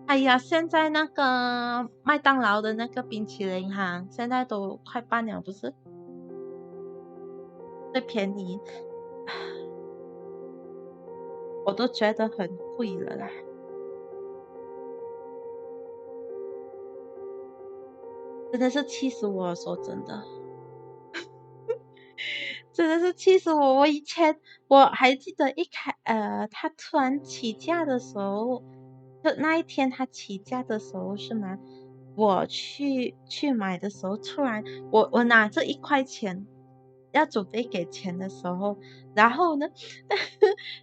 哎呀，现在那个麦当劳的那个冰淇淋哈，现在都快半了，不是最便宜，我都觉得很贵了啦，真的是气死我了，说真的。真的是气死我！我还记得他突然起价的时候，就那一天他起价的时候是吗？我去买的时候，突然我拿着一块钱要准备给钱的时候，然后呢，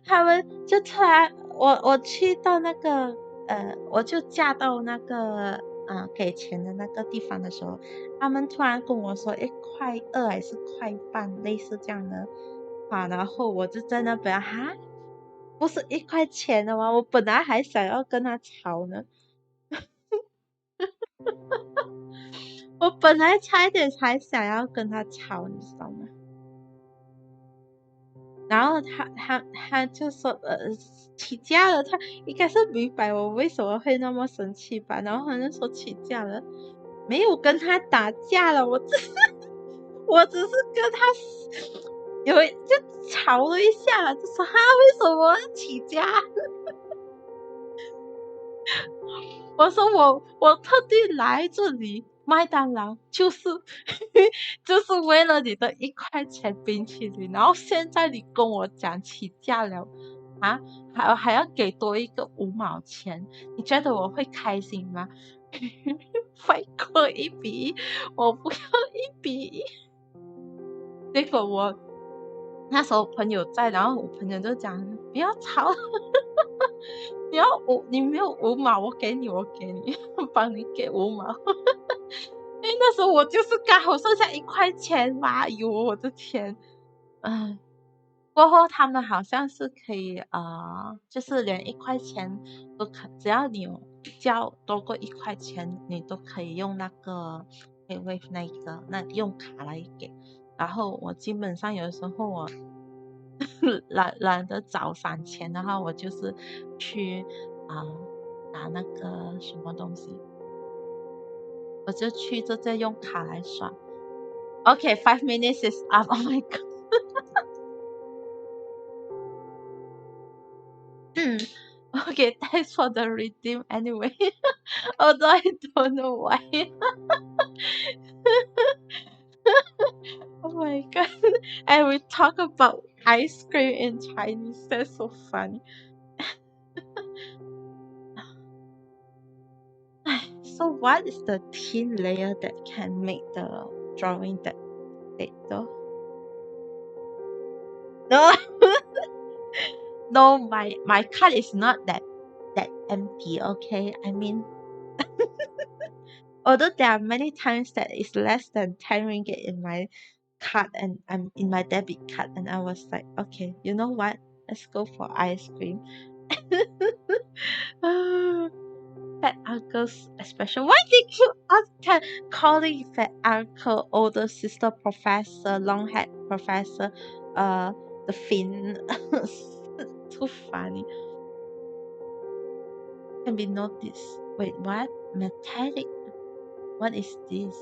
他们就突然我去到那个我就嫁到那个给钱的那个地方的时候。他们突然跟我说1块2还是1块半，类似这样的话，然后我就在那边不是一块钱的吗？我本来还想要跟他吵呢，我本来差一点还想要跟他吵，你知道吗？然后他就说起价了，他应该是明白我为什么会那么生气吧，然后他就说起价了，没有跟他打架了，我只是跟他就吵了一下，就说为什么要起价？我说我特地来这里麦当劳，就是就是为了你的一块钱冰淇淋，然后现在你跟我讲起价了啊，还要给多一个5毛钱，你觉得我会开心吗？快过1:1，我不要1:1。结果那时候朋友在，然后我朋友就讲不要吵，你没有5毛，我给你，帮你给5毛。因为那时候我就是刚好剩下一块钱嘛，哎呦我的天，嗯，过后他们好像是可以就是连一块钱只要你有交多过一块钱，你都可以用那个 p a y 那用卡来给。然后我基本上有的时候我懒得找散钱的话，我就是去啊、拿那个什么东西，我就去直接用卡来刷。Okay, 5 minutes is up. Oh my god. 嗯，Okay, thanks for the redeem anyway. Although I don't know why. Oh my god. And we talk about ice cream in Chinese. That's so funny. So what is the thin layer that can make the drawing that thick though? No, no, my card is not that empty. Okay, I mean, although there are many times that it's less than 10 ringgit in my card and I'm in my debit card, and I was like, okay, you know what? Let's go for ice cream. Fat uncle's expression. Why they keep calling fat uncle, older sister, professor, long haired professor, the Finn? Too funny. Can be noticed. Wait, what? Metallic? What is this?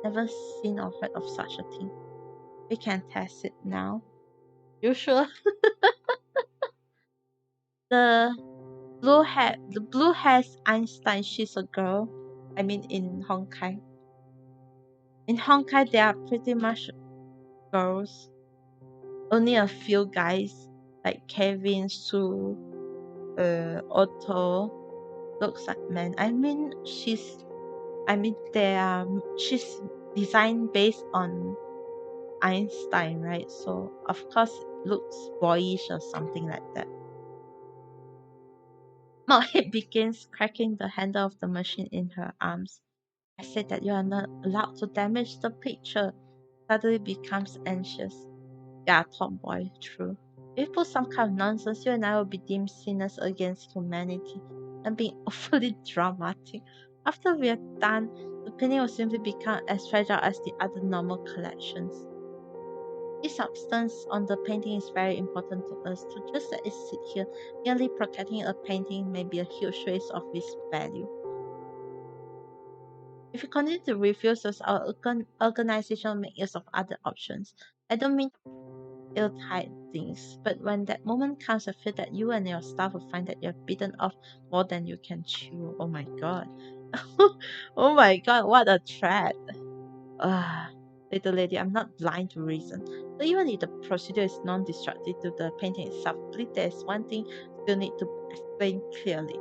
Never seen or heard of such a thing. We can test it now. You sure? The the blue hairs Einstein, she's a girl. I mean in Hong Kong. In Hong Kong they are pretty much girls. Only a few guys like Kevin, Sue, Otto looks like men. She's designed based on Einstein, right? So of course it looks boyish or something like that. Mothead begins cracking the handle of the machine in her arms. I said that you are not allowed to damage the picture. Suddenly becomes anxious. Yeah, tomboy, true. If you put some kind of nonsense, you and I will be deemed sinners against humanity and being awfully dramatic. After we are done, the painting will simply become as fragile as the other normal collections. This substance on the painting is very important to us. To just let it sit here, merely protecting a painting may be a huge waste of its value. If you continue to refuse us, our organization will make use of other options. I don't mean ill-timed things, but when that moment comes, I feel that you and your staff will find that you have bitten off more than you can chew. Oh my god. Oh my god, what a threat. Ah, little lady, I'm not blind to reason. So even if the procedure is non-destructive to the painting itself, I believe there is one thing you need to explain clearly.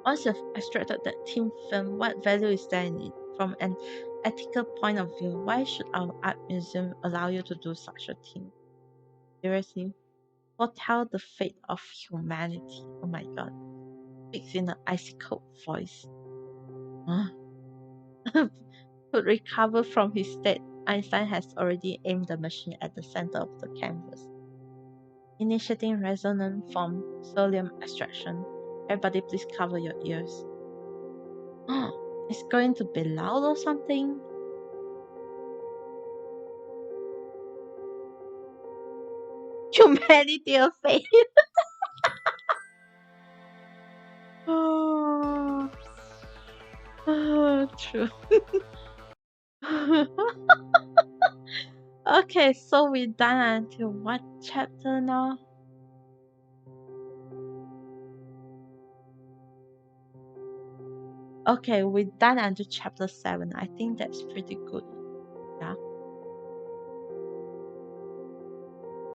Once you've extracted that thin film, what value is there in it? From an ethical point of view, why should our art museum allow you to do such a thing? Seriously? Foretell the fate of humanity. Oh my god. Speaks in an icy cold voice. Huh? Could recover from his state, Einstein has already aimed the machine at the center of the canvas, initiating resonant from solium extraction. Everybody please cover your ears. It's going to be loud or something? Humanity of fate. Oh, true. Okay, so we're done until what chapter now? Okay, we're done until chapter 7. I think that's pretty good. Yeah.